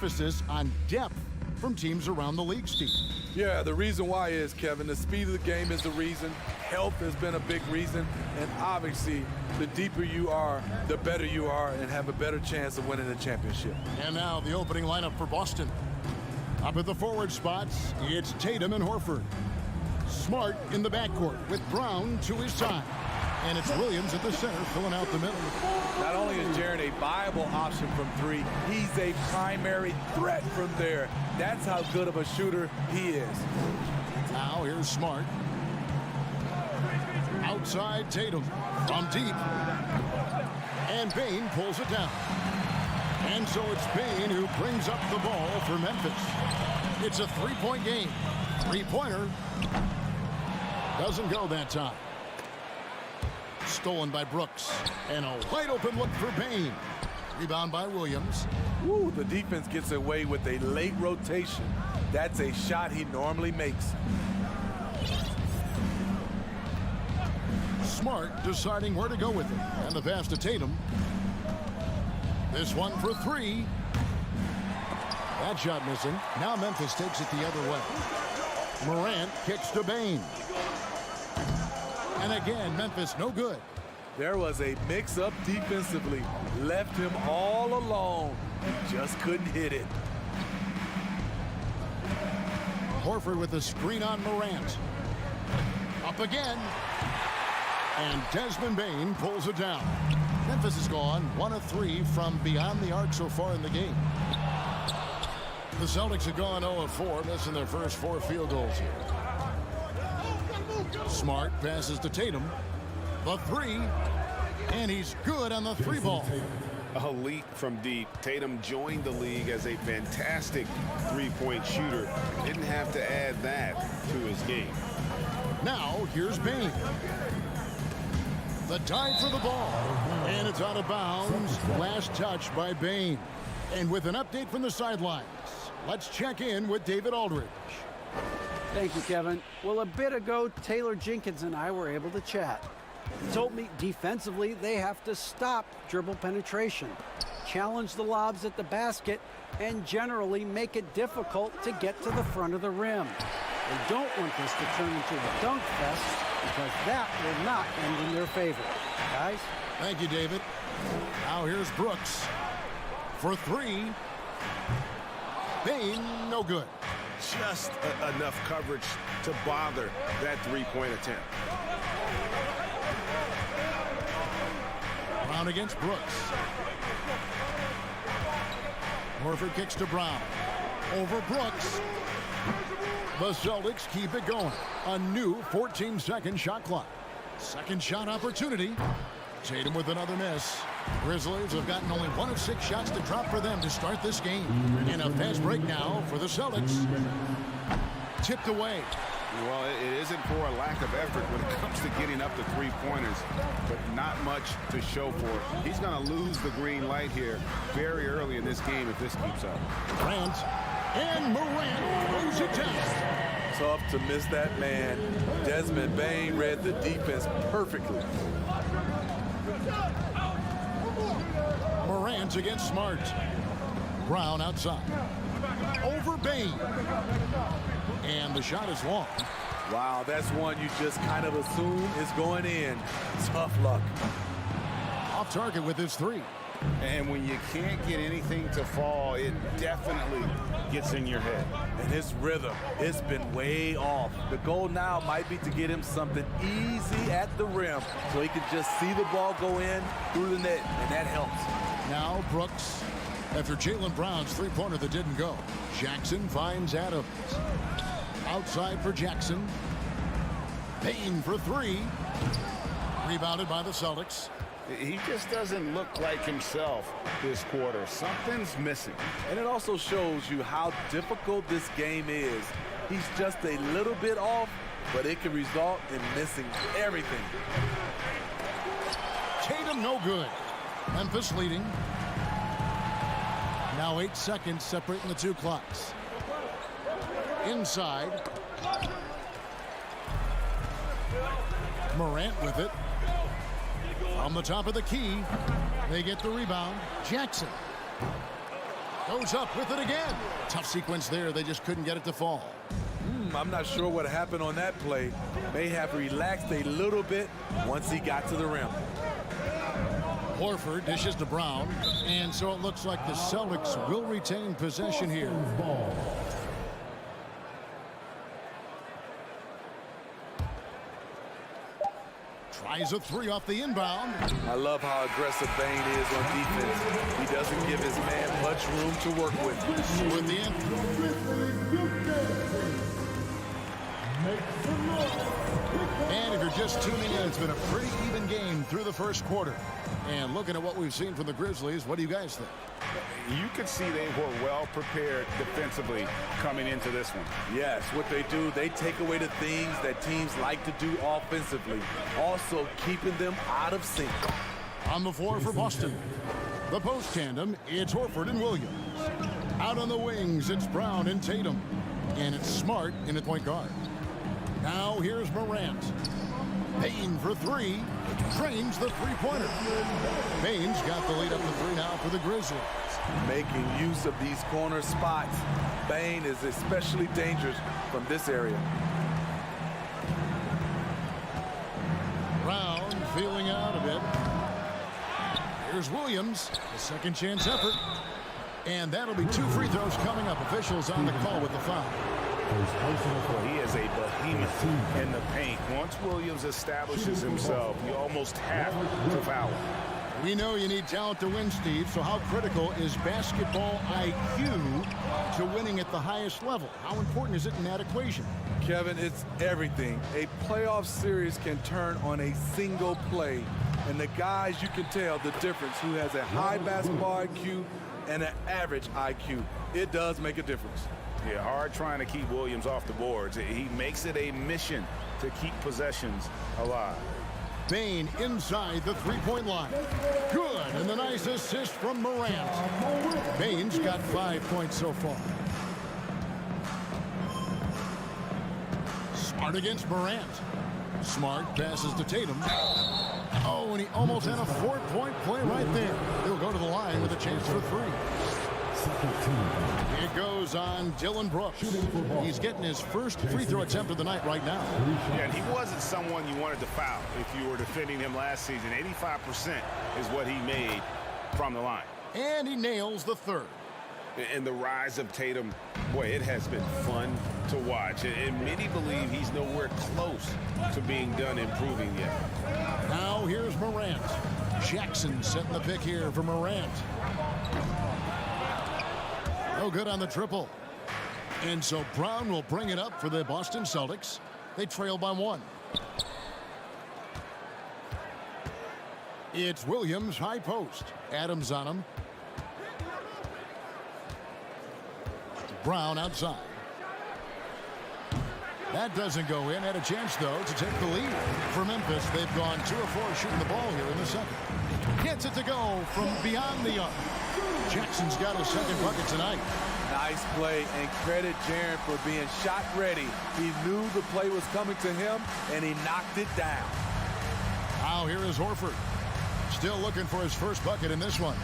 emphasis on depth from teams around the league, Steve. Yeah, the reason why is, Kevin, the speed of the game is the reason. Health has been a big reason. And obviously, the deeper you are, the better you are and have a better chance of winning the championship. And now the opening lineup for Boston. Up at the forward spots, it's Tatum and Horford. Smart in the backcourt with Brown to his side. And it's Williams at the center filling out the middle. Not only is Jaren a viable option from three, he's a primary threat from there. That's how good of a shooter he is. Now here's Smart. Outside Tatum from deep. And Bane pulls it down. And so it's Bane who brings up the ball for Memphis. It's a three-point game. Three-pointer. Doesn't go that time. Stolen by Brooks. And a wide-open look for Bane. Rebound by Williams. Woo, the defense gets away with a late rotation. That's a shot he normally makes. Smart deciding where to go with it. And the pass to Tatum. This one for three. That shot missing. Now Memphis takes it the other way. Morant kicks to Bane. And again, Memphis no good. There was a mix-up defensively. Left him all alone. He just couldn't hit it. Horford with the screen on Morant. Up again. And Desmond Bane pulls it down. Memphis has gone 1 of 3 from beyond the arc so far in the game. The Celtics have gone 0 of 4, missing their first 4 field goals here. Smart passes to Tatum. The three. And he's good on the three ball. A leap from deep. Tatum joined the league as a fantastic three-point shooter. Didn't have to add that to his game. Now here's Bane. The dive for the ball. And it's out of bounds. Last touch by Bane. And with an update from the sidelines, let's check in with David Aldridge. Thank you, Kevin. Well, a bit ago, Taylor Jenkins and I were able to chat. He told me defensively they have to stop dribble penetration, challenge the lobs at the basket, and generally make it difficult to get to the front of the rim. They don't want this to turn into a dunk fest because that will not end in their favor. Guys? Thank you, David. Now here's Brooks for three. Bane, no good. Just enough coverage to bother that three-point attempt. Brown against Brooks. Horford kicks to Brown. Over Brooks. The Celtics keep it going. A new 14-second shot clock. Second shot opportunity. Tatum with another miss. Grizzlies have gotten only 1 of 6 shots to drop for them to start this game. And a fast break now for the Celtics. Tipped away. Well, it isn't for a lack of effort when it comes to getting up to three-pointers, but not much to show for it. He's going to lose the green light here very early in this game if this keeps up. Grant and Morant throws it down. Tough to miss that man. Desmond Bane read the defense perfectly. Morant against Smart. Brown outside. Over Bane. And the shot is long. Wow, that's one you just kind of assume is going in. Tough luck. Off target with his three. And when you can't get anything to fall, it definitely gets in your head. And his rhythm, it's been way off. The goal now might be to get him something easy at the rim so he can just see the ball go in through the net, and that helps. Now Brooks, after Jaylen Brown's three-pointer that didn't go. Jackson finds Adams. Outside for Jackson. Payne for three. Rebounded by the Celtics. He just doesn't look like himself this quarter. Something's missing. And it also shows you how difficult this game is. He's just a little bit off, but it can result in missing everything. Tatum no good. Memphis leading. Now 8 seconds separating the two clocks. Inside. Morant with it. On the top of the key. They get the rebound. Jackson. Goes up with it again. Tough sequence there. They just couldn't get it to fall. I'm not sure what happened on that play. May have relaxed a little bit once he got to the rim. Horford dishes to Brown. And so it looks like the Celtics will retain possession here. Tries a three off the inbound. I love how aggressive Bane is on defense. He doesn't give his man much room to work with. With the end. And if you're just tuning in, it's been a pretty even game through the first quarter. And looking at what we've seen from the Grizzlies, what do you guys think? You could see they were well prepared defensively coming into this one. Yes, what they do, they take away the things that teams like to do offensively, also keeping them out of sync. On the floor for Boston, the post tandem, it's Horford and Williams. Out on the wings, it's Brown and Tatum. And it's Smart in the point guard. Now here's Morant. Payne for three. Drains the three-pointer. Payne's got the lead up to three now for the Grizzlies. Making use of these corner spots. Bane is especially dangerous from this area. Brown feeling out a bit. Here's Williams, a second chance effort. And that'll be two free throws coming up. Officials on the call with the foul. Well, he is a behemoth in the paint. Once Williams establishes himself, you almost have to foul him. We know you need talent to win, Steve, so how critical is basketball IQ to winning at the highest level? How important is it in that equation? Kevin, it's everything. A playoff series can turn on a single play. And the guys, you can tell the difference who has a high basketball IQ and an average IQ. It does make a difference. Yeah, hard trying to keep Williams off the boards. He makes it a mission to keep possessions alive. Bane inside the three-point line. Good, and the nice assist from Morant. Bane's got 5 points so far. Smart against Morant. Smart passes to Tatum. Oh, and he almost had a 4-point play right there. He'll go to the line with a chance for three. It goes on Dylan Brooks. He's getting his first free throw attempt of the night right now. Yeah, and he wasn't someone you wanted to foul if you were defending him last season. 85% is what he made from the line. And he nails the third. And the rise of Tatum, boy, it has been fun to watch. And many believe he's nowhere close to being done improving yet. Now here's Morant. Jackson setting the pick here for Morant. No good on the triple. And so Brown will bring it up for the Boston Celtics. They trail by one. It's Williams, high post. Adams on him. Brown outside. That doesn't go in. Had a chance, though, to take the lead. For Memphis, they've gone 2 of 4 shooting the ball here in the second. Gets it to go from beyond the arc. Jackson's got his second bucket tonight. Nice play, and credit Jaren for being shot ready. He knew the play was coming to him, and he knocked it down. Now here is Horford. Still looking for his first bucket in this one.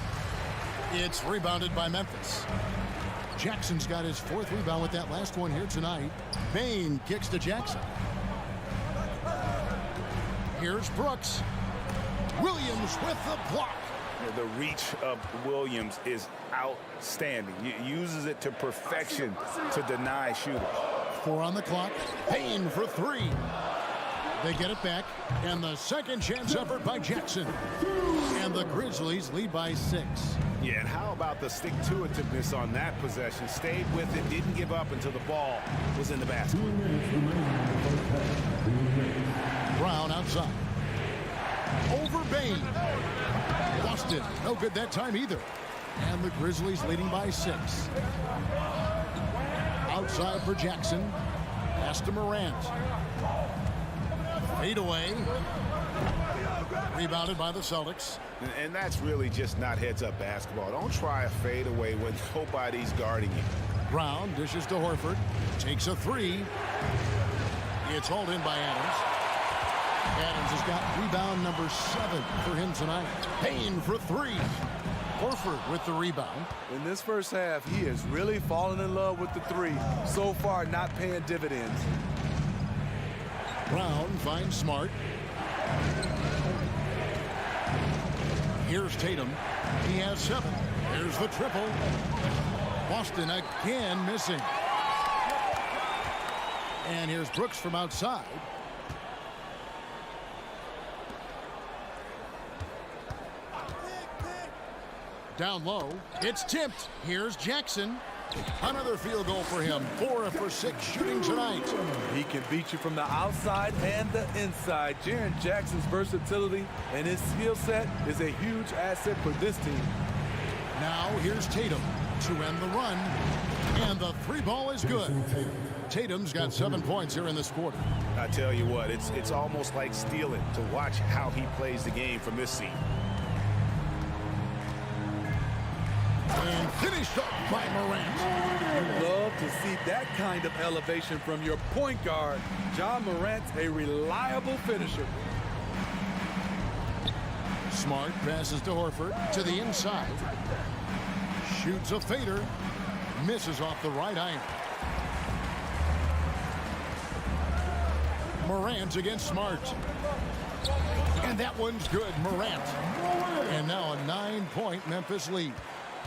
It's rebounded by Memphis. Jackson's got his 4th rebound with that last one here tonight. Bane kicks to Jackson. Here's Brooks. Williams with the block. The reach of Williams is outstanding. He uses it to perfection to deny shooters. 4 on the clock. Payne for 3. They get it back, and the second chance effort by Jackson. And the Grizzlies lead by 6. Yeah, and how about the stick-to-itiveness on that possession? Stayed with it, didn't give up until the ball was in the basket. Brown outside. Over Bane. Boston, no good that time either. And the Grizzlies leading by 6. Outside for Jackson. Pass to Morant. Fade away. Rebounded by the Celtics. And that's really just not heads-up basketball. Don't try a fadeaway when nobody's guarding you. Brown dishes to Horford. Takes a 3. It's hauled in by Adams. Adams has got rebound number 7 for him tonight. Payne for 3. Horford with the rebound. In this first half, he is really falling in love with the 3. So far, not paying dividends. Brown finds Smart. Here's Tatum. He has 7. Here's the triple. Boston again missing. And here's Brooks from outside. Down low. It's tipped. Here's Jackson. Another field goal for him. 4 for 6 shooting tonight. He can beat you from the outside and the inside. Jaren Jackson's versatility and his skill set is a huge asset for this team. Now here's Tatum to end the run. And the 3 ball is good. Tatum's got 7 points here in this quarter. I tell you what, it's almost like stealing to watch how he plays the game from this seat. And finished up by Morant. You love to see that kind of elevation from your point guard. Ja Morant's a reliable finisher. Smart passes to Horford to the inside. Shoots a fader. Misses off the right iron. Morant against Smart. And that one's good. Morant. And now a 9-point Memphis lead.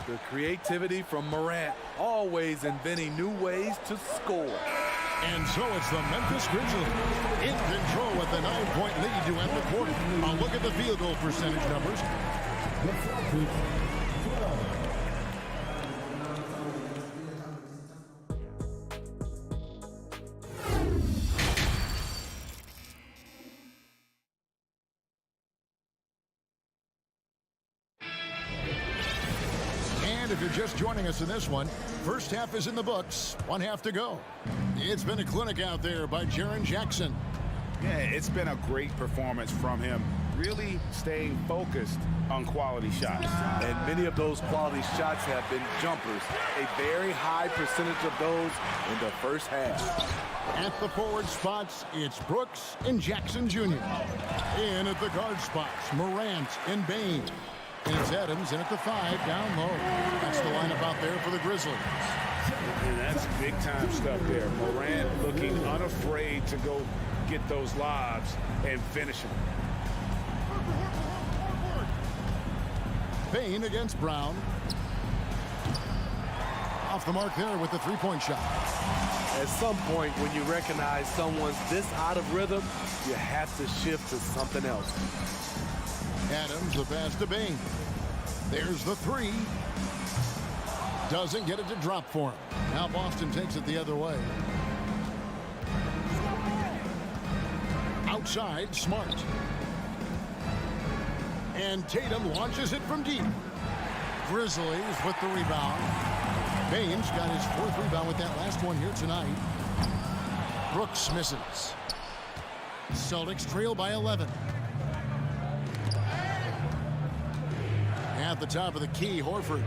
The creativity from Morant, always inventing new ways to score. And so it's the Memphis Grizzlies in control with the 9-point lead to end the quarter. A look at the field goal percentage numbers. If you're just joining us in this one, first half is in the books. 1 half to go. It's been a clinic out there by Jaren Jackson. Yeah, it's been a great performance from him. Really staying focused on quality shots. And many of those quality shots have been jumpers. A very high percentage of those in the first half. At the forward spots, it's Brooks and Jackson Jr. In at the guard spots, Morant and Bane. And it's Adams in at the 5 down low. That's the lineup out there for the Grizzlies. And that's big-time stuff there. Morant looking unafraid to go get those lobs and finish them. Payne against Brown. Off the mark there with the 3-point shot. At some point, when you recognize someone's this out of rhythm, you have to shift to something else. Adams, the pass to Bane. There's the 3. Doesn't get it to drop for him. Now Boston takes it the other way. Outside, Smart. And Tatum launches it from deep. Grizzlies with the rebound. Bane's got his 4th rebound with that last one here tonight. Brooks misses. Celtics trail by 11. At the top of the key, Horford.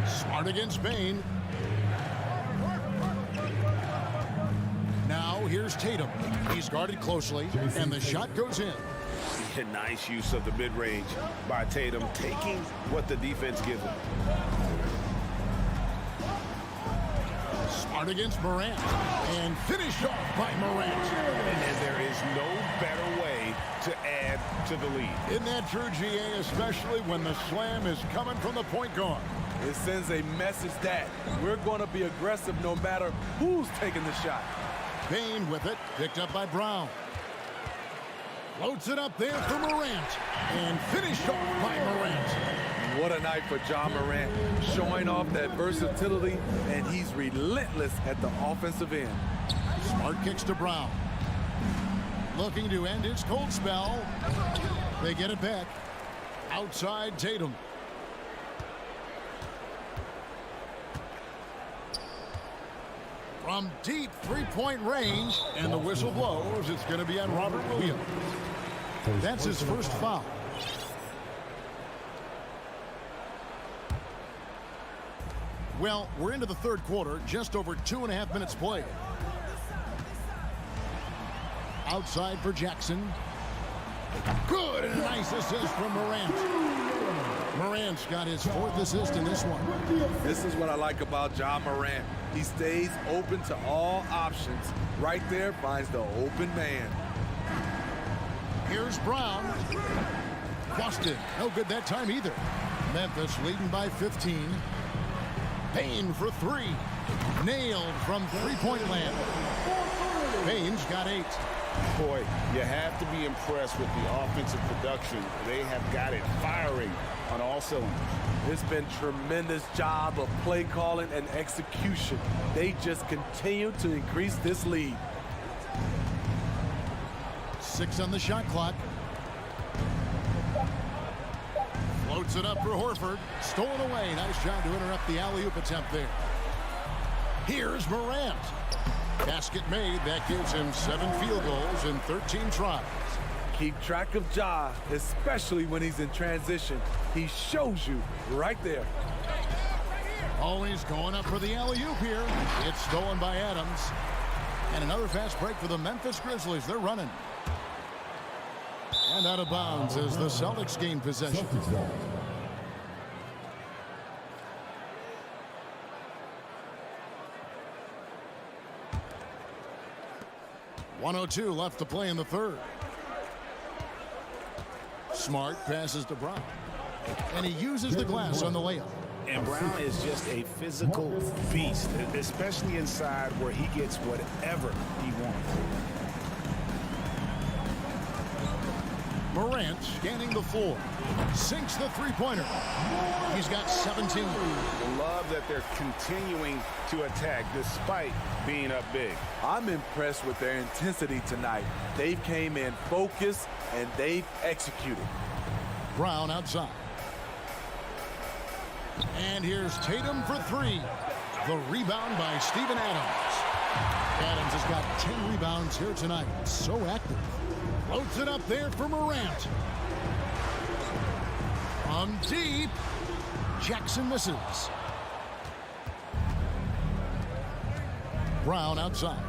Smart against Bane. Now here's Tatum. He's guarded closely, and the shot goes in. A nice use of the mid-range by Tatum, taking what the defense gives him. Smart against Morant, and finished off by Morant. And there is no better way to add to the lead. Isn't that true, GA, especially when the slam is coming from the point guard? It sends a message that we're going to be aggressive no matter who's taking the shot. Payne with it, picked up by Brown. Floats it up there for Morant, and finished off by Morant. What a night for Ja Morant, showing off that versatility, and he's relentless at the offensive end. Smart kicks to Brown. Looking to end his cold spell. They get it back. Outside Tatum. From deep 3-point range, and the whistle blows. It's going to be on Robert Williams. That's his first foul. Well, we're into the third quarter, just over 2.5 minutes played. Outside for Jackson. Good, and a nice assist from Morant. Morant's got his 4th assist in this one. This is what I like about Ja Morant. He stays open to all options. Right there finds the open man. Here's Brown. Busted. No good that time either. Memphis leading by 15. Payne for 3. Nailed from three-point land. Payne's got 8. Boy, you have to be impressed with the offensive production. They have got it firing on all cylinders. It's been tremendous job of play calling and execution. They just continue to increase this lead. 6 on the shot clock. Floats it up for Horford. Stolen away. Nice job to interrupt the alley-oop attempt there. Here's Morant. Basket made. That gives him 7 field goals in 13 tries. Keep track of Ja, especially when he's in transition. He shows you right there. Always going up for the alley-oop here. It's stolen by Adams. And another fast break for the Memphis Grizzlies. They're running. And out of bounds as the Celtics gain possession. 1:02 left to play in the 3rd. Smart passes to Brown. And he uses the glass on the layup. And Brown is just a physical beast, especially inside where he gets whatever he wants. Morant scanning the floor. Sinks the three-pointer. He's got 17. Love that they're continuing to attack despite being up big. I'm impressed with their intensity tonight. They came in focused and they've executed. Brown outside. And here's Tatum for 3. The rebound by Steven Adams. Adams has got 10 rebounds here tonight. So active. Floats it up there for Morant. From deep. Jackson misses. Brown outside.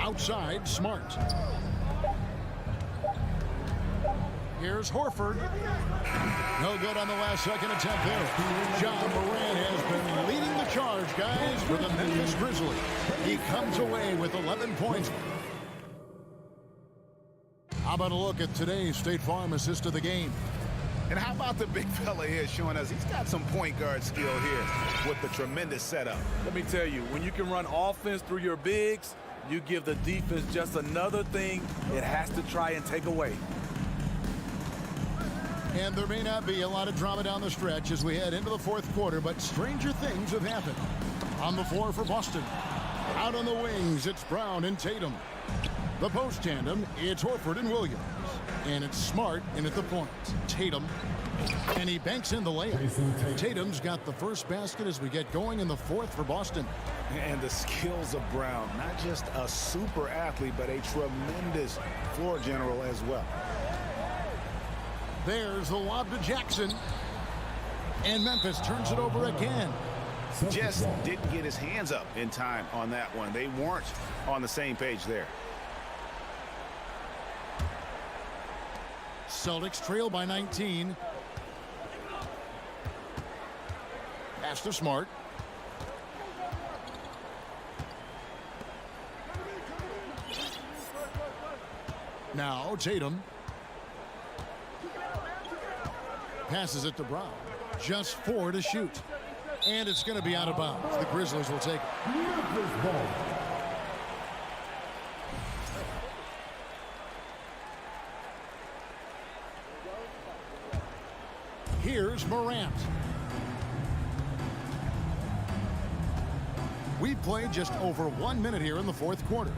Outside, Smart. Here's Horford. No good on the last second attempt there. John Morant has been leading the charge, guys, for the Memphis Grizzlies. He comes away with 11 points. How about a look at today's State Farm assist of the game? And how about the big fella here showing us he's got some point guard skill here with the tremendous setup. Let me tell you, when you can run offense through your bigs, you give the defense just another thing it has to try and take away. And there may not be a lot of drama down the stretch as we head into the 4th quarter, but stranger things have happened. On the floor for Boston. Out on the wings, it's Brown and Tatum. The post tandem, it's Horford and Williams. And it's Smart in at the point. Tatum. And he banks in the layup. Tatum's got the first basket as we get going in the 4th for Boston. And the skills of Brown, not just a super athlete, but a tremendous floor general as well. There's the lob to Jackson. And Memphis turns it over again. Just didn't get his hands up in time on that one. They weren't on the same page there. Celtics trail by 19. Pass to Smart. Now Tatum. Passes it to Brown. Just 4 to shoot. And it's going to be out of bounds. The Grizzlies will take it. Here's Morant. We've played just over 1 minute here in the 4th quarter.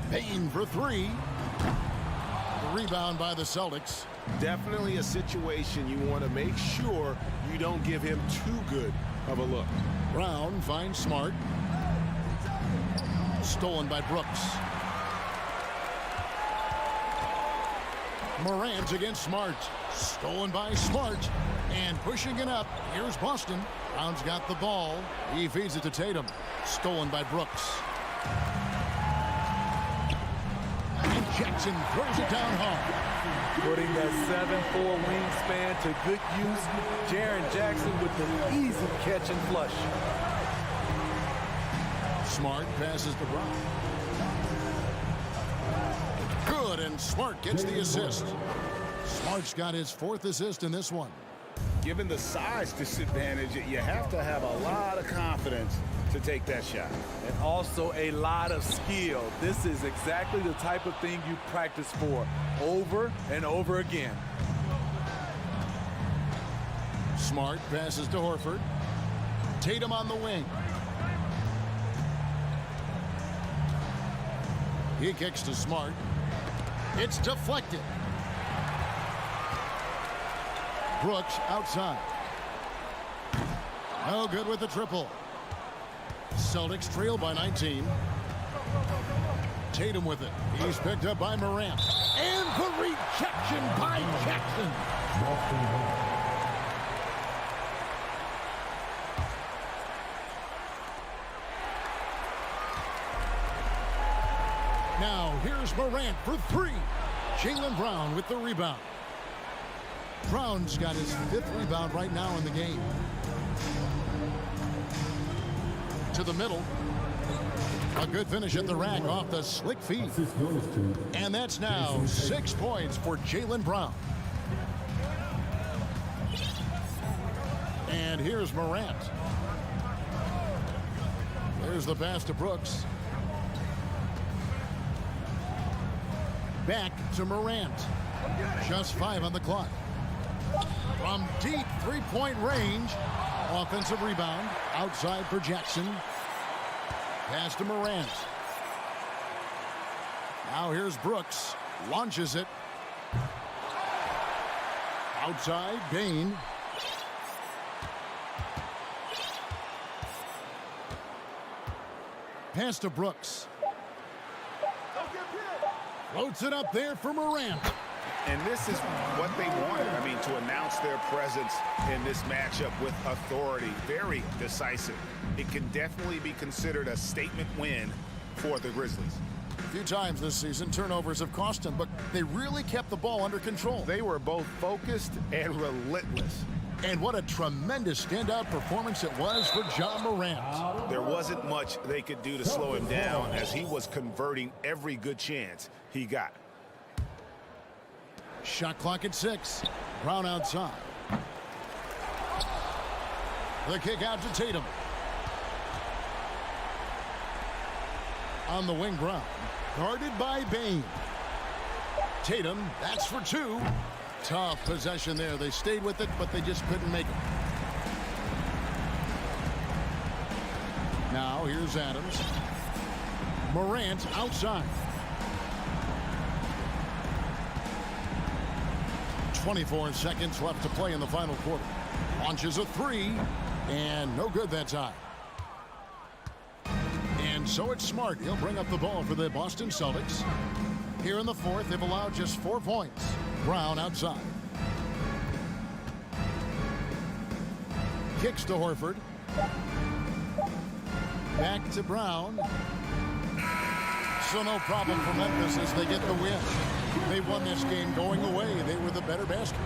Payne for 3. The rebound by the Celtics. Definitely a situation you want to make sure you don't give him too good of a look. Brown finds Smart. Stolen by Brooks. Morant against Smart. Stolen by Smart. And pushing it up, here's Boston. Brown's got the ball. He feeds it to Tatum. Stolen by Brooks. And Jackson throws it down hard. Putting that 7'4" wingspan to good use. Jaren Jackson with the easy catch and flush. Smart passes to Brown. Good, and Smart gets the assist. Smart's got his 4th assist in this one. Given the size disadvantage, you have to have a lot of confidence to take that shot. And also a lot of skill. This is exactly the type of thing you practice for over and over again. Smart passes to Horford. Tatum on the wing. He kicks to Smart. It's deflected. Brooks outside. No good with the triple. Celtics trail by 19. Tatum with it. He's picked up by Morant. And the rejection by Jackson. Now here's Morant for 3. Jaylen Brown with the rebound. Brown's got his 5th rebound right now in the game. To the middle. A good finish at the rack off the slick feed. And that's now 6 points for Jaylen Brown. And here's Morant. There's the pass to Brooks. Back to Morant. Just 5 on the clock. From deep 3-point range. Offensive rebound. Outside for Jackson. Pass to Morant. Now here's Brooks. Launches it. Outside, Bain. Pass to Brooks. Floats it up there for Morant. And this is what they wanted. I mean, to announce their presence in this matchup with authority. Very decisive. It can definitely be considered a statement win for the Grizzlies. A few times this season, turnovers have cost them, but they really kept the ball under control. They were both focused and relentless. And what a tremendous standout performance it was for Ja Morant. There wasn't much they could do to slow him down as he was converting every good chance he got. Shot clock at 6. Brown outside. The kick out to Tatum. On the wing, Brown. Guarded by Bain. Tatum, that's for 2. Tough possession there. They stayed with it, but they just couldn't make it. Now here's Adams. Morant outside. 24 seconds left to play in the final quarter. Launches a 3, and no good that time. And so it's Smart. He'll bring up the ball for the Boston Celtics. Here in the 4th, they've allowed just 4 points. Brown outside. Kicks to Horford. Back to Brown. So no problem for Memphis as they get the win. They won this game going away. They were the better basket.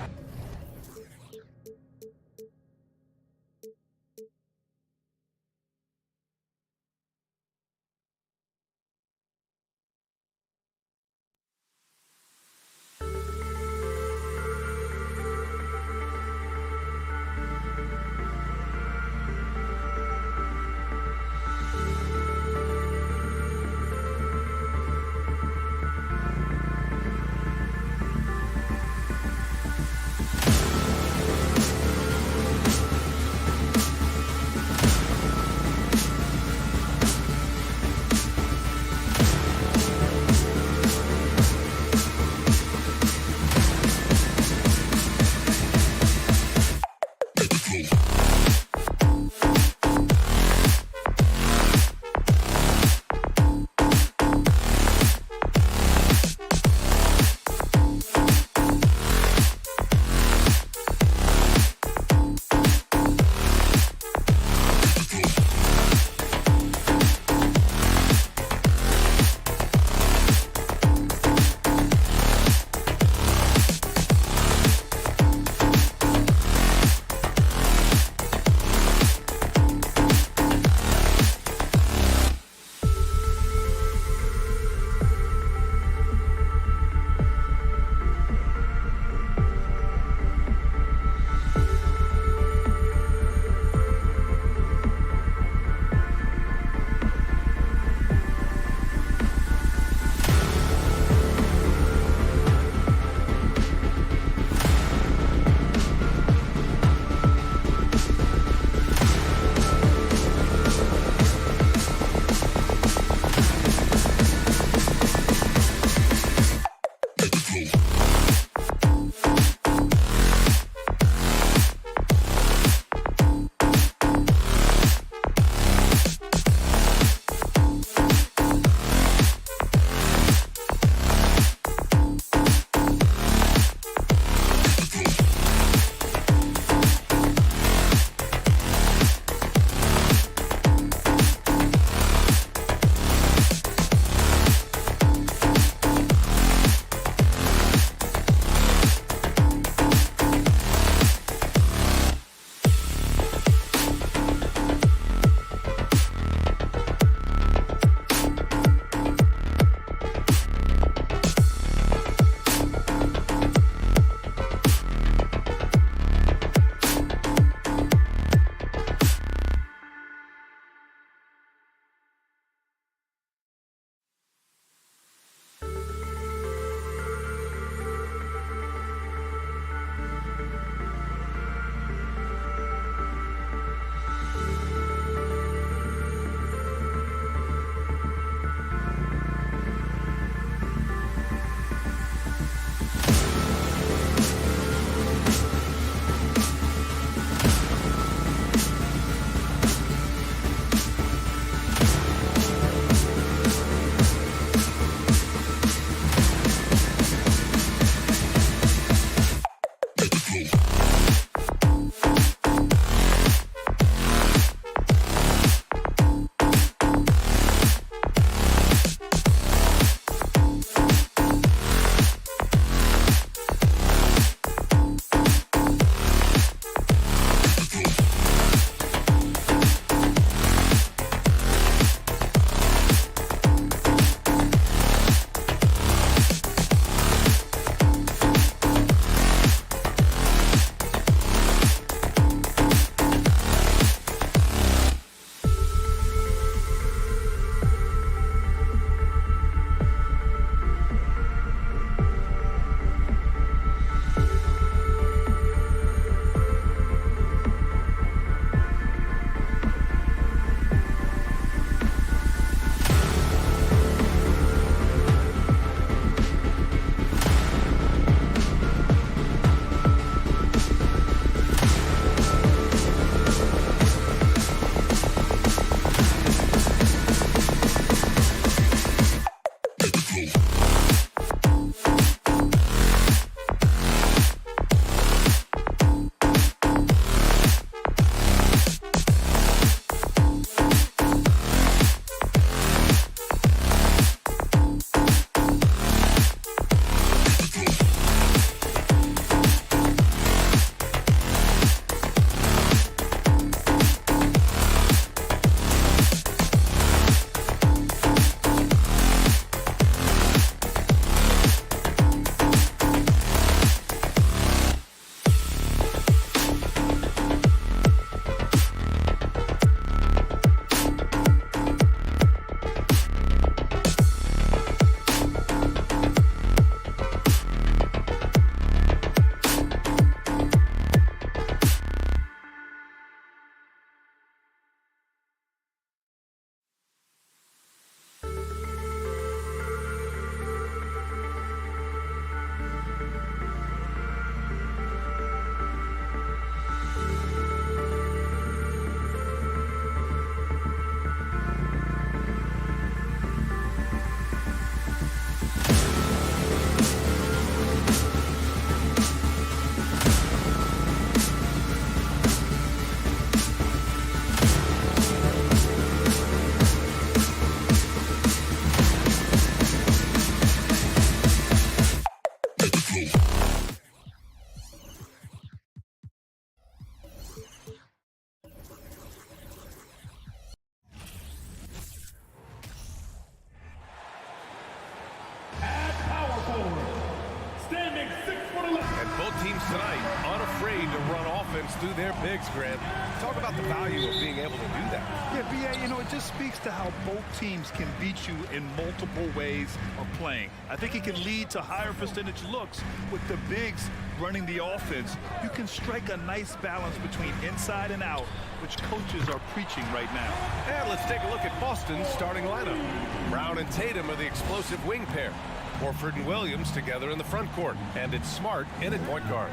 Through their bigs, Grant. Talk about the value of being able to do that. Yeah, B.A., you know, it just speaks to how both teams can beat you in multiple ways of playing. I think it can lead to higher percentage looks with the bigs running the offense. You can strike a nice balance between inside and out, which coaches are preaching right now. And let's take a look at Boston's starting lineup. Brown and Tatum are the explosive wing pair. Horford and Williams together in the front court. And it's Smart in at point guard.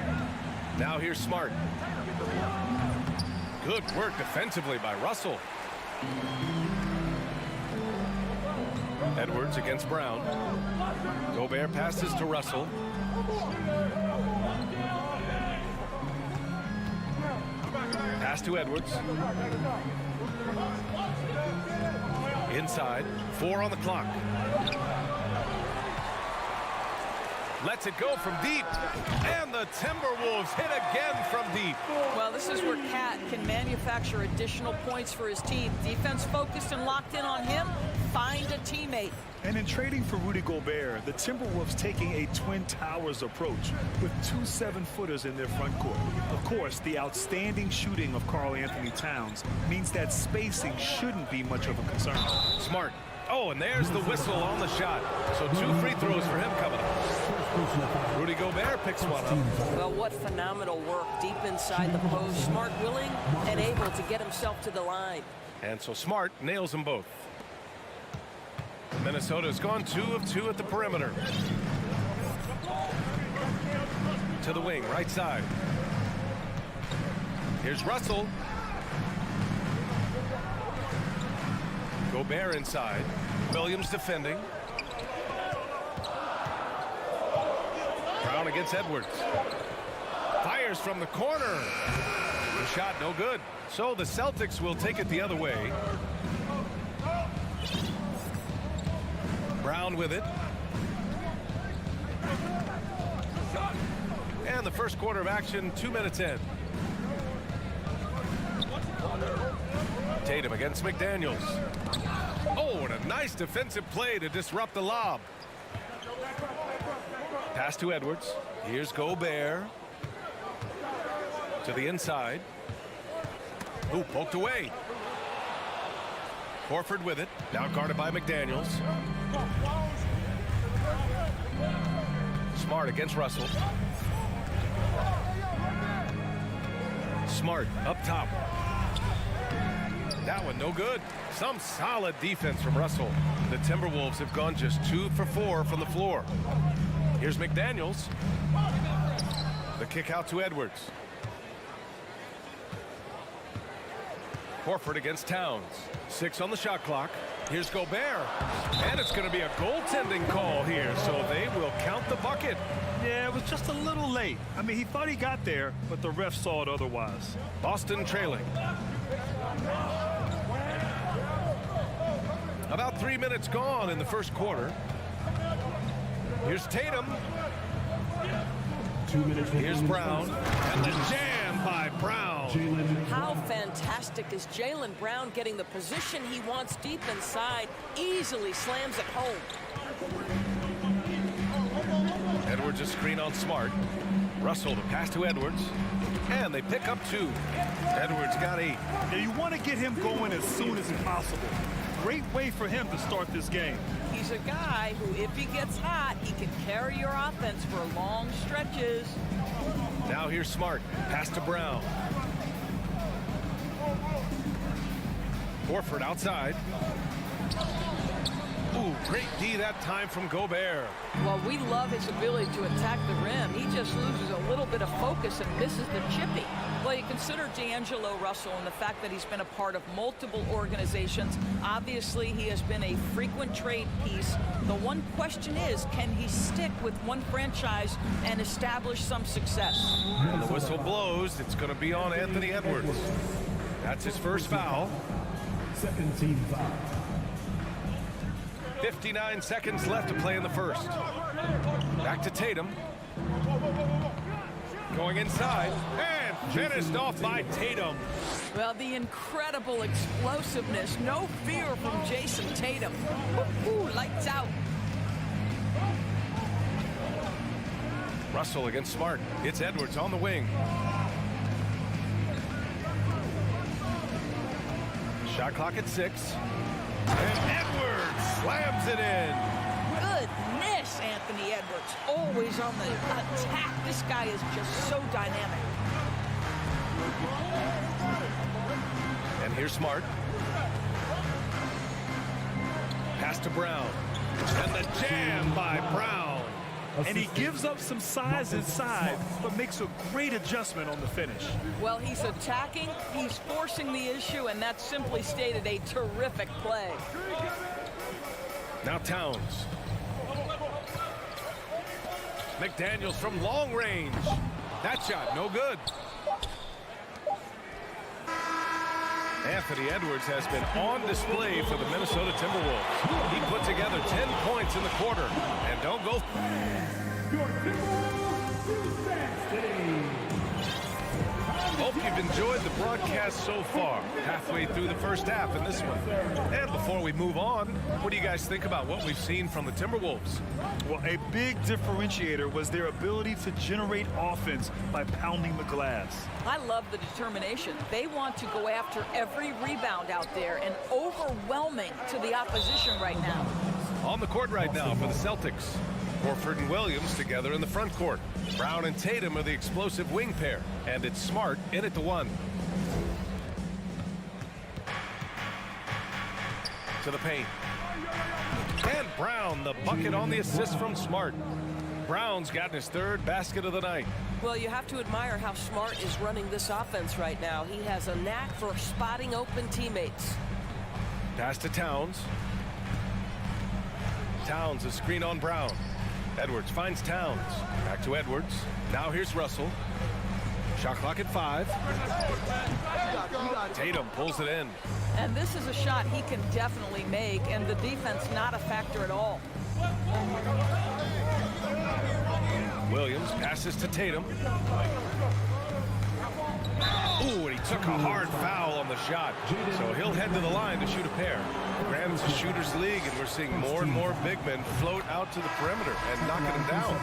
Now here's Smart. Good work defensively by Russell. Edwards against Brown. Gobert passes to Russell. Pass to Edwards. Inside. 4 on the clock. Lets it go from deep. And the Timberwolves hit again from deep. Well, this is where Cat can manufacture additional points for his team. Defense focused and locked in on him. Find a teammate. And in trading for Rudy Gobert, the Timberwolves taking a Twin Towers approach with 2 7-footers in their front court. Of course, the outstanding shooting of Karl Anthony Towns means that spacing shouldn't be much of a concern. Smart. Oh, and there's the whistle on the shot. So 2 free throws for him coming up. Rudy Gobert picks one up. Well, what phenomenal work deep inside the post. Smart willing and able to get himself to the line. And so Smart nails them both. Minnesota's gone 2 of 2 at the perimeter. To the wing, right side. Here's Russell. Gobert inside. Williams defending. Brown against Edwards. Fires from the corner. The shot no good. So the Celtics will take it the other way. Brown with it. And the first quarter of action, 2 minutes in. Tatum against McDaniels. Oh, and a nice defensive play to disrupt the lob. Pass to Edwards. Here's Gobert. To the inside. Ooh, poked away. Horford with it. Now guarded by McDaniels. Smart against Russell. Smart up top. That one no good. Some solid defense from Russell. The Timberwolves have gone just 2 for 4 from the floor. Here's McDaniels. The kick out to Edwards. Horford against Towns. 6 on the shot clock. Here's Gobert. And it's going to be a goaltending call here, so they will count the bucket. Yeah, it was just a little late. I mean, he thought he got there, but the ref saw it otherwise. Boston trailing. About 3 minutes gone in the first quarter. Here's Tatum. 2 minutes. Here's Brown. And the jam by Brown. How fantastic is Jaylen Brown getting the position he wants deep inside, easily slams it home. Edwards a screen on Smart. Russell the pass to Edwards. And they pick up 2. Edwards got 8. Now you want to get him going as soon as possible. Great way for him to start this game. He's a guy who, if he gets hot, he can carry your offense for long stretches. Now here's Smart. Pass to Brown. Horford outside. Ooh, great D that time from Gobert. Well, we love his ability to attack the rim. He just loses a little bit of focus and misses the chippy. Well, you consider D'Angelo Russell and the fact that he's been a part of multiple organizations. Obviously, he has been a frequent trade piece. The one question is, can he stick with one franchise and establish some success? And the whistle blows. It's going to be on Anthony Edwards. That's his first foul. Second team foul. 59 seconds left to play in the first. Back to Tatum. Going inside and finished off by Tatum. Well, the incredible explosiveness, no fear from Jason Tatum. Ooh, lights out. Russell against Smart. It's Edwards on the wing. Shot clock at 6. And Edwards slams it in. Goodness, Anthony Edwards, always on the attack. This guy is just so dynamic. And here's Smart. Pass to Brown. And the jam by Brown. And he gives up some size inside, but makes a great adjustment on the finish. Well, he's attacking, he's forcing the issue, and that's simply stated a terrific play. Now Towns. McDaniels from long range. That shot, no good. Anthony Edwards has been on display for the Minnesota Timberwolves. He put together 10 points in the quarter. And don't go. Hope you've enjoyed the broadcast so far. Halfway through the first half in this one. And before we move on, what do you guys think about what we've seen from the Timberwolves? Well, a big differentiator was their ability to generate offense by pounding the glass. I love the determination. They want to go after every rebound out there and overwhelming to the opposition right now. On the court right now for the Celtics. Horford and Williams together in the front court. Brown and Tatum are the explosive wing pair. And it's Smart in at the 1. To the paint. And Brown, the bucket on the assist from Smart. Brown's gotten his 3rd basket of the night. Well, you have to admire how Smart is running this offense right now. He has a knack for spotting open teammates. Pass to Towns. Towns, a screen on Brown. Edwards finds Towns. Back to Edwards. Now here's Russell. Shot clock at 5. Tatum pulls it in. And this is a shot he can definitely make, and the defense not a factor at all. Williams passes to Tatum. Ooh, and he took a hard foul on the shot. So he'll head to the line to shoot a pair. Granted, it's a shooter's league, and we're seeing more and more big men float out to the perimeter and knocking them down.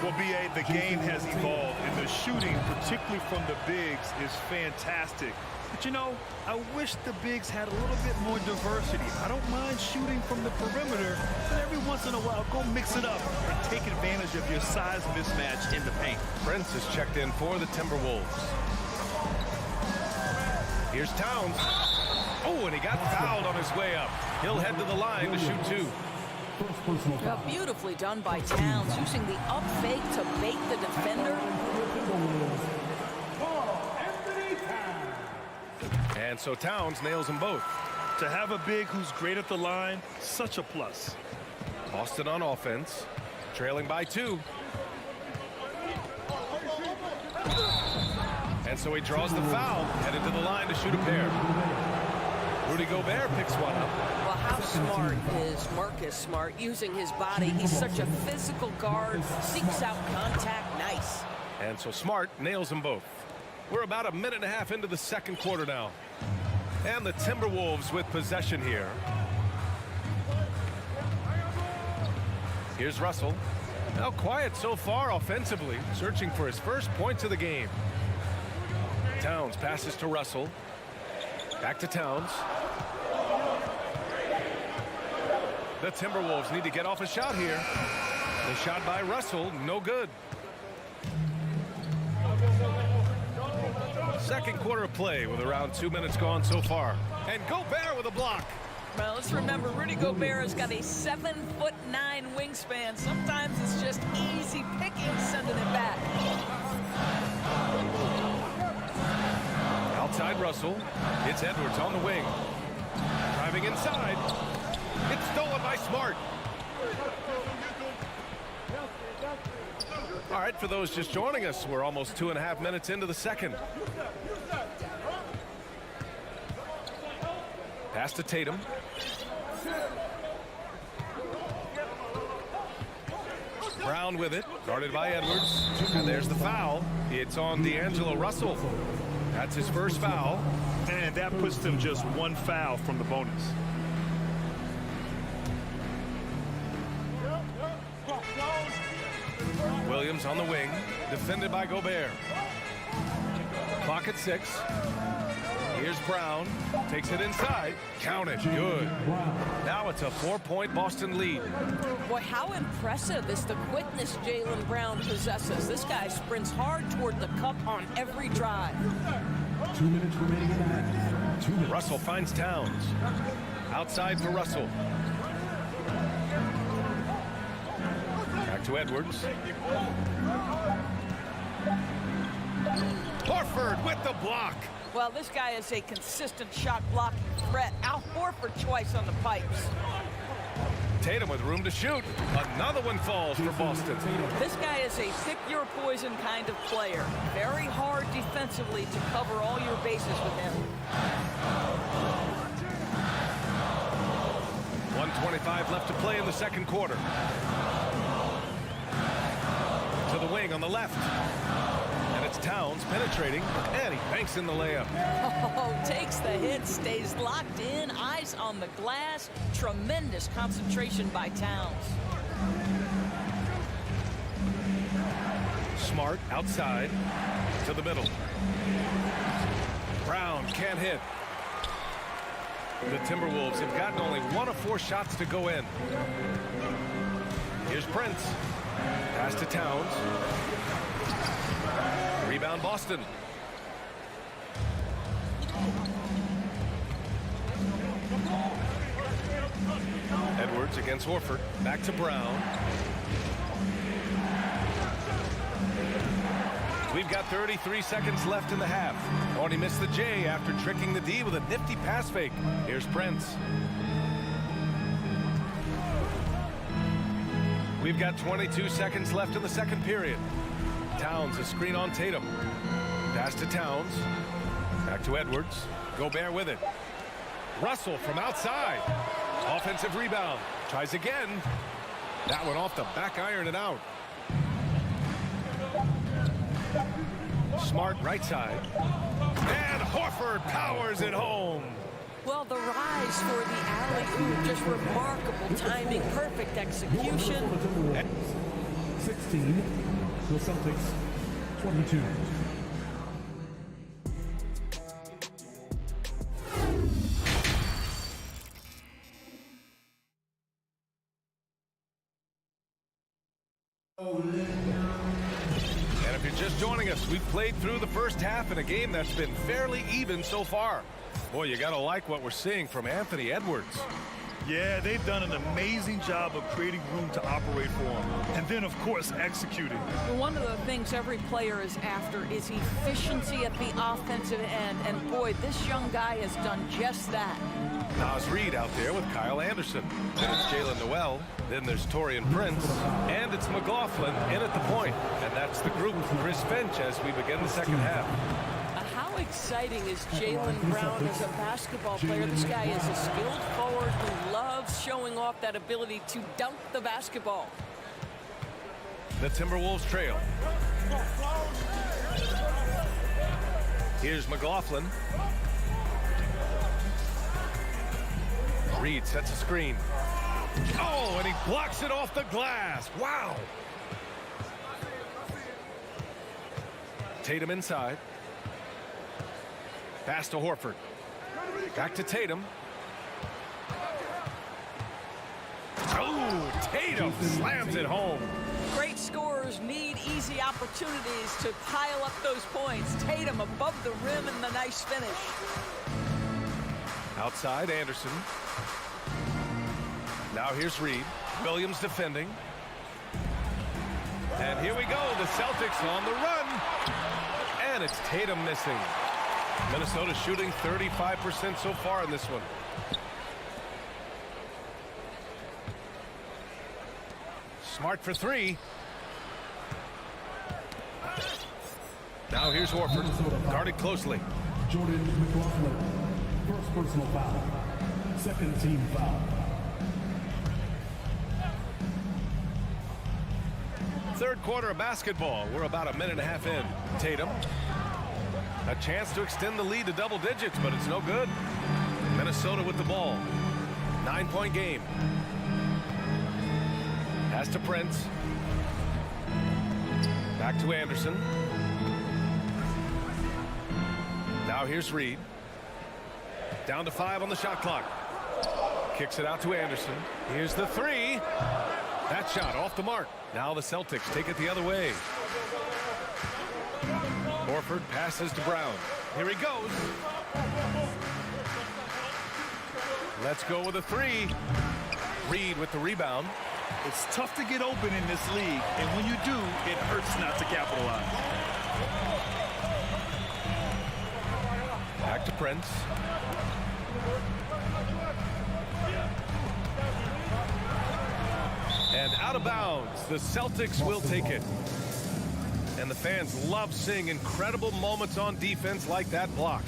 Well, B.A., the game has evolved, and the shooting, particularly from the bigs, is fantastic. But, you know, I wish the bigs had a little bit more diversity. I don't mind shooting from the perimeter, but every once in a while, go mix it up and take advantage of your size mismatch in the paint. Prince is checked in for the Timberwolves. Here's Towns. Oh, and he got fouled on his way up. He'll head to the line to shoot 2. Well, beautifully done by Towns, using the up fake to bait the defender. And so Towns nails them both. To have a big who's great at the line, such a plus. Boston on offense, trailing by 2. And so he draws the foul, headed to the line to shoot a pair. Rudy Gobert picks one up. Well, how smart is Marcus Smart using his body? He's such a physical guard, seeks out contact. Nice. And so Smart nails them both. We're about a minute and a half into the second quarter now. And the Timberwolves with possession here. Here's Russell. Now quiet so far offensively, searching for his first points of the game. Towns passes to Russell. Back to Towns. The Timberwolves need to get off a shot here. The shot by Russell, no good. Second quarter of play with around 2 minutes gone so far. And Gobert with a block. Well, let's remember, Rudy Gobert has got a 7'9" wingspan. Sometimes it's just easy picking sending it back. Outside Russell. It's Edwards on the wing. Driving inside. It's stolen by Smart. All right, for those just joining us, we're almost 2.5 minutes into the second. Pass to Tatum. Brown with it, guarded by Edwards. And there's the foul. It's on D'Angelo Russell. That's his first foul. And that puts them just 1 foul from the bonus. Williams on the wing, defended by Gobert. Clock at 6. Here's Brown, takes it inside, count it, good. Now it's a 4-point Boston lead. Boy, how impressive is the quickness Jaylen Brown possesses. This guy sprints hard toward the cup on every drive. 2 minutes remaining in the half. 2 minutes. Russell finds Towns. Outside for Russell. Back to Edwards. Horford with the block. Well, this guy is a consistent shot blocking threat. Al Horford twice on the pipes. Tatum with room to shoot. Another one falls for Boston. This guy is a pick your poison kind of player. Very hard defensively to cover all your bases with him. 1:25 left to play in the second quarter. To the wing on the left. And it's Towns penetrating, and he banks in the layup. Oh, takes the hit, stays locked in, eyes on the glass. Tremendous concentration by Towns. Smart outside to the middle. Brown can't hit. The Timberwolves have gotten only 1 of 4 shots to go in. Here's Prince. Pass to Towns. Rebound Boston. Edwards against Horford. Back to Brown. We've got 33 seconds left in the half. Oh, and he missed the J after tricking the D with a nifty pass fake. Here's Prince. We've got 22 seconds left in the second period. Towns, a screen on Tatum. Pass to Towns. Back to Edwards. Gobert with it. Russell from outside. Offensive rebound. Tries again. That one off the back iron and out. Smart right side. And Horford powers it home. Well, the rise for the alley-oop, just remarkable timing, perfect execution. 16, the Celtics 22. And if you're just joining us, we've played through the first half in a game that's been fairly even so far. Boy, you gotta like what we're seeing from Anthony Edwards. Yeah, they've done an amazing job of creating room to operate for him. And then, of course, executing. One of the things every player is after is efficiency at the offensive end. And boy, this young guy has done just that. Nas Reed out there with Kyle Anderson. Then it's Jalen Noel. Then there's Torian Prince. And it's McLaughlin in at the point. And that's the group from Chris Finch as we begin the second half. How exciting is Jalen Brown as a basketball player? This guy is a skilled forward who loves showing off that ability to dunk the basketball. The Timberwolves trail. Here's McLaughlin. Reed sets a screen. Oh, and he blocks it off the glass. Wow. Tatum inside. Pass to Horford. Back to Tatum. Oh, Tatum slams it home. Great scorers need easy opportunities to pile up those points. Tatum above the rim and the nice finish. Outside, Anderson. Now here's Reed. Williams defending. And here we go. The Celtics on the run. And it's Tatum missing. Minnesota shooting 35% so far in this one. Smart for three. Now here's Horford. Guarded closely. Jordan McLaughlin. First personal foul. Second team foul. Third quarter of basketball. We're about a minute and a half in. Tatum. A chance to extend the lead to double digits, but it's no good. Minnesota with the ball. 9-point game. Pass to Prince. Back to Anderson. Now here's Reed. Down to 5 on the shot clock. Kicks it out to Anderson. Here's the three. That shot off the mark. Now the Celtics take it the other way. Horford passes to Brown. Here he goes. Let's go with a three. Reed with the rebound. It's tough to get open in this league, and when you do, it hurts not to capitalize. Back to Prince. And out of bounds. The Celtics will take it. And the fans love seeing incredible moments on defense like that block.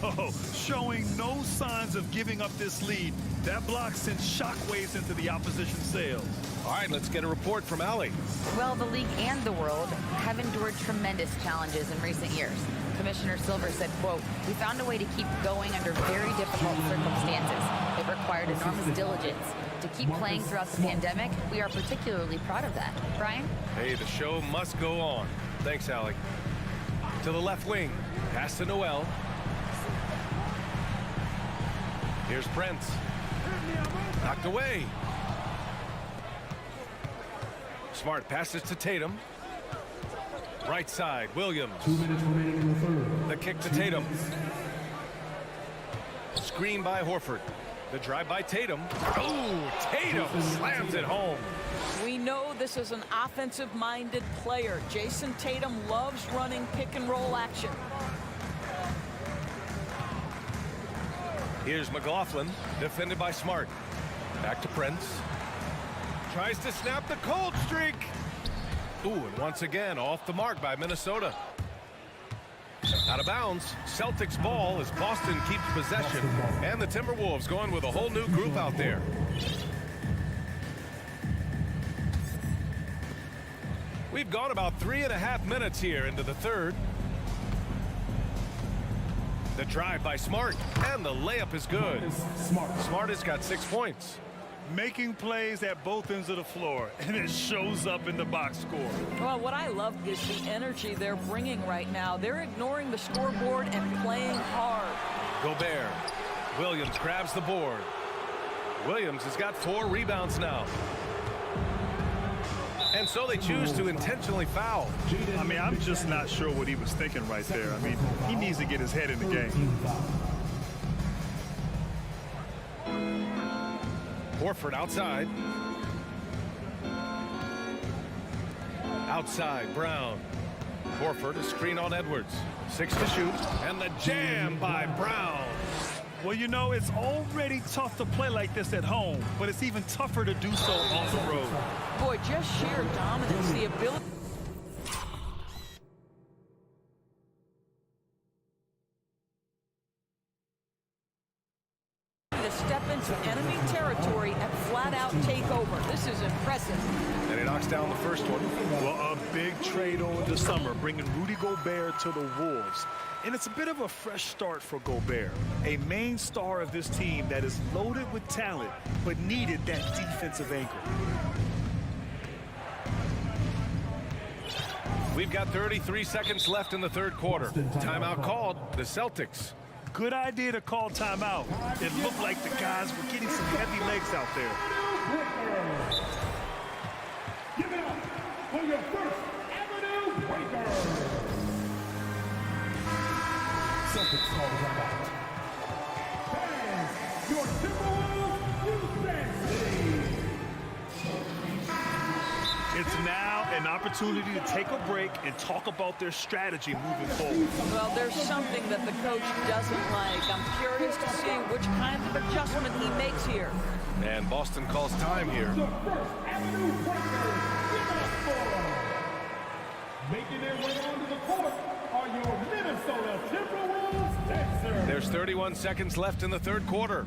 Oh, showing no signs of giving up this lead. That block sends shockwaves into the opposition sails. All right, let's get a report from Allie. Well, the league and the world have endured tremendous challenges in recent years. Commissioner Silver said, quote, "We found a way to keep going under very difficult circumstances. It required enormous diligence. To keep playing throughout the pandemic, we are particularly proud of that." Brian? Hey, the show must go on. Thanks, Allie. To the left wing. Pass to Noel. Here's Prince. Knocked away. Smart passes to Tatum. Right side, Williams. 2 minutes remaining in the third. The kick to Tatum. Screen by Horford. The drive by Tatum. Oh, Tatum slams it home. We know this is an offensive-minded player. Jason Tatum loves running pick-and-roll action. Here's McLaughlin, defended by Smart. Back to Prince. Tries to snap the cold streak. Ooh, and once again, off the mark by Minnesota. Out of bounds. Celtics ball as Boston keeps possession. And the Timberwolves going with a whole new group out there. We've gone about 3.5 minutes here into the third. The drive by Smart, and the layup is good. Smart has got 6 points. Making plays at both ends of the floor, and it shows up in the box score. Well, what I love is the energy they're bringing right now. They're ignoring the scoreboard and playing hard. Gobert. Williams grabs the board. Williams has got 4 rebounds now. And so they choose to intentionally foul. I mean, I'm just not sure what he was thinking right there. I mean, he needs to get his head in the game. Horford outside. Outside, Brown. Horford, a screen on Edwards. 6 to shoot, and the jam by Brown. Well, you know, it's already tough to play like this at home, but it's even tougher to do so on the road. Boy, just sheer dominance, the ability to step into enemy territory and flat out take over. This is impressive. And he knocks down the first one. Well, a big trade over the summer, bringing Rudy Gobert to the Wolves. And it's a bit of a fresh start for Gobert, a main star of this team that is loaded with talent, but needed that defensive anchor. We've got 33 seconds left in the third quarter. Timeout called, the Celtics. Good idea to call timeout. It looked like the guys were getting some heavy legs out there. Give it up for your first Avenue Breaker. Celtics call timeout. Fans, your Timberwolves defense. It's now an opportunity to take a break and talk about their strategy moving forward. Well, there's something that the coach doesn't like. I'm curious to see which kind of adjustment he makes here. And Boston calls time here. The first Avenue Breaker. Making their way onto the court are your Minnesota Timberwolves dancers. There's 31 seconds left in the third quarter.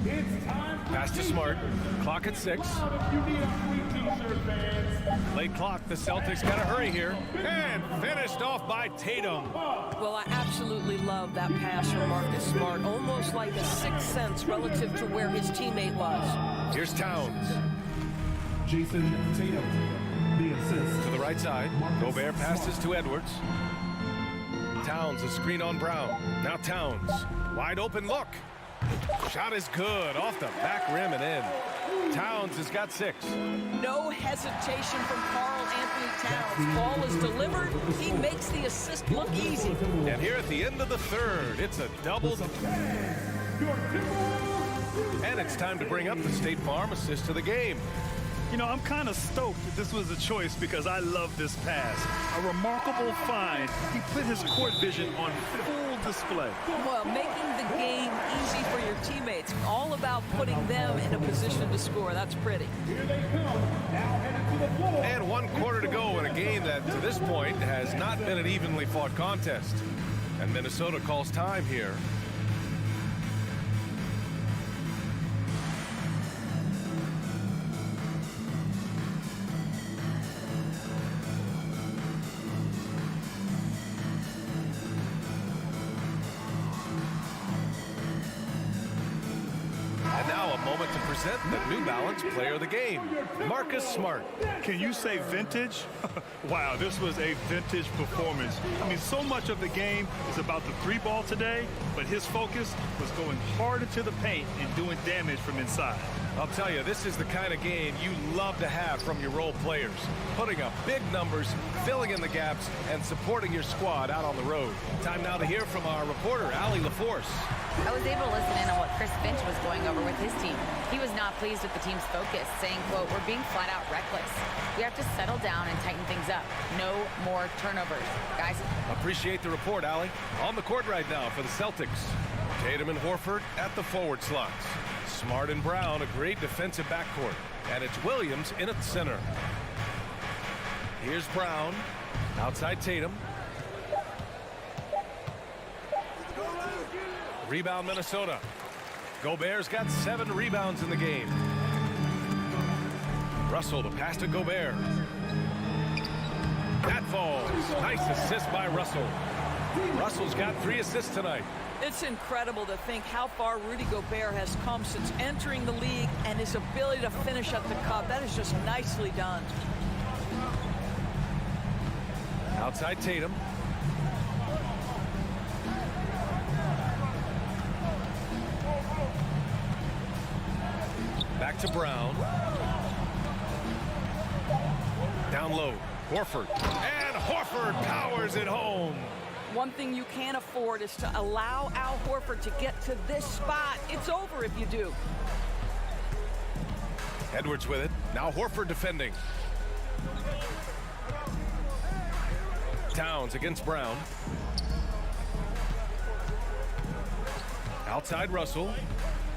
It's time for Pass to Smart. Clock at 6. if you need a free t-shirt, fans. Late clock. The Celtics got to hurry here. And finished off by Tatum. Well, I absolutely love that pass from Marcus Smart. Almost like a sixth sense relative to where his teammate was. Here's Towns. Jason Tatum, the assist. To the right side. Gobert passes to Edwards. Towns, a screen on Brown. Now Towns. Wide open look. Shot is good. Off the back rim and in. Towns has got 6. No hesitation from Karl Anthony Towns. Ball is delivered. He makes the assist look easy. And here at the end of the third, it's a double. And it's time to bring up the State Farm assist of the game. You know, I'm kind of stoked that this was a choice because I love this pass. A remarkable find. He put his court vision on full display. Well, making the game easy for your teammates. All about putting them in a position to score. That's pretty. Here they come. Now headed to the floor. And 1 quarter to go in a game that, to this point, has not been an evenly fought contest. And Minnesota calls time here. Moment to present the New Balance Player of the Game, Marcus Smart. Can you say vintage? Wow, this was a vintage performance. I mean, so much of the game is about the 3-ball today, but his focus was going hard into the paint and doing damage from inside. I'll tell you, this is the kind of game you love to have from your role players. Putting up big numbers, filling in the gaps, and supporting your squad out on the road. Time now to hear from our reporter, Allie LaForce. I was able to listen in on what Chris Finch was going over with his team. He was not pleased with the team's focus, saying, quote, "We're being flat out reckless. We have to settle down and tighten things up. No more turnovers." Guys. Appreciate the report, Allie. On the court right now for the Celtics. Tatum and Horford at the forward slots. Smart and Brown, a great defensive backcourt. And it's Williams in at center. Here's Brown. Outside Tatum. Rebound Minnesota. Gobert's got 7 rebounds in the game. Russell, the pass to Gobert. That falls. Nice assist by Russell. Russell's got 3 assists tonight. It's incredible to think how far Rudy Gobert has come since entering the league and his ability to finish at the cup. That is just nicely done. Outside Tatum. Back to Brown. Down low. Horford. And Horford powers it home. One thing you can't afford is to allow Al Horford to get to this spot. It's over if you do. Edwards with it. Now Horford defending. Towns against Brown. Outside Russell.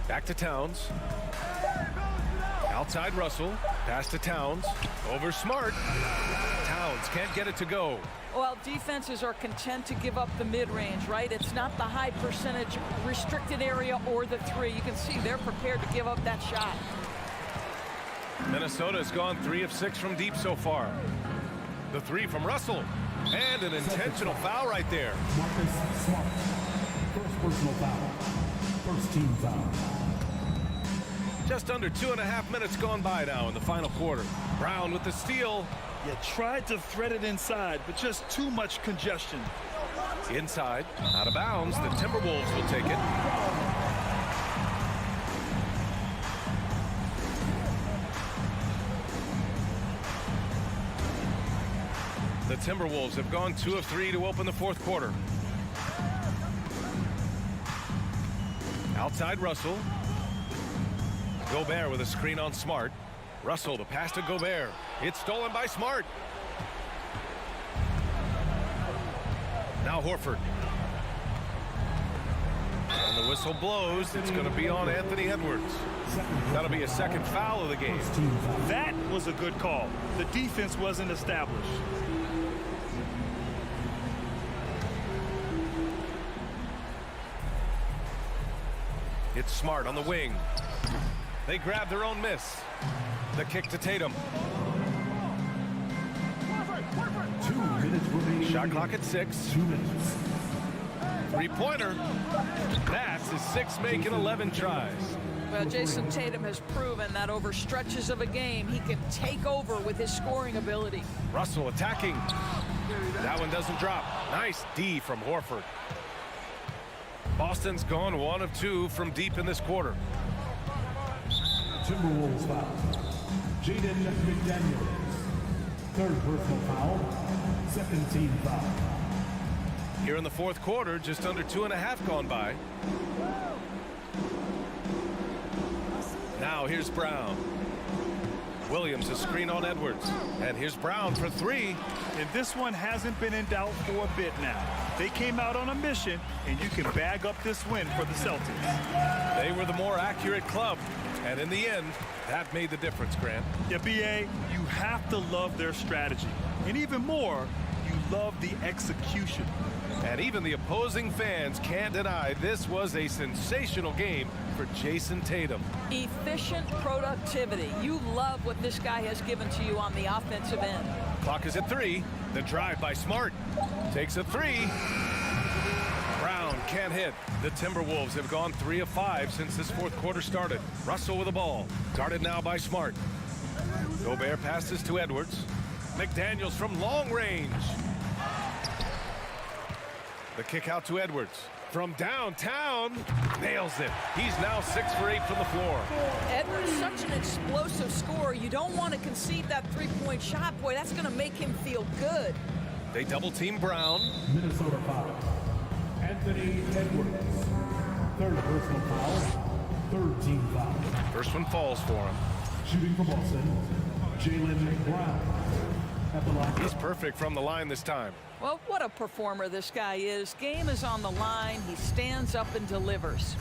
Back to Towns. Outside Russell. Pass to Towns. Over Smart. Towns can't get it to go. Well, defenses are content to give up the mid-range, right? It's not the high percentage restricted area or the three. You can see they're prepared to give up that shot. Minnesota has gone 3 of 6 from deep so far. The three from Russell. And an intentional foul right there. Marcus Smart. First personal foul. First team foul. Just under 2.5 minutes gone by now in the final quarter. Brown with the steal. You tried to thread it inside, but just too much congestion. Inside, out of bounds. The Timberwolves will take it. The Timberwolves have gone 2 of 3 to open the fourth quarter. Outside Russell. Gobert with a screen on Smart. Russell, the pass to Gobert. It's stolen by Smart. Now Horford. And the whistle blows. It's going to be on Anthony Edwards. That'll be a second foul of the game. That was a good call. The defense wasn't established. It's Smart on the wing. They grab their own miss. The kick to Tatum. 2 minutes remaining. Shot clock at 6. 2 minutes. Three-pointer. That's his 6th make in 11 tries. Well, Jason Tatum has proven that over stretches of a game, he can take over with his scoring ability. Russell attacking. That one doesn't drop. Nice D from Horford. Boston's gone 1 of 2 from deep in this quarter. Timberwolves foul. Jaden McDaniels. Third personal foul. Second team foul. Here in the fourth quarter, just under 2.5 gone by. Now here's Brown. Williams a screen on Edwards. And here's Brown for 3. And this one hasn't been in doubt for a bit now. They came out on a mission, and you can bag up this win for the Celtics. They were the more accurate club. And in the end, that made the difference, Grant. Yeah, B.A., you have to love their strategy. And even more, you love the execution. And even the opposing fans can't deny this was a sensational game for Jason Tatum. Efficient productivity. You love what this guy has given to you on the offensive end. Clock is at 3. The drive by Smart. Takes a 3. Brown can't hit. The Timberwolves have gone 3 of 5 since this fourth quarter started. Russell with the ball. Guarded now by Smart. Gobert passes to Edwards. McDaniels from long range. The kick out to Edwards. From downtown, nails it. He's now 6 for 8 from the floor. Edwards, such an explosive scorer. You don't want to concede that three-point shot. Boy, that's going to make him feel good. They double-team Brown. Minnesota foul. Anthony Edwards. Third personal foul. Third team foul. First one falls for him. Shooting for Boston. Jaylen Brown. At the line. He's perfect from the line this time. Well, what a performer this guy is. Game is on the line. He stands up and delivers.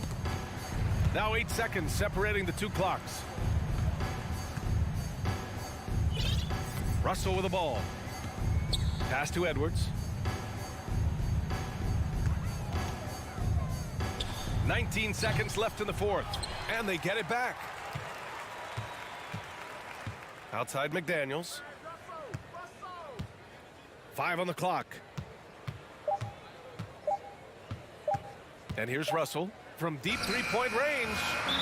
Now 8 seconds separating the 2 clocks. Russell with the ball. Pass to Edwards. 19 seconds left in the fourth. And they get it back. Outside McDaniels. 5 on the clock. And here's Russell from deep three-point range.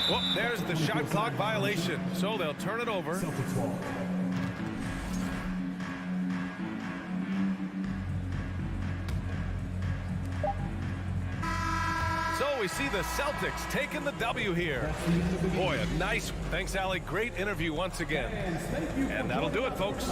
Well, there's the shot clock violation. So they'll turn it over. Celtics ball. So we see the Celtics taking the W here. Boy, a nice. Thanks, Allie. Great interview once again. And that'll do it, folks.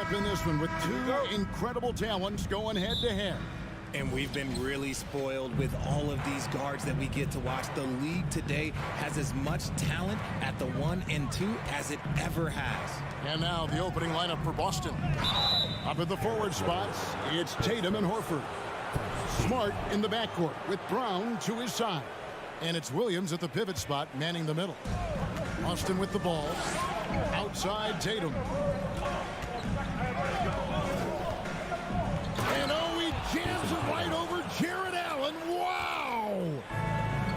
up in this one with two incredible talents going head-to-head. And we've been really spoiled with all of these guards that we get to watch. The league today has as much talent at the 1 and 2 as it ever has. And now the opening lineup for Boston. Up at the forward spots, it's Tatum and Horford. Smart in the backcourt with Brown to his side. And it's Williams at the pivot spot, manning the middle. Austin with the ball. Outside Tatum. And oh, he jams it right over Jared Allen. Wow!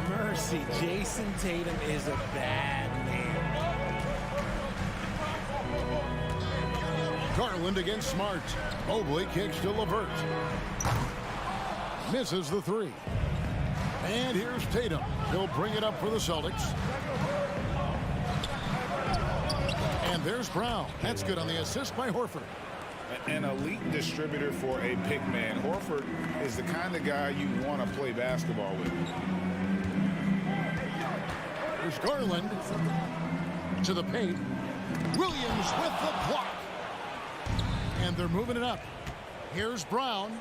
Mercy, Jason Tatum is a bad man. Garland against Smart. Mobley kicks to LeVert. Misses the three. And here's Tatum. He'll bring it up for the Celtics. And there's Brown. That's good on the assist by Horford. An elite distributor for a pick man. Horford is the kind of guy you want to play basketball with. There's Garland to the paint. Williams with the block. And they're moving it up. Here's Brown.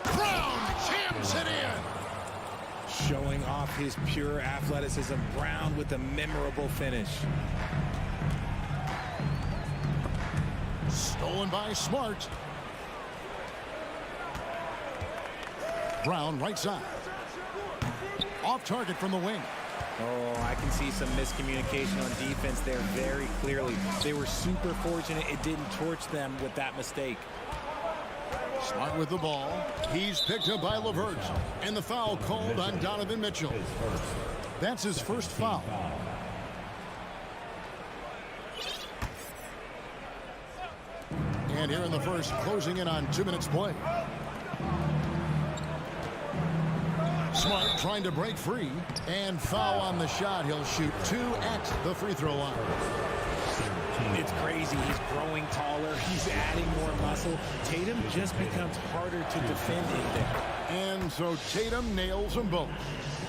Brown jams it in. Showing off his pure athleticism. Brown with a memorable finish. Stolen by Smart. Brown right side. Off target from the wing. Oh, I can see some miscommunication on defense there very clearly. They were super fortunate it didn't torch them with that mistake. Smart with the ball. He's picked up by LeVert. And the foul called on Donovan Mitchell. That's his first foul. And here in the first, closing in on 2 minutes play. Smart trying to break free. And foul on the shot. He'll shoot 2 at the free throw line. It's crazy. He's growing taller. He's adding more muscle. Tatum just becomes harder to defend in there. And so Tatum nails them both.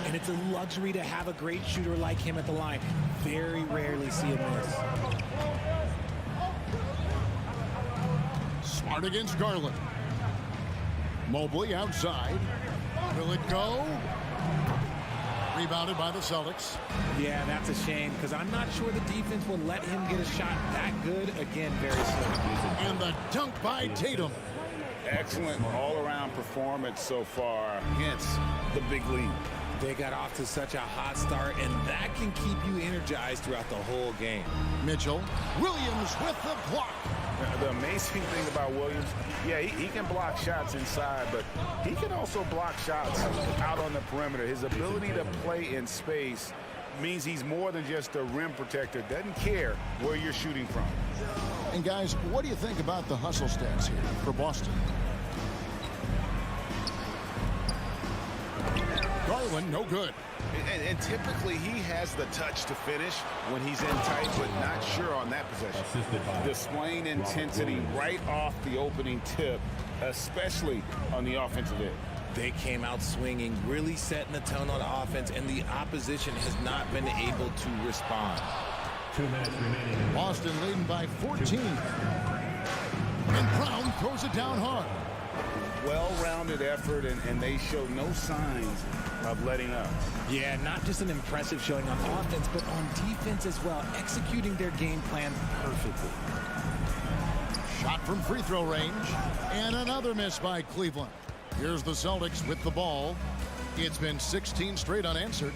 And it's a luxury to have a great shooter like him at the line. Very rarely see him miss. Smart against Garland. Mobley outside. Will it go? Rebounded by the Celtics. Yeah, that's a shame because I'm not sure the defense will let him get a shot that good again very soon. And the dunk by Tatum. Excellent all-around performance so far against the big league. They got off to such a hot start, and that can keep you energized throughout the whole game. Mitchell. Williams with the block. The amazing thing about Williams, yeah, he can block shots inside, but he can also block shots out on the perimeter. His ability to play in space means he's more than just a rim protector. Doesn't care where you're shooting from. And guys, what do you think about the hustle stats here for Boston? Garland, no good. And typically he has the touch to finish when he's in tight, but not sure on that possession. Displaying intensity right off the opening tip, especially on the offensive end. They came out swinging, really setting the tone on offense, and the opposition has not been able to respond. 2 minutes remaining. Boston leading by 14. And Brown throws it down hard. Well-rounded effort, and they show no signs of letting up. Yeah, not just an impressive showing on offense, but on defense as well, executing their game plan perfectly. Shot from free throw range, and another miss by Cleveland. Here's the Celtics with the ball. It's been 16 straight unanswered.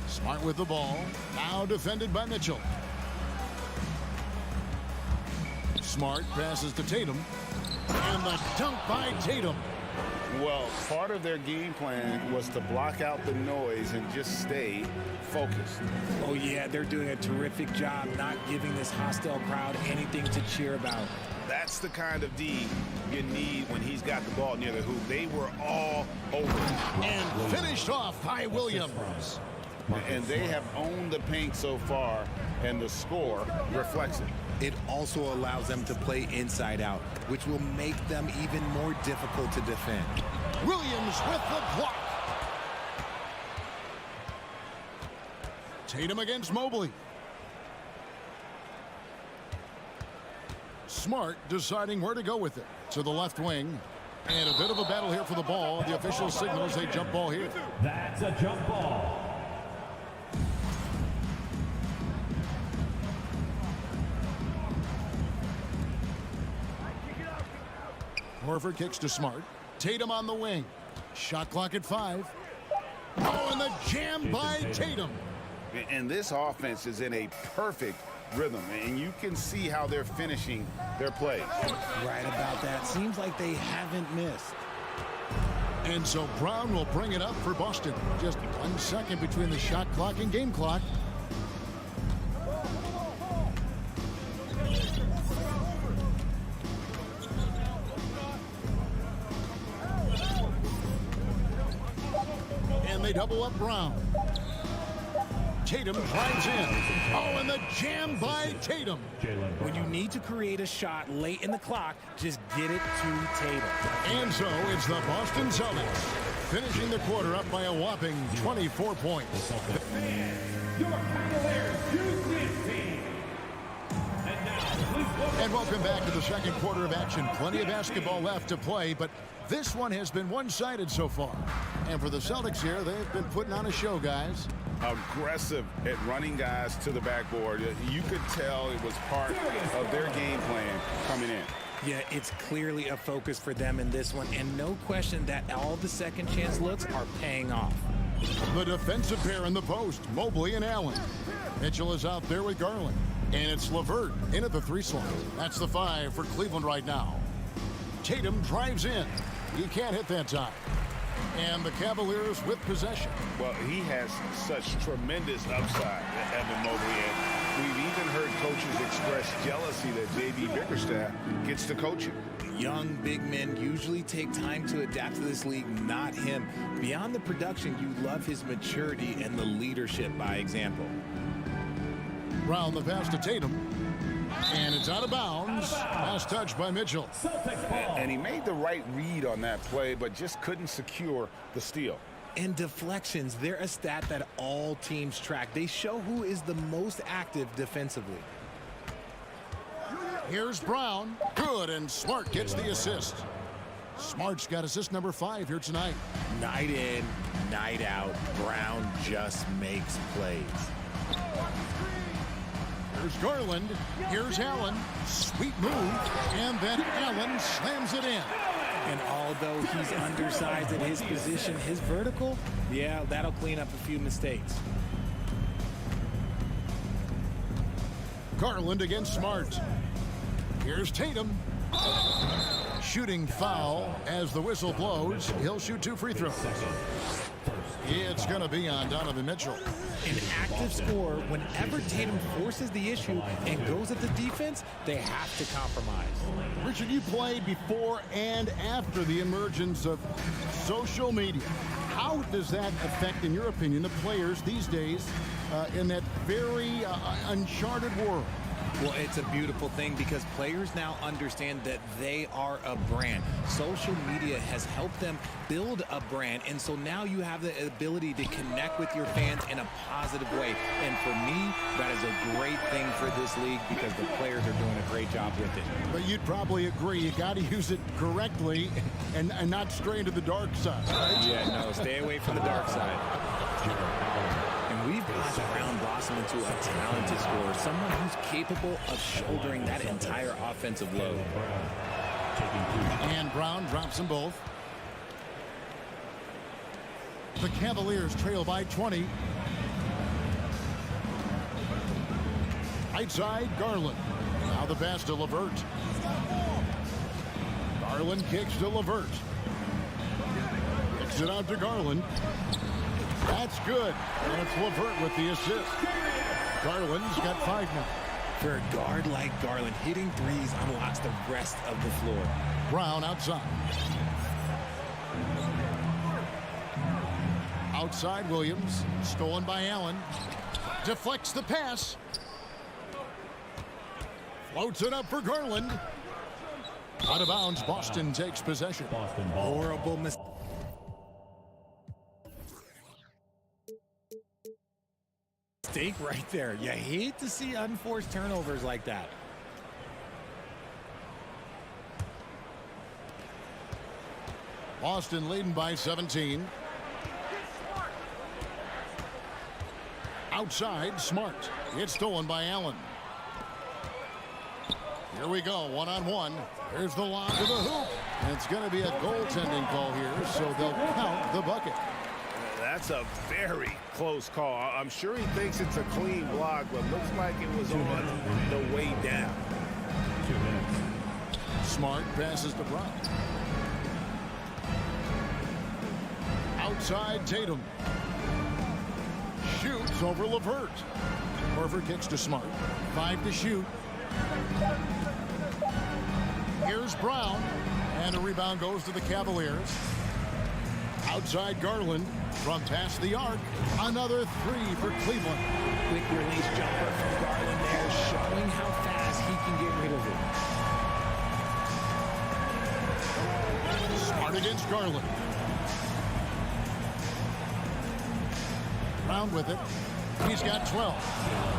Smart with the ball, now defended by Mitchell. Smart passes to Tatum, and the dunk by Tatum. Well, part of their game plan was to block out the noise and just stay focused. Oh, yeah, they're doing a terrific job not giving this hostile crowd anything to cheer about. That's the kind of D you need when he's got the ball near the hoop. They were all over. And finished off by Williams. And they have owned the paint so far, and the score reflects it. It also allows them to play inside out, which will make them even more difficult to defend. Williams with the block. Tatum against Mobley. Smart deciding where to go with it. To the left wing. And a bit of a battle here for the ball. The official signals a jump ball here. That's a jump ball. Horford kicks to Smart. Tatum on the wing. Shot clock at 5. Oh, and the jam by Tatum. And this offense is in a perfect rhythm, and you can see how they're finishing their plays. Right about that. Seems like they haven't missed. And so Brown will bring it up for Boston. Just 1 second between the shot clock and game clock. And they double up Brown. Tatum drives in. Oh, and the jam by Tatum. When you need to create a shot late in the clock, just get it to Tatum. And so it's the Boston Celtics finishing the quarter up by a whopping 24 points. Your Cavaliers use team. And now, And welcome back to the second quarter of action. Plenty of basketball left to play, but this one has been one-sided so far. And for the Celtics here, they've been putting on a show, guys. Aggressive at running guys to the backboard. You could tell it was part of their game plan coming in. Yeah, it's clearly a focus for them in this one, and no question that all the second chance looks are paying off. The defensive pair in the post, Mobley and Allen. Mitchell is out there with Garland. And it's LeVert in at the 3 slot. That's the 5 for Cleveland right now. Tatum drives in. He can't hit that time. And the Cavaliers with possession. Well, he has such tremendous upside, Evan Mobley. And we've even heard coaches express jealousy that J.B. Bickerstaff gets to coach him. Young big men usually take time to adapt to this league, not him. Beyond the production, you love his maturity and the leadership by example. Brown the pass to Tatum. And it's out of bounds. Last touch by Mitchell. And he made the right read on that play, but just couldn't secure the steal. And deflections, they're a stat that all teams track. They show who is the most active defensively. Here's Brown. Good, and Smart gets the assist. Smart's got assist number 5 here tonight. Night in, night out, Brown just makes plays. Here's Garland. Here's Allen. Sweet move. And then Allen slams it in. And although he's undersized at his position, his vertical, yeah, that'll clean up a few mistakes. Garland against Smart. Here's Tatum. Shooting foul as the whistle blows. He'll shoot 2 free throws. It's going to be on Donovan Mitchell. An active scorer, whenever Tatum forces the issue and goes at the defense, they have to compromise. Richard, you played before and after the emergence of social media. How does that affect, in your opinion, the players these days in that very uncharted world? Well, it's a beautiful thing because players now understand that they are a brand. Social media has helped them build a brand, and so now you have the ability to connect with your fans in a positive way. And for me, that is a great thing for this league because the players are doing a great job with it. But you'd probably agree you got to use it correctly and not stray into the dark side, right? Yeah, no, stay away from the dark side. And we've got Brown blossom into a talented scorer, someone who's capable of shouldering that entire offensive load. And Brown drops them both. The Cavaliers trail by 20. Right side, Garland. Now the pass to LeVert. Garland kicks to LeVert. Kicks it out to Garland. That's good. And it's LeVert with the assist. Garland's got 5 now. For a guard like Garland, hitting threes unlocks the rest of the floor. Brown outside. Outside Williams. Stolen by Allen. Deflects the pass. Floats it up for Garland. Out of bounds. Boston takes possession. Horrible mistake. Right there. You hate to see unforced turnovers like that. Boston leading by 17. Outside, Smart. It's stolen by Allen. Here we go, one-on-one. Here's the lob to the hoop. It's going to be a goaltending call here, so they'll count the bucket. That's a very close call. I'm sure he thinks it's a clean block, but looks like it was on the way down. 2 minutes. Smart passes to Brown. Outside, Tatum. Shoots over LeVert. Horford kicks to Smart. 5 to shoot. Here's Brown. And a rebound goes to the Cavaliers. Outside Garland. From past the arc. Another 3 for Cleveland. Quick release jumper from Garland there, showing how fast he can get rid of it. Smart against Garland. Brown with it. He's got 12.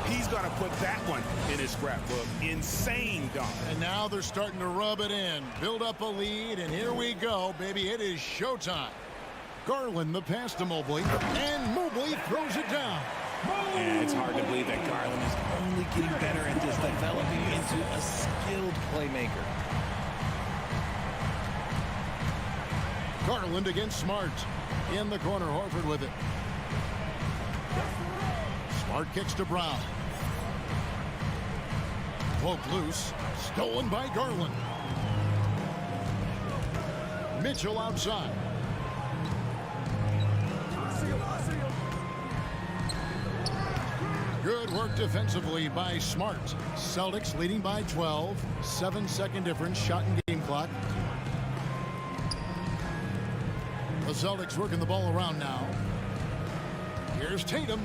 He's going to put that one in his scrapbook. Insane dunk. And now they're starting to rub it in. Build up a lead, and here we go, baby. It is showtime. Garland the pass to Mobley, and Mobley throws it down. Yeah, it's hard to believe that Garland is only getting better at this, developing into a skilled playmaker. Garland against Smart. In the corner, Horford with it. Smart kicks to Brown. Cloak loose. Stolen by Garland. Mitchell outside. Good work defensively by Smart. Celtics leading by 12. 7-second difference, shot and game clock. The Celtics working the ball around now. Here's Tatum.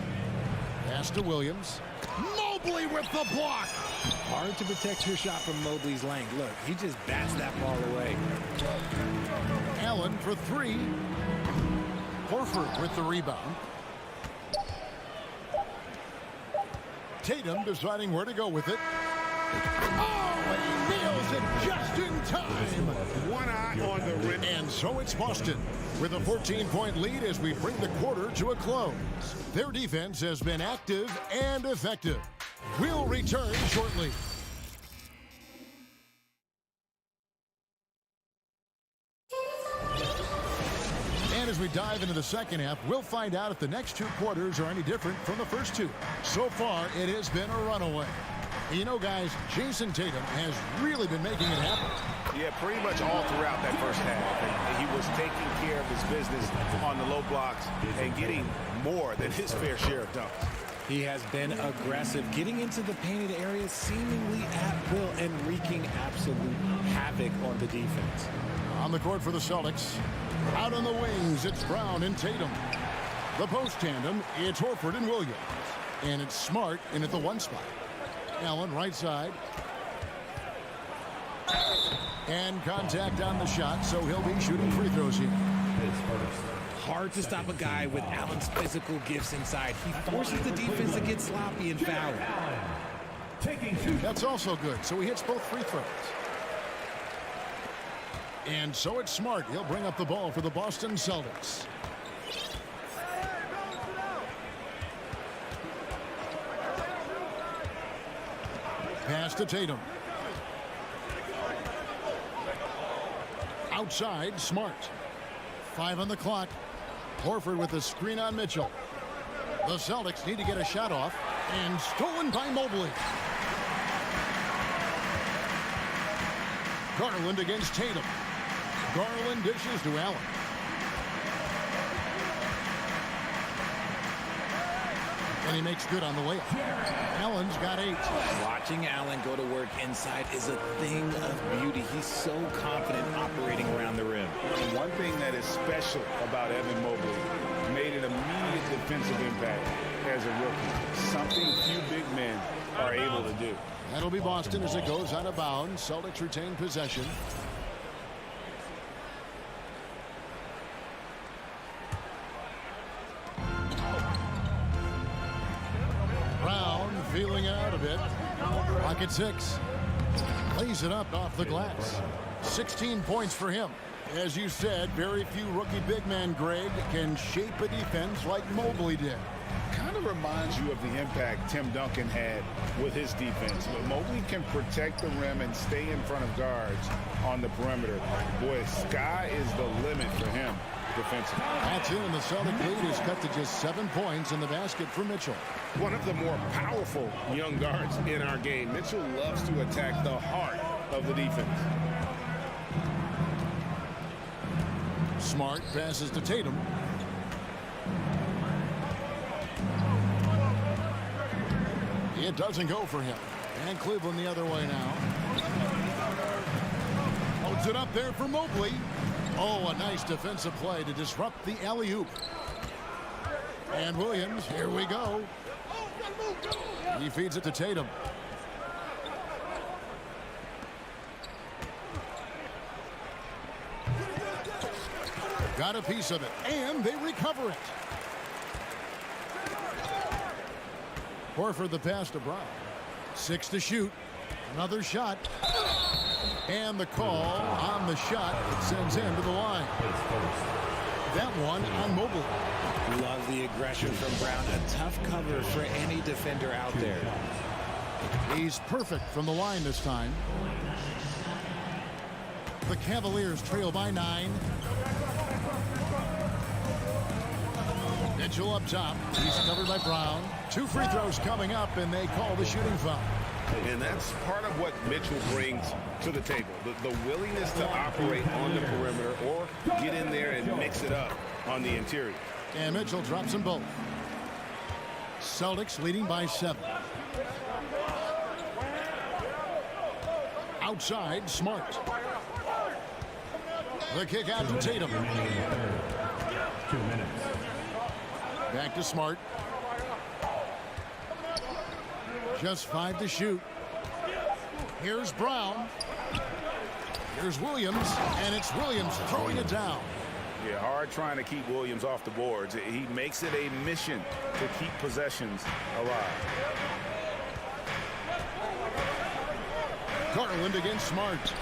Pass to Williams. Mobley with the block. Hard to protect your shot from Mobley's length. Look, he just bats that ball away. Allen for 3. Horford with the rebound. Tatum deciding where to go with it. Oh, and he nails it just in time. One eye on the rim. And so it's Boston with a 14-point lead as we bring the quarter to a close. Their defense has been active and effective. We'll return shortly. And as we dive into the second half, we'll find out if the next 2 quarters are any different from the first 2. So far, it has been a runaway. You know, guys, Jason Tatum has really been making it happen. Yeah, pretty much all throughout that first half. And he was taking care of his business on the low blocks and getting more than his fair share of dunks. He has been aggressive, getting into the painted area seemingly at will and wreaking absolute havoc on the defense. On the court for the Celtics. Out on the wings, it's Brown and Tatum. The post tandem, it's Horford and Williams. And it's Smart in at the 1 spot. Allen right side. And contact on the shot, so he'll be shooting free throws here. Hard to stop a guy with Allen's physical gifts inside. He forces the defense to get sloppy and foul. That's also good, so he hits both free throws. And so it's Smart. He'll bring up the ball for the Boston Celtics. Pass to Tatum. Outside, Smart. 5 on the clock. Horford with the screen on Mitchell. The Celtics need to get a shot off. And stolen by Mobley. Garland against Tatum. Garland dishes to Allen. And he makes good on the layup. Allen's got 8. Watching Allen go to work inside is a thing of beauty. He's so confident operating around the rim. And one thing that is special about Evan Mobley, made an immediate defensive impact as a rookie. Something few big men are able to do. That'll be Boston as it goes out of bounds. Celtics retain possession. Brown feeling out a bit. Pocket 6. Lays it up off the glass. 16 points for him. As you said, very few rookie big men, Greg, can shape a defense like Mobley did. Kind of reminds you of the impact Tim Duncan had with his defense. But Mobley can protect the rim and stay in front of guards on the perimeter. Boy, sky is the limit for him defensively. That's it, and the Celtic lead is cut to just 7 points in the basket for Mitchell. One of the more powerful young guards in our game. Mitchell loves to attack the heart of the defense. Smart passes to Tatum. It doesn't go for him. And Cleveland the other way now. Holds it up there for Mobley. Oh, a nice defensive play to disrupt the alley-oop. And Williams, here we go. He feeds it to Tatum. Got a piece of it, and they recover it. Horford the pass to Brown. 6 to shoot. Another shot. And the call on the shot sends him to the line. That one on Mobley. Love the aggression from Brown. A tough cover for any defender out there. He's perfect from the line this time. The Cavaliers trail by 9. Mitchell up top. He's covered by Brown. 2 free throws coming up, and they call the shooting foul. And that's part of what Mitchell brings to the table. The willingness to operate on the perimeter or get in there and mix it up on the interior. And Mitchell drops them both. Celtics leading by 7. Outside, Smart. The kick out to Tatum. 2 minutes. Back to Smart. Just 5 to shoot. Here's Brown. Here's Williams, and it's Williams throwing it down. Yeah, hard trying to keep Williams off the boards. He makes it a mission to keep possessions alive. Garland against Smart.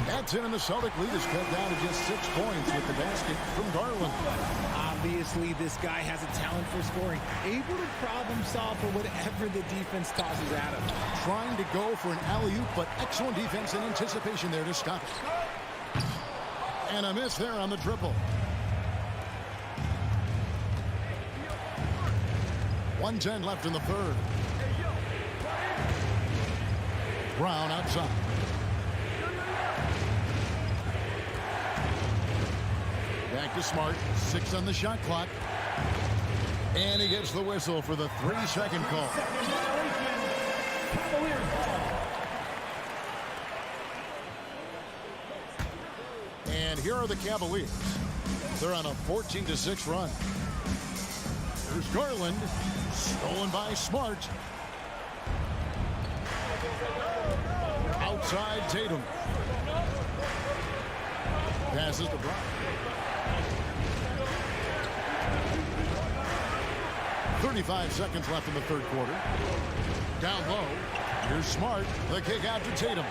That's in, and the Celtic lead is cut down to just 6 points with the basket from Garland. Obviously, this guy has a talent for scoring, able to problem solve for whatever the defense tosses at him. Trying to go for an alley-oop, but excellent defense and anticipation there to stop it. And a miss there on the dribble. 1:10 left in the third. Brown outside. Back to Smart. 6 on the shot clock. And he gets the whistle for the 3-second call. And here are the Cavaliers. They're on a 14-6 run. There's Garland. Stolen by Smart. Outside Tatum. Passes to Brown. 35 seconds left in the third quarter. Down low. Here's Smart. The kick out to Tatum.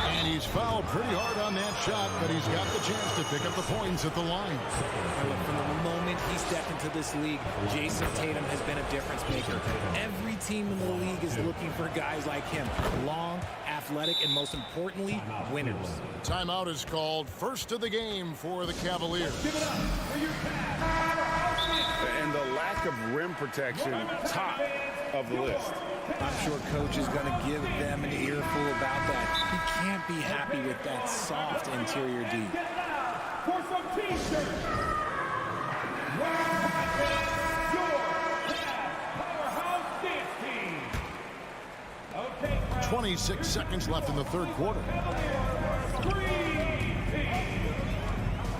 And he's fouled pretty hard on that shot, but he's got the chance to pick up the points at the line. From the moment he stepped into this league, Jason Tatum has been a difference maker. Every team in the league is looking for guys like him. Long, athletic, and most importantly, winners. Timeout is called. First of the game for the Cavaliers. Give it up for your And the lack of rim protection, top of the list. I'm sure coach is going to give them an earful about that. He can't be happy with that soft interior D. for some t-shirts. Powerhouse Dance Team. Okay, 26 seconds left in the third quarter.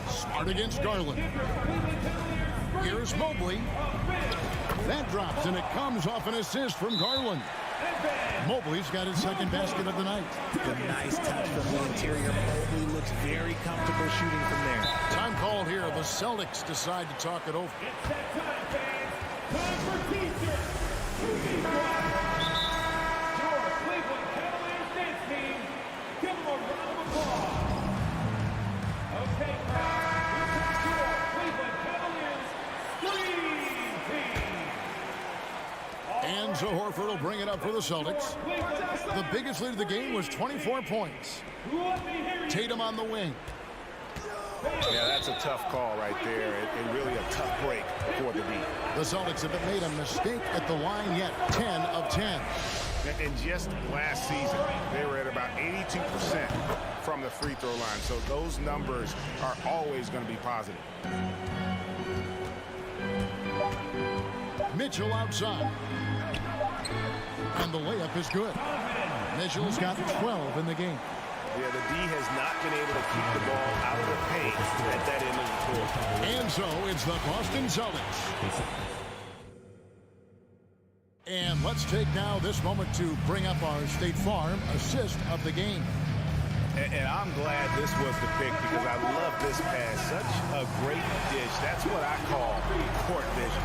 Smart against Garland. Here's Mobley. That drops, and it comes off an assist from Garland. Mobley's got his second basket of the night. The nice touch from the interior. Mobley looks very comfortable shooting from there. Time called here. The Celtics decide to talk it over. it's that time, fans. Time for t-shirts. Your Cleveland Cavaliers dance team. Give them a round of applause. So Horford will bring it up for the Celtics. The biggest lead of the game was 24 points. Tatum on the wing. Yeah, that's a tough call right there, and really a tough break for the D. The Celtics haven't made a mistake at the line yet. 10 of 10. And just last season, they were at about 82% from the free throw line. So those numbers are always going to be positive. Mitchell outside. And the layup is good. Mitchell's got 12 in the game. Yeah, the D has not been able to keep the ball out of the paint at that end of the court. And so it's the Boston Celtics. And let's take now this moment to bring up our State Farm assist of the game. And I'm glad this was the pick because I love this pass. Such a great dish. That's what I call court vision.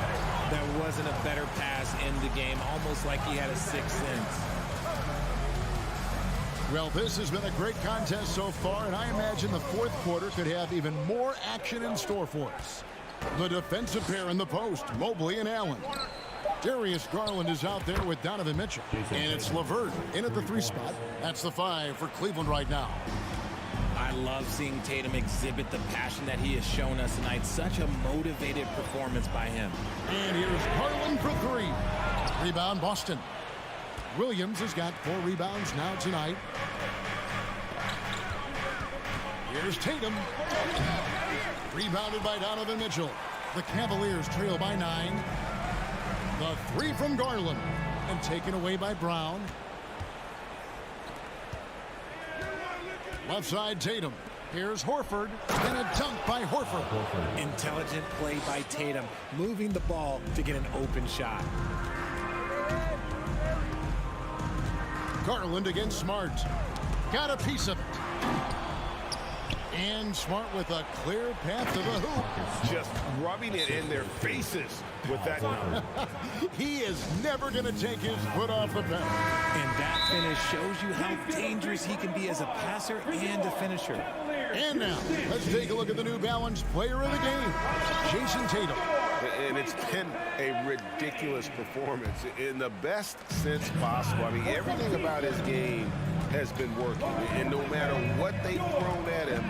There wasn't a better pass in the game, almost like he had a sixth sense. Well, this has been a great contest so far, and I imagine the fourth quarter could have even more action in store for us. The defensive pair in the post, Mobley and Allen. Darius Garland is out there with Donovan Mitchell. And it's LeVert in at the 3 spot. That's the 5 for Cleveland right now. I love seeing Tatum exhibit the passion that he has shown us tonight. Such a motivated performance by him. And here's Garland for 3. Rebound, Boston. Williams has got 4 rebounds now tonight. Here's Tatum. Rebounded by Donovan Mitchell. The Cavaliers trail by 9. The 3 from Garland. And taken away by Brown. Left side, Tatum. Here's Horford. And a dunk by Horford. Intelligent play by Tatum, moving the ball to get an open shot. Garland against Smart. Got a piece of it. And Smart with a clear path to the hoop. Just rubbing it in their faces with that. He is never going to take his foot off the pedal. And that finish shows you how dangerous he can be as a passer and a finisher. And now, let's take a look at the New Balance player of the game, Jason Tatum. And it's been a ridiculous performance in the best sense possible. I mean, everything about his game has been working. And no matter what they've thrown at him,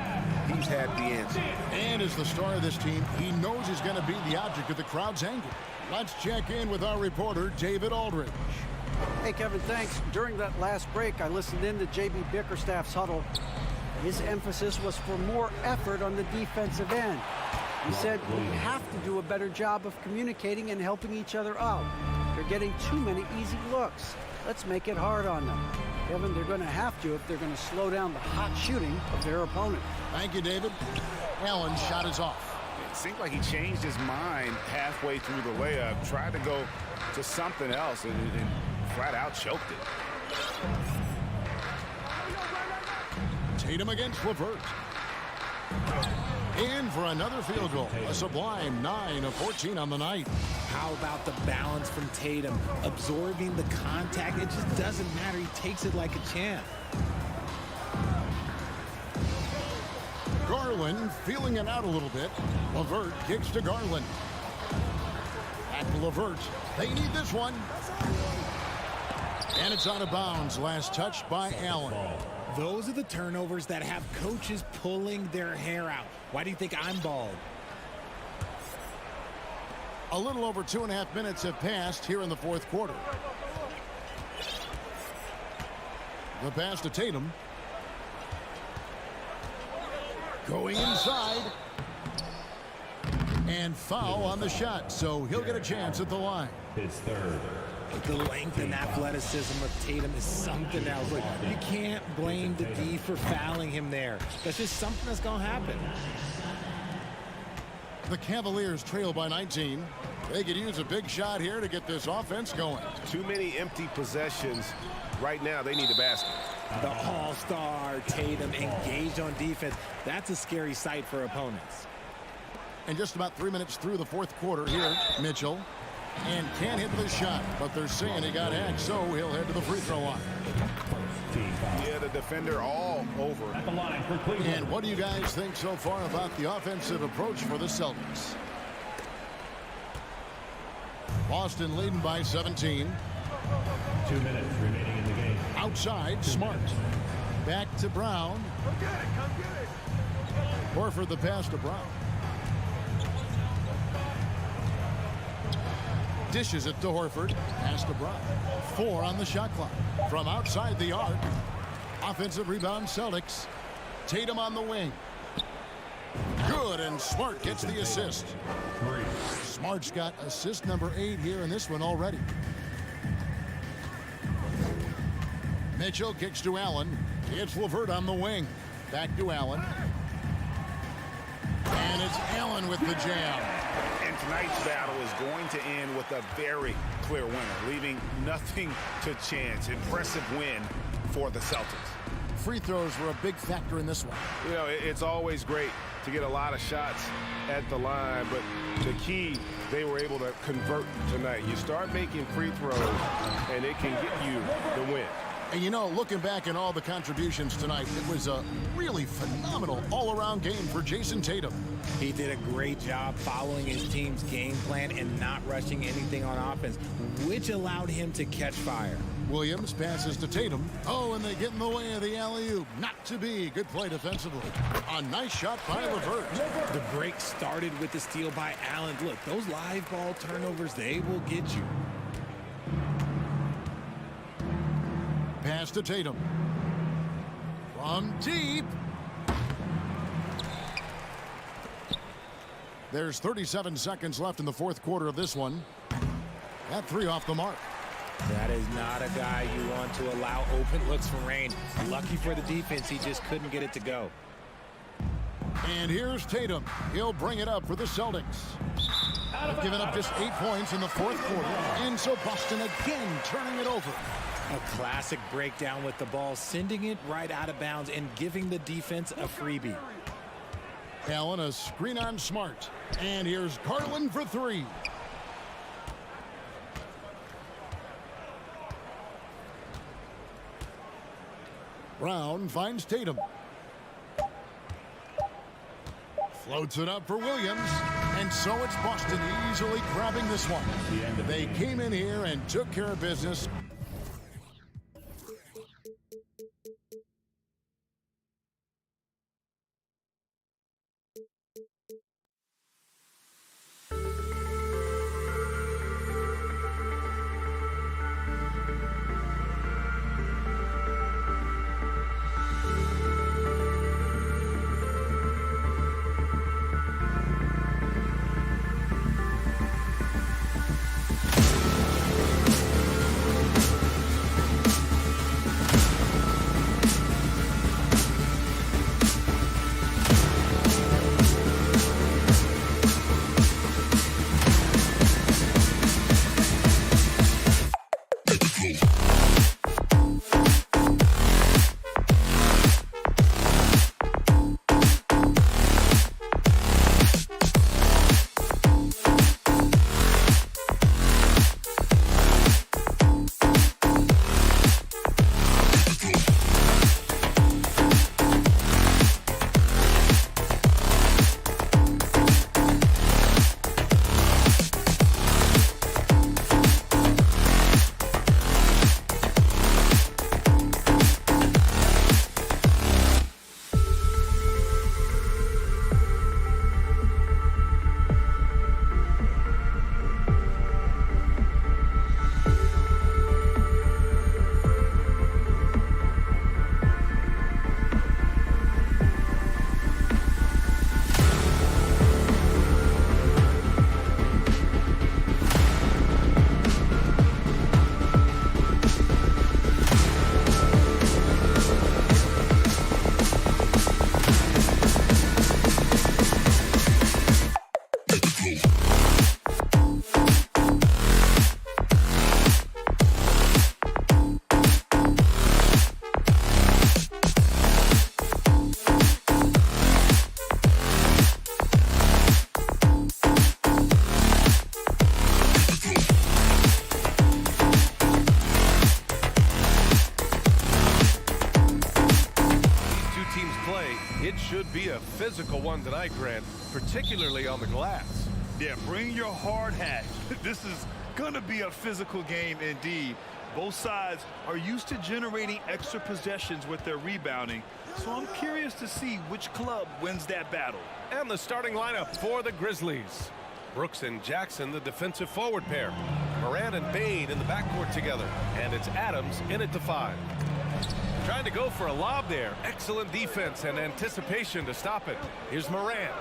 he's had the answer. And as the star of this team, he knows he's going to be the object of the crowd's anger. Let's check in with our reporter, David Aldridge. Hey, Kevin, thanks. During that last break, I listened in to J.B. Bickerstaff's huddle. His emphasis was for more effort on the defensive end. He said we have to do a better job of communicating and helping each other out. They're getting too many easy looks. Let's make it hard on them. Kevin, they're going to have to if they're going to slow down the hot shooting of their opponent. Thank you, David. Allen's shot is off. It seemed like he changed his mind halfway through the layup, tried to go to something else, and flat out choked it. Tatum against LeVert. In for another field goal. A sublime 9 of 14 on the night. How about the balance from Tatum? Absorbing the contact. It just doesn't matter. He takes it like a champ. Garland feeling it out a little bit. LeVert kicks to Garland. Back to LeVert. They need this one. And it's out of bounds. Last touch by Allen. Those are the turnovers that have coaches pulling their hair out. Why do you think I'm bald? A little over 2.5 minutes have passed here in the fourth quarter. The pass to Tatum. Going inside. And foul on the shot, so he'll get a chance at the line. His third. The length and athleticism of Tatum is something else. Look, you can't blame the D for fouling him there. That's just something that's going to happen. The Cavaliers trail by 19. They could use a big shot here to get this offense going. Too many empty possessions. Right now, they need a basket. The all-star Tatum engaged on defense. That's a scary sight for opponents. And just about 3 minutes through the fourth quarter here, Mitchell. And can't hit the shot, but they're saying he got hacked, so he'll head to the free throw line. Yeah, the defender all over. At the line for Cleveland. And what do you guys think so far about the offensive approach for the Celtics? Boston leading by 17. 2 minutes remaining in the game. Outside, Smart. Back to Brown. Come get it, come get it. Horford the pass to Brown. Dishes it to Horford. Pass to Brown. 4 on the shot clock. From outside the arc. Offensive rebound, Celtics. Tatum on the wing. Good, and Smart gets the assist. Smart's got assist number 8 here in this one already. Mitchell kicks to Allen. It's LeVert on the wing. Back to Allen. And it's Allen with the jam. And tonight's battle is going to end with a very clear winner, leaving nothing to chance. Impressive win for the Celtics. Free throws were a big factor in this one. You know, it's always great to get a lot of shots at the line, but the key, they were able to convert tonight. You start making free throws, and it can get you the win. And you know, looking back at all the contributions tonight, it was a really phenomenal all-around game for Jason Tatum. He did a great job following his team's game plan and not rushing anything on offense, which allowed him to catch fire. Williams passes to Tatum. Oh, and they get in the way of the alley-oop. Not to be. Good play defensively. A nice shot by LeVert. The break started with the steal by Allen. Look, those live ball turnovers, they will get you. Pass to Tatum. From deep. There's 37 seconds left in the fourth quarter of this one. That 3 off the mark. That is not a guy you want to allow open looks from range. Lucky for the defense, he just couldn't get it to go. And here's Tatum. He'll bring it up for the Celtics. They've given up just 8 points in the fourth quarter. And so Boston again turning it over. A classic breakdown with the ball, sending it right out of bounds and giving the defense a freebie. Allen, a screen on Smart. And here's Garland for 3. Brown finds Tatum. Floats it up for Williams. And so it's Boston easily grabbing this one. They came in here and took care of business. Should be a physical one tonight, Grant, particularly on the glass. Yeah, bring your hard hat. This is going to be a physical game indeed. Both sides are used to generating extra possessions with their rebounding, so I'm curious to see which club wins that battle. And the starting lineup for the Grizzlies. Brooks and Jackson, the defensive forward pair. Morant and Bane in the backcourt together. And it's Adams in at the 5. Trying to go for a lob there. Excellent defense and anticipation to stop it. Here's Morant.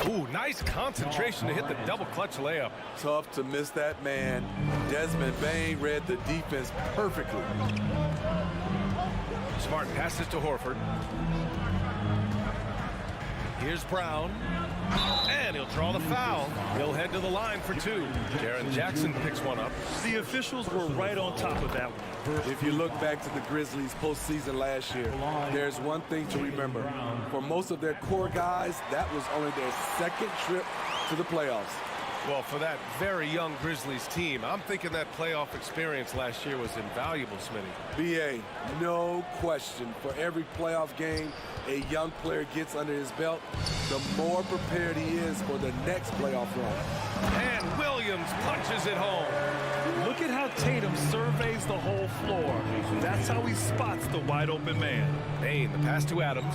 Ooh, nice concentration to hit the double clutch layup. Tough to miss that man. Desmond Bane read the defense perfectly. Smart passes to Horford. Here's Brown. And he'll draw the foul. He'll head to the line for 2. Jaren Jackson picks one up. The officials were right on top of that one. If you look back to the Grizzlies postseason last year, there's one thing to remember. For most of their core guys, that was only their second trip to the playoffs. Well, for that very young Grizzlies team, I'm thinking that playoff experience last year was invaluable, Smitty. BA, no question. For every playoff game a young player gets under his belt, the more prepared he is for the next playoff run. And Williams punches it home. Look at how Tatum surveys the whole floor. That's how he spots the wide open man. Bane, the pass to Adams.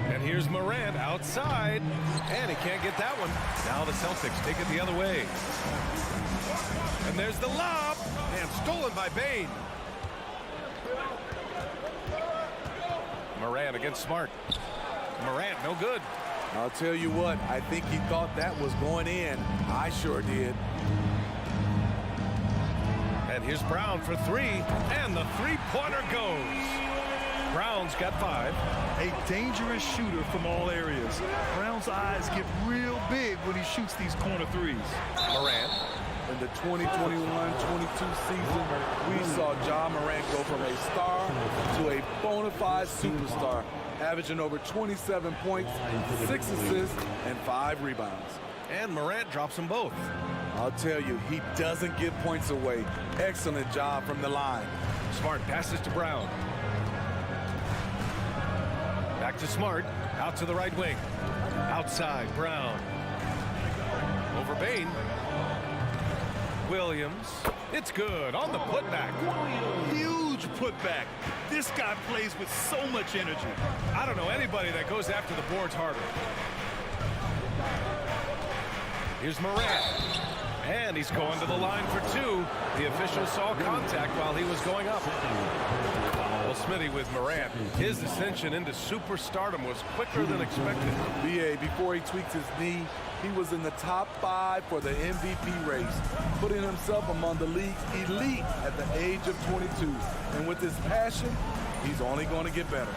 And here's Morant outside. And he can't get that one. Now the Celtics take it the other way. And there's the lob. And stolen by Bane. Morant against Smart. Morant, no good. I'll tell you what, I think he thought that was going in. I sure did. And here's Brown for 3. And the three-pointer goes. Brown's got 5. A dangerous shooter from all areas. Brown's eyes get real big when he shoots these corner threes. Morant. In the 2021-22 season, we saw Ja Morant go from a star to a bona fide superstar, averaging over 27 points, 6 assists, and 5 rebounds. And Morant drops them both. I'll tell you, he doesn't give points away. Excellent job from the line. Smart passes to Brown. Back to Smart. Out to the right wing. Outside, Brown. Over Bane. Williams. It's good on the putback. Huge putback. This guy plays with so much energy. I don't know anybody that goes after the boards harder. Here's Morant. And he's going to the line for 2. The official saw contact while he was going up. Well, Smitty, with Morant, his ascension into superstardom was quicker than expected. BA, before he tweaked his knee, he was in the top 5 for the MVP race, putting himself among the league's elite at the age of 22. And with his passion, he's only going to get better.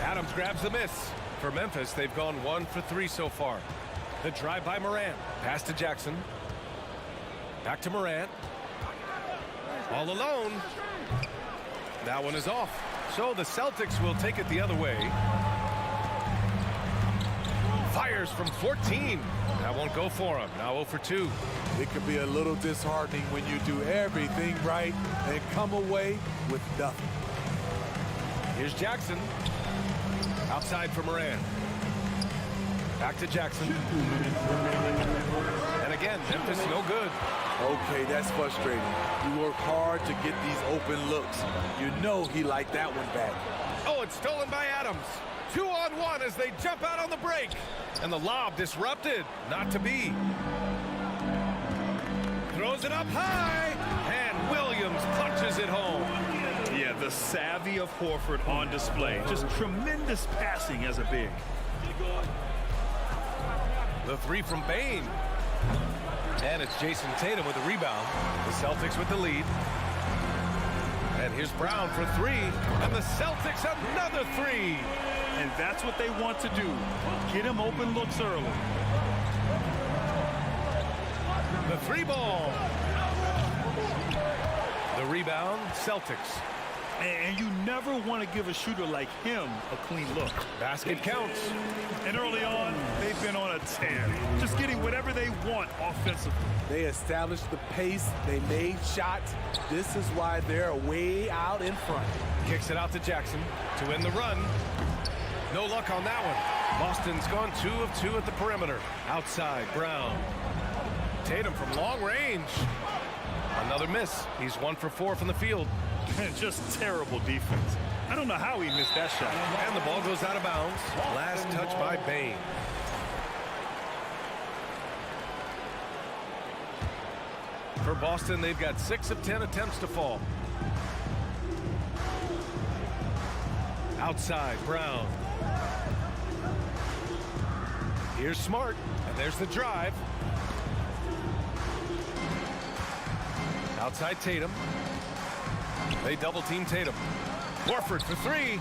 Adams grabs the miss. For Memphis, they've gone 1 for 3 so far. The drive by Morant. Pass to Jackson. Back to Morant. All alone. That one is off. So the Celtics will take it the other way. Fires from 14. That won't go for him. Now 0 for 2. It can be a little disheartening when you do everything right and come away with nothing. Here's Jackson. Outside for Morant. Back to Jackson. And again, Memphis no good. Okay, that's frustrating. You work hard to get these open looks. You know he liked that one back. Oh, it's stolen by Adams. 2-on-1 as they jump out on the break. And the lob disrupted. Not to be. Throws it up high. And Williams punches it home. Yeah, the savvy of Horford on display. Just tremendous passing as a big. The 3 from Bane. And it's Jason Tatum with the rebound. The Celtics with the lead. And here's Brown for 3. And the Celtics another 3. And that's what they want to do. Get him open looks early. The 3 ball. The rebound, Celtics. And you never want to give a shooter like him a clean look. Basket counts. And early on, they've been on a tear. Just getting whatever they want offensively. They established the pace. They made shots. This is why they're way out in front. Kicks it out to Jackson to end the run. No luck on that one. Boston's gone 2 of 2 at the perimeter. Outside, Brown. Tatum from long range. Another miss. He's 1 for 4 from the field. Just terrible defense. I don't know how he missed that shot. And the ball goes out of bounds. Last touch by Bane. For Boston, they've got 6 of 10 attempts to fall. Outside, Brown. Here's Smart, and there's the drive. Outside Tatum. They double-team Tatum. Warford for 3.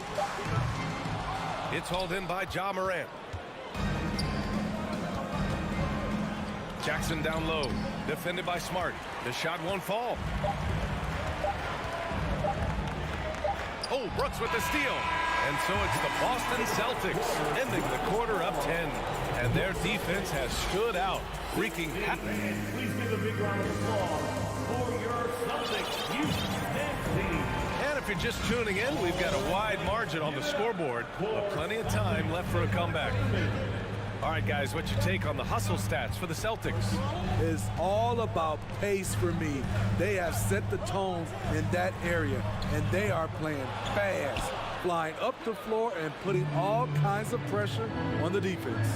It's hauled in by Ja Morant. Jackson down low. Defended by Smart. The shot won't fall. Oh, Brooks with the steal. And so it's the Boston Celtics ending the quarter up 10. And their defense has stood out, wreaking havoc. Please give a big round of applause for your Celtics Houston team. And if you're just tuning in, we've got a wide margin on the scoreboard, but plenty of time left for a comeback. All right, guys, what's your take on the hustle stats for the Celtics? It's all about pace for me. They have set the tone in that area, and they are playing fast, flying up the floor and putting all kinds of pressure on the defense.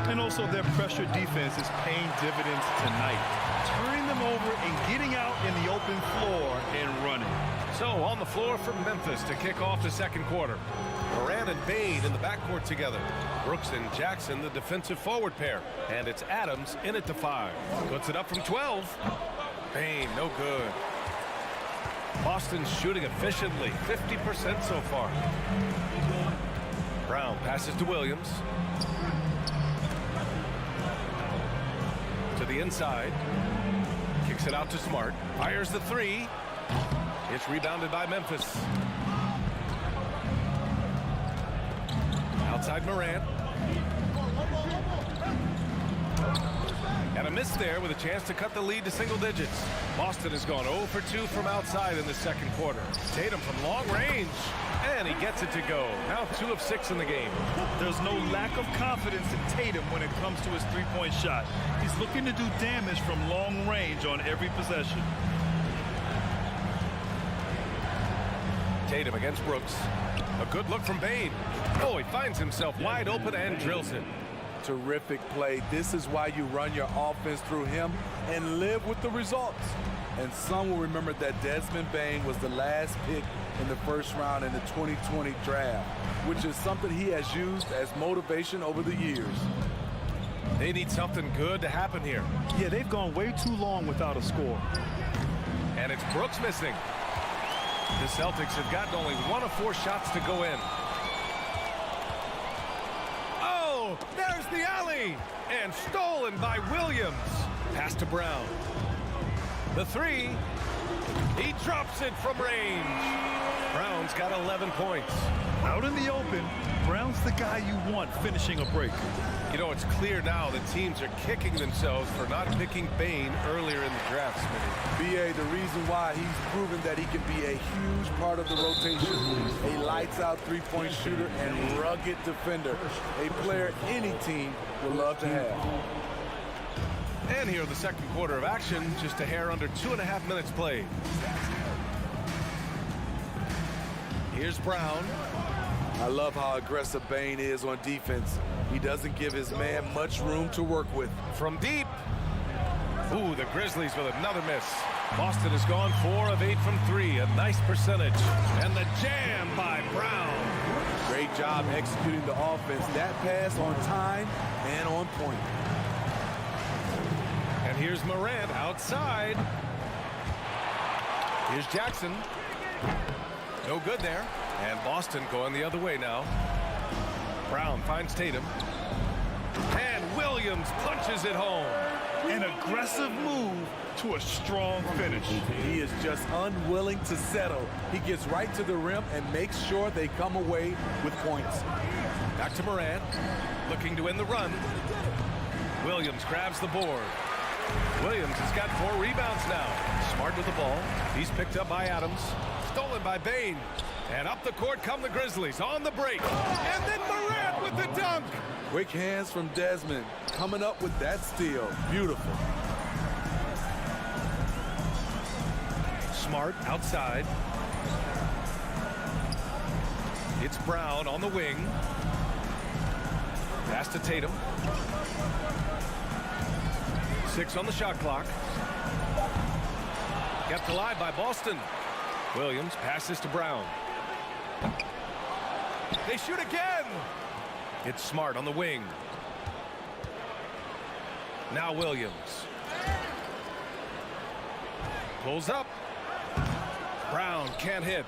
And also their pressure defense is paying dividends tonight. Turning them over and getting out in the open floor and running. So on the floor for Memphis to kick off the second quarter. Morant and Bane in the backcourt together. Brooks and Jackson, the defensive forward pair. And it's Adams in at the 5. Puts it up from 12. Bane, no good. Boston's shooting efficiently, 50% so far. Brown passes to Williams. To the inside. Kicks it out to Smart. Fires the 3. It's rebounded by Memphis. Outside Morant. And a miss there with a chance to cut the lead to single digits. Boston has gone 0 for 2 from outside in the second quarter. Tatum from long range. And he gets it to go. Now 2 of 6 in the game. There's no lack of confidence in Tatum when it comes to his three-point shot. He's looking to do damage from long range on every possession. Tatum against Brooks. A good look from Bane. Oh, he finds himself wide open and drills it. Terrific play. This is why you run your offense through him and live with the results. And some will remember that Desmond Bane was the last pick in the first round in the 2020 draft, which is something he has used as motivation over the years. They need something good to happen here. Yeah, they've gone way too long without a score. And it's Brooks missing. The Celtics have gotten only 1 of 4 shots to go in. Oh, there's the alley! And stolen by Williams. Pass to Brown. The 3. He drops it from range. Brown's got 11 points. Out in the open, Brown's the guy you want finishing a break. You know, it's clear now that teams are kicking themselves for not picking Bane earlier in the draft, Smitty. BA, the reason why he's proven that he can be a huge part of the rotation, a lights-out three-point shooter and rugged defender, a player any team would love to have. And here in the second quarter of action, just a hair under 2.5 minutes played. Here's Brown. I love how aggressive Bane is on defense. He doesn't give his man much room to work with. From deep. Ooh, the Grizzlies with another miss. Boston has gone 4 of 8 from 3, a nice percentage. And the jam by Brown. Great job executing the offense. That pass on time and on point. And here's Morant outside. Here's Jackson. No good there. And Boston going the other way now. Brown finds Tatum. And Williams punches it home. An aggressive move to a strong finish. He is just unwilling to settle. He gets right to the rim and makes sure they come away with points. Back to Morant. Looking to end the run. Williams grabs the board. Williams has got 4 rebounds now. Smart with the ball. He's picked up by Adams. Stolen by Bane. And up the court come the Grizzlies on the break. And then Morant with the dunk. Quick hands from Desmond. Coming up with that steal. Beautiful. Smart outside. It's Brown on the wing. Pass to Tatum. 6 on the shot clock. Kept alive by Boston. Williams passes to Brown. They shoot again. It's Smart on the wing. Now Williams. Pulls up. Brown can't hit.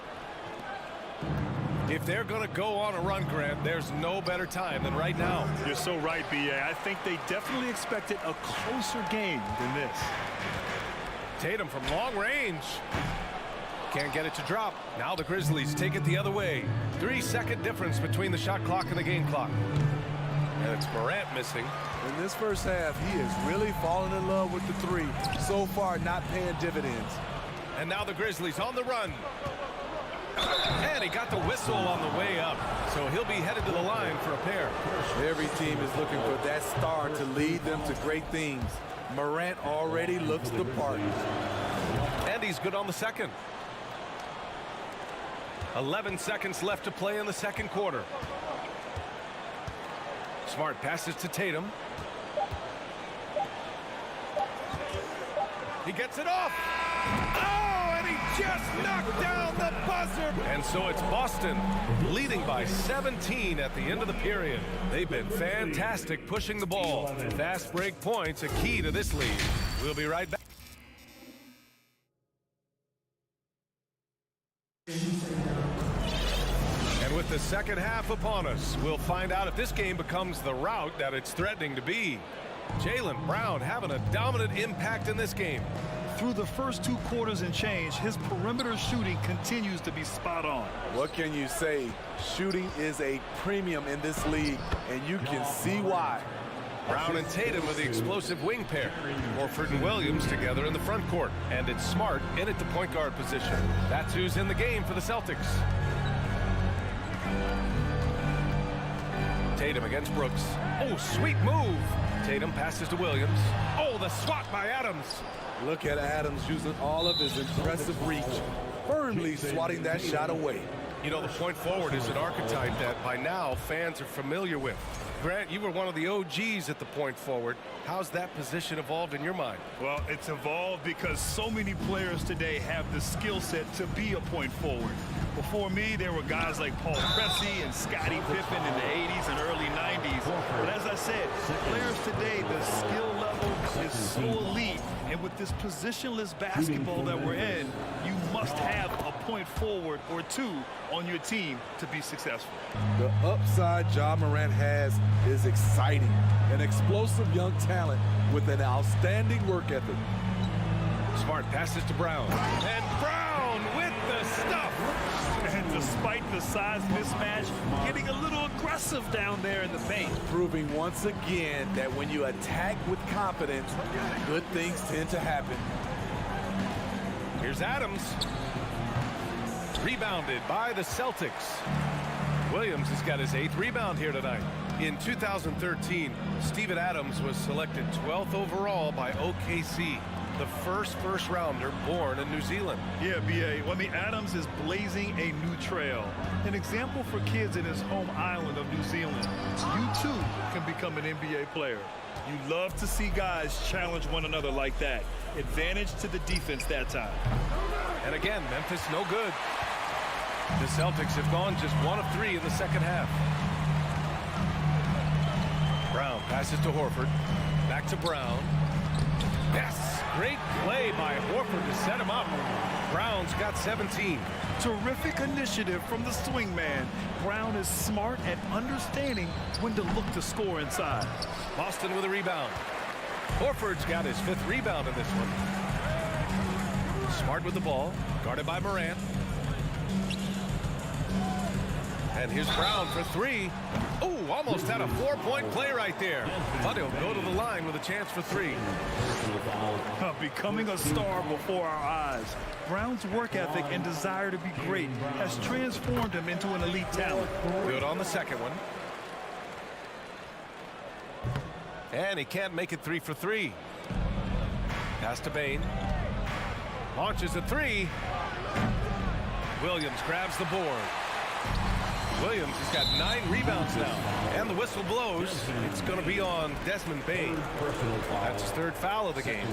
If they're going to go on a run, Grant, there's no better time than right now. You're so right, B.A. I think they definitely expected a closer game than this. Tatum from long range. Can't get it to drop. Now the Grizzlies take it the other way. 3-second difference between the shot clock and the game clock. And it's Morant missing. In this first half, he is really falling in love with the three. So far, not paying dividends. And now the Grizzlies on the run. And he got the whistle on the way up. So he'll be headed to the line for a pair. Every team is looking for that star to lead them to great things. Morant already looks the part. And he's good on the second. 11 seconds left to play in the second quarter. Smart passes to Tatum. He gets it off. Oh, and he just knocked down the buzzer. And so it's Boston leading by 17 at the end of the period. They've been fantastic pushing the ball. Fast break points a key to this lead. We'll be right back. And with the second half upon us, we'll find out if this game becomes the rout that it's threatening to be. Jaylen Brown having a dominant impact in this game. Through the first 2 quarters and change, his perimeter shooting continues to be spot on. What can you say? Shooting is a premium in this league, and you can see why. Brown and Tatum with the explosive wing pair. Horford and Williams together in the front court. And it's Smart in at the point guard position. That's who's in the game for the Celtics. Tatum against Brooks. Oh, sweet move. Tatum passes to Williams. Oh, the swat by Adams. Look at Adams using all of his impressive reach, firmly swatting that shot away. You know, the point forward is an archetype that by now fans are familiar with. Grant, you were one of the OGs at the point forward. How's that position evolved in your mind? Well, it's evolved because so many players today have the skill set to be a point forward. Before me, there were guys like Paul Pressey and Scottie Pippen in the 80s and early 90s. But as I said, players today, the skill level is so elite. And with this positionless basketball that we're in, you must have a point forward or two on your team to be successful. The upside Ja Morant has is exciting. An explosive young talent with an outstanding work ethic. Smart passes to Brown. And Brown with the stuff. And despite the size mismatch, getting a little aggressive down there in the paint. Proving once again that when you attack with confidence, good things tend to happen. Here's Adams. Rebounded by the Celtics. Williams has got his 8th rebound here tonight. In 2013, Steven Adams was selected 12th overall by OKC. The first rounder born in New Zealand. Yeah, B.A. Well, I mean, Adams is blazing a new trail. An example for kids in his home island of New Zealand. You, too, can become an NBA player. You love to see guys challenge one another like that. Advantage to the defense that time. And again, Memphis no good. The Celtics have gone just 1 of 3 in the second half. Brown passes to Horford. Back to Brown. Yes, great play by Horford to set him up. Brown's got 17. Terrific initiative from the swing man. Brown is smart at understanding when to look to score inside. Boston with a rebound. Horford's got his 5th rebound in this one. Smart with the ball, guarded by Morant. And here's Brown for 3. Oh, almost had a 4-point play right there. But he'll go to the line with a chance for 3. Becoming a star before our eyes. Brown's work ethic and desire to be great has transformed him into an elite talent. Good on the second one. And he can't make it 3 for 3. Pass to Bane. Launches a 3. Williams grabs the board. Williams has got 9 rebounds now. And the whistle blows. It's going to be on Desmond Bane. That's his 3rd foul of the game.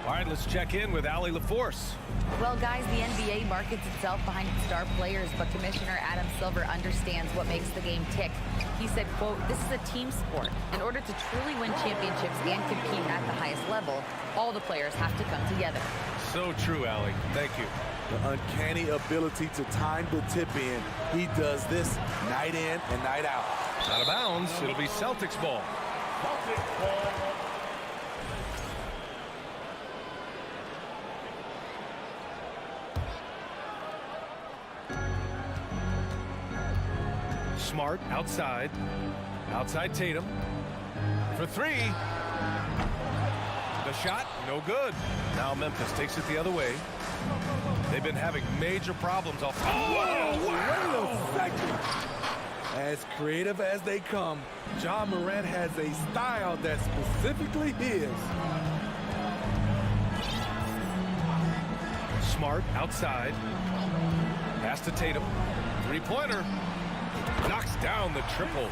All right, let's check in with Allie LaForce. Well, guys, the NBA markets itself behind its star players, but Commissioner Adam Silver understands what makes the game tick. He said, quote, "This is a team sport. In order to truly win championships and compete at the highest level, all the players have to come together." So true, Allie. Thank you. The uncanny ability to time the tip in. He does this night in and night out. Out of bounds. It'll be Celtics ball. Smart outside. Outside Tatum. For 3. The shot, no good. Now Memphis takes it the other way. They've been having major problems off. Whoa, wait a second. As creative as they come, Ja Morant has a style that's specifically his. Smart outside. Pass to Tatum. 3-pointer. Knocks down the triple.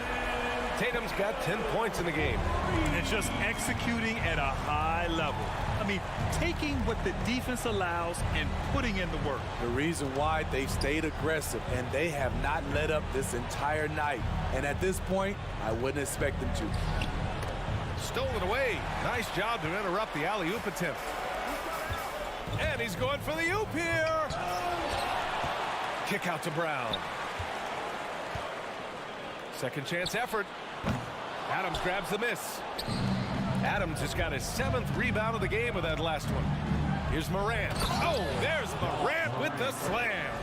Tatum's got 10 points in the game. And just executing at a high level. I mean, taking what the defense allows and putting in the work. The reason why they stayed aggressive, and they have not let up this entire night. And at this point, I wouldn't expect them to. Stolen away. Nice job to interrupt the alley-oop attempt. And he's going for the oop here. Kick out to Brown. Second chance effort. Adams grabs the miss. Adams has got his 7th rebound of the game with that last one. Here's Morant. Oh, there's Morant with the slam.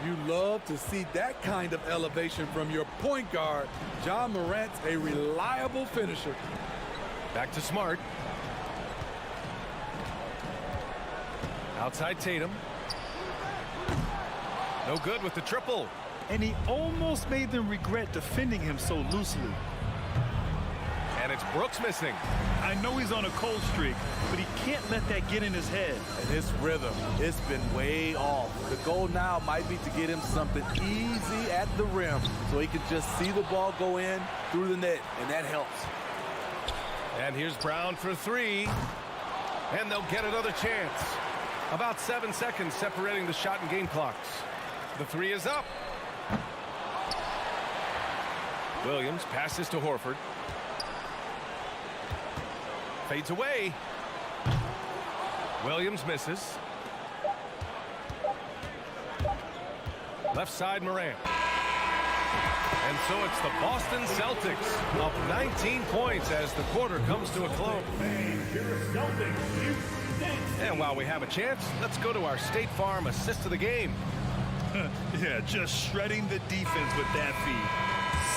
You love to see that kind of elevation from your point guard. Ja Morant's a reliable finisher. Back to Smart. Outside Tatum. No good with the triple. And he almost made them regret defending him so loosely. And it's Brooks missing. I know he's on a cold streak, but he can't let that get in his head. And his rhythm, it's been way off. The goal now might be to get him something easy at the rim so he can just see the ball go in through the net, and that helps. And here's Brown for 3. And they'll get another chance. About 7 seconds separating the shot and game clocks. The 3 is up. Williams passes to Horford. Fades away. Williams misses. Left side Morant. And so it's the Boston Celtics up 19 points as the quarter comes to a close. And while we have a chance, let's go to our State Farm assist of the game. Yeah, just shredding the defense with that feed.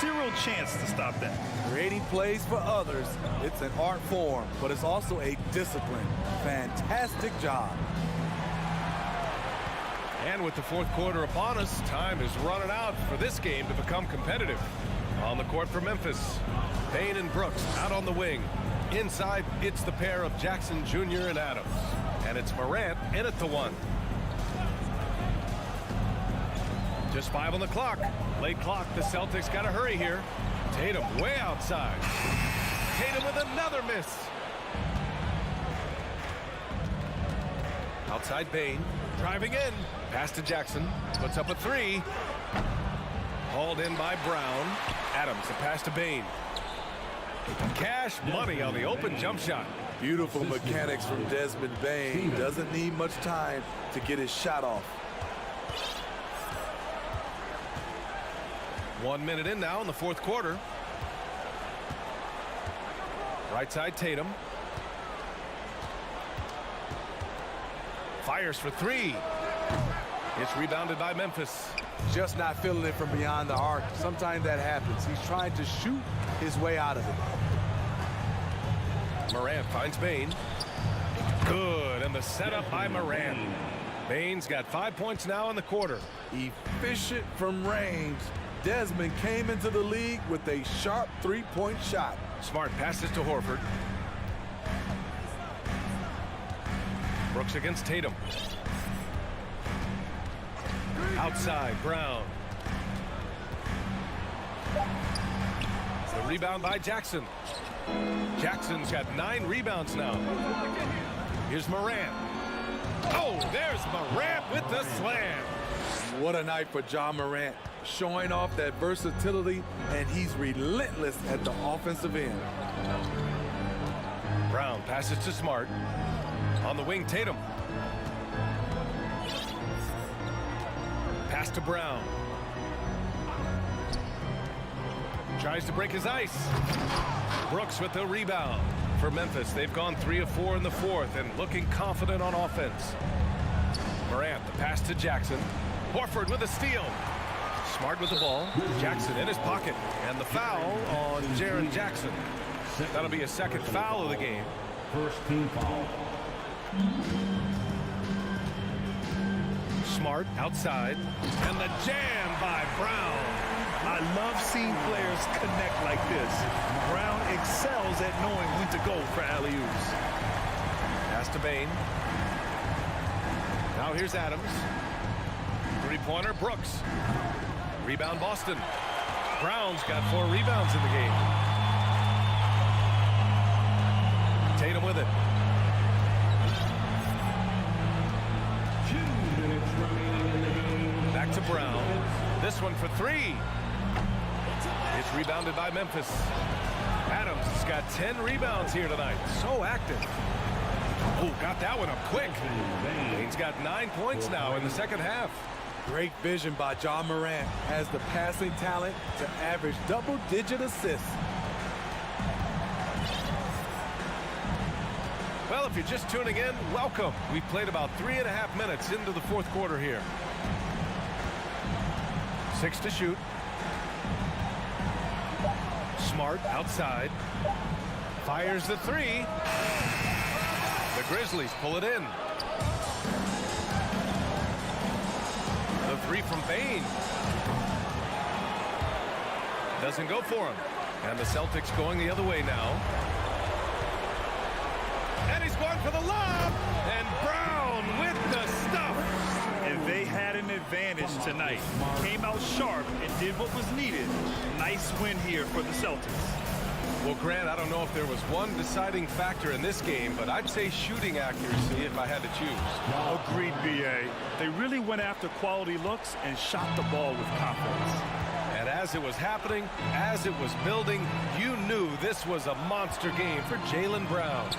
Zero chance to stop that. Creating plays for others, it's an art form, but it's also a discipline. Fantastic job. And with the 4th quarter upon us, time is running out for this game to become competitive. On the court for Memphis, Bane and Brooks out on the wing. Inside, it's the pair of Jackson Jr. and Adams. And it's Morant in at the 1. Just 5 on the clock. Late clock. The Celtics got to hurry here. Tatum way outside. Tatum with another miss. Outside Bane. Driving in. Pass to Jackson. Puts up a 3. Hauled in by Brown. Adams, the pass to Bane. Cash money on the open jump shot. Beautiful mechanics from Desmond Bane. Doesn't need much time to get his shot off. 1 minute in now in the 4th quarter. Right side Tatum. Fires for 3. It's rebounded by Memphis. Just not feeling it from beyond the arc. Sometimes that happens. He's trying to shoot his way out of it. Morant finds Bane. Good, and the setup by Morant. Bane's got 5 points now in the quarter. Efficient from range. Desmond came into the league with a sharp 3-point shot. Smart passes to Horford. Brooks against Tatum. Outside, Brown. The rebound by Jackson. Jackson's got 9 rebounds now. Here's Morant. Oh, there's Morant with the slam. What a night for John Morant, showing off that versatility, and he's relentless at the offensive end. Brown passes to Smart. On the wing, Tatum. Pass to Brown. Tries to break his ice. Brooks with the rebound. For Memphis, they've gone 3 of 4 in the fourth and looking confident on offense. Morant, the pass to Jackson. Horford with a steal. Smart with the ball. Jackson in his pocket. And the foul on Jaren Jackson. That'll be a second foul of the game. First team foul. Smart outside. And the jam by Brown. I love seeing players connect like this. Brown excels at knowing when to go for alley-oops. Pass to Bain. Now here's Adams. Three-pointer, Brooks. Rebound, Boston. Brown's got 4 rebounds in the game. Tatum with it. 2 minutes remaining in the game. Back to Brown. This one for 3. It's rebounded by Memphis. Adams has got 10 rebounds here tonight. So active. Oh, got that one up quick. Bain's got 9 points now in the second half. Great vision by John Morant, has the passing talent to average double-digit assists. Well, if you're just tuning in, welcome. We've played about 3.5 minutes into the fourth quarter here. 6 to shoot. Smart outside. Fires the 3. The Grizzlies pull it in. The 3 from Bain. Doesn't go for him. And the Celtics going the other way now. And he's going for the lob. And Brown with the stuff. And they had an advantage tonight. Came out sharp and did what was needed. Nice win here for the Celtics. Well, Grant, I don't know if there was one deciding factor in this game, but I'd say shooting accuracy if I had to choose. Agreed, B.A. They really went after quality looks and shot the ball with confidence. And as it was happening, as it was building, you knew this was a monster game for Jaylen Brown.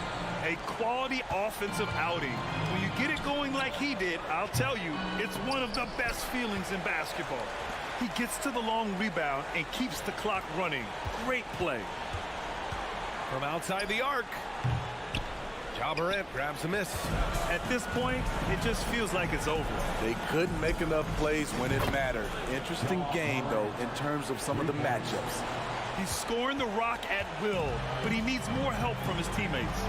A quality offensive outing. When you get it going like he did, I'll tell you, it's one of the best feelings in basketball. He gets to the long rebound and keeps the clock running. Great play. From outside the arc, Ja Morant grabs a miss. At this point, it just feels like it's over. They couldn't make enough plays when it mattered. Interesting game, though, in terms of some of the matchups. He's scoring the rock at will, but he needs more help from his teammates.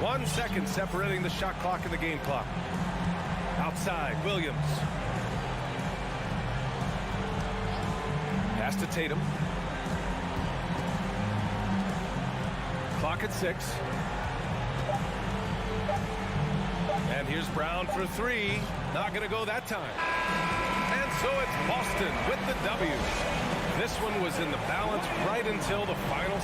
1 second separating the shot clock and the game clock. Outside, Williams. Pass to Tatum. Clock at 6. And here's Brown for 3. Not going to go that time. And so it's Boston with the W. This one was in the balance right until the final.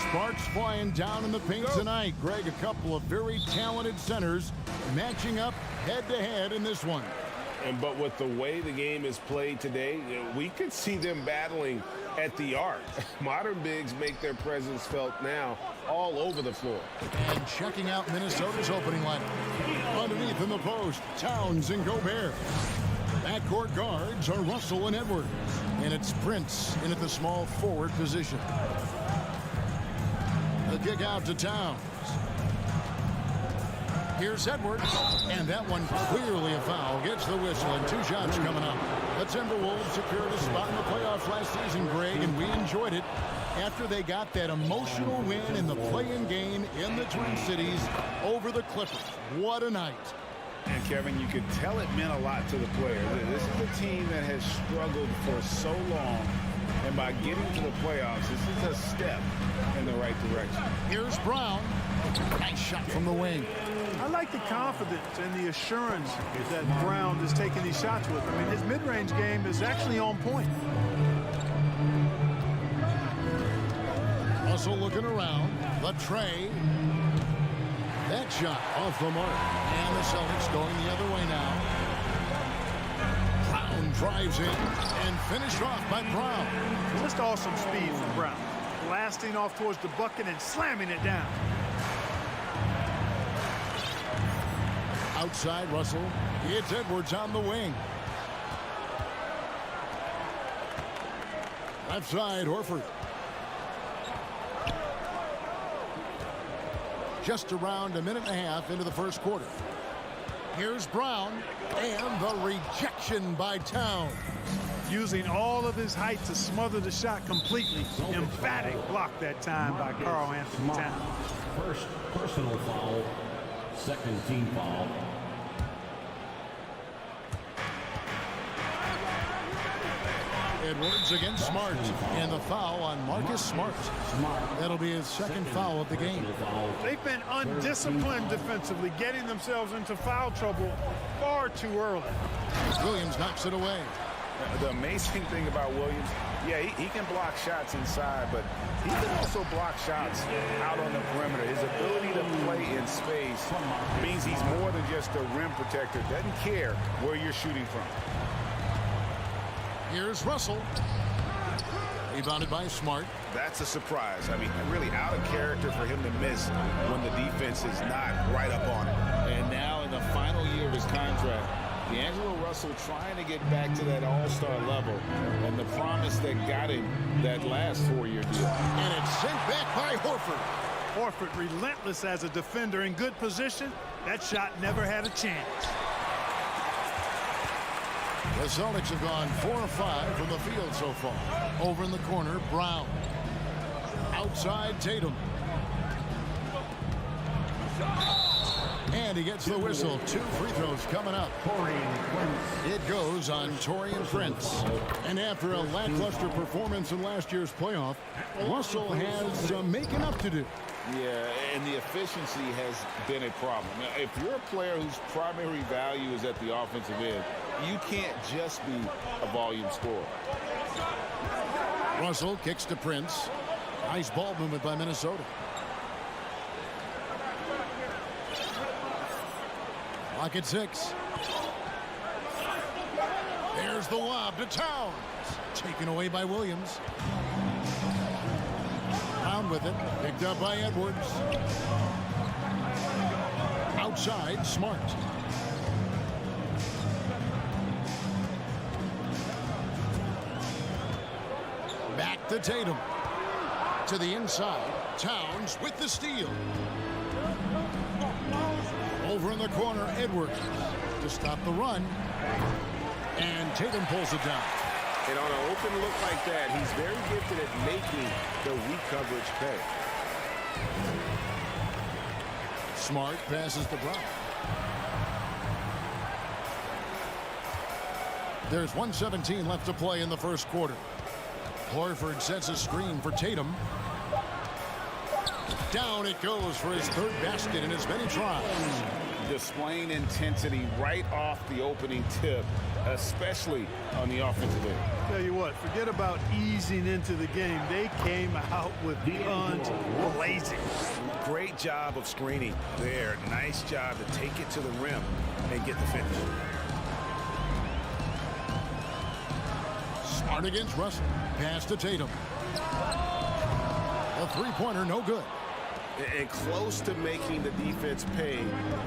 Sparks flying down in the paint tonight. Greg, a couple of very talented centers matching up head-to-head in this one. But with the way the game is played today, we could see them battling at the arc. Modern bigs make their presence felt now all over the floor. And checking out Minnesota's opening lineup. Underneath in the post, Towns and Gobert. Backcourt guards are Russell and Edwards. And it's Prince in at the small forward position. The kick out to Towns. Here's Edwards, and that one clearly a foul. Gets the whistle, and 2 shots coming up. The Timberwolves secured a spot in the playoffs last season, Greg, and we enjoyed it after they got that emotional win in the play-in game in the Twin Cities over the Clippers. What a night. And Kevin, you could tell it meant a lot to the players. This is a team that has struggled for so long, and by getting to the playoffs, this is a step in the right direction. Here's Brown. Nice shot from the wing. I like the confidence and the assurance that Brown is taking these shots with. I mean, his mid-range game is actually on point. Russell looking around. The tray. That shot off the mark. And the Celtics going the other way now. Brown drives in and finished off by Brown. Just awesome speed from Brown. Blasting off towards the bucket and slamming it down. Outside Russell. It's Edwards on the wing. Left side Horford. Just around a minute and a half into the first quarter. Here's Brown, and the rejection by Towns. Using all of his height to smother the shot completely. Emphatic block that time by Karl Anthony Towns. First personal foul, second team foul. Edwards against Smart, and the foul on Marcus Smart. That'll be his second foul of the game. They've been undisciplined defensively, getting themselves into foul trouble far too early. Williams knocks it away. The amazing thing about Williams, yeah, he can block shots inside, but he can also block shots out on the perimeter. His ability to play in space means he's more than just a rim protector. Doesn't care where you're shooting from. Here's Russell. Rebounded by Smart. That's a surprise. I mean, really out of character for him to miss when the defense is not right up on him. And now in the final year of his contract, D'Angelo Russell trying to get back to that all-star level and the promise that got him that last 4-year deal. And it's sent back by Horford. Horford relentless as a defender in good position. That shot never had a chance. The Celtics have gone 4 of 5 from the field so far. Over in the corner, Brown. Outside, Tatum. And he gets the whistle. 2 free throws coming up. It goes on Taurean Prince. And after a lackluster performance in last year's playoff, Russell has some making up to do. Yeah, and the efficiency has been a problem. Now, if you're a player whose primary value is at the offensive end, you can't just be a volume scorer. Russell kicks to Prince. Nice ball movement by Minnesota. Lock at 6. There's the lob to Towns. Taken away by Williams. Brown with it. Picked up by Edwards. Outside, Smart. Back to Tatum. To the inside. Towns with the steal. Over in the corner, Edwards to stop the run. And Tatum pulls it down. And on an open look like that, he's very gifted at making the weak coverage pay. Smart passes to Brown. There's 1:17 left to play in the first quarter. Horford sets a screen for Tatum. Down it goes for his 3rd basket in as many tries. displaying intensity right off the opening tip, especially on the offensive end. Tell you what, forget about easing into the game. They came out with guns blazing. Great job of screening there. Nice job to take it to the rim and get the finish. Smart against Russell. Pass to Tatum. A three-pointer, no good. And close to making the defense pay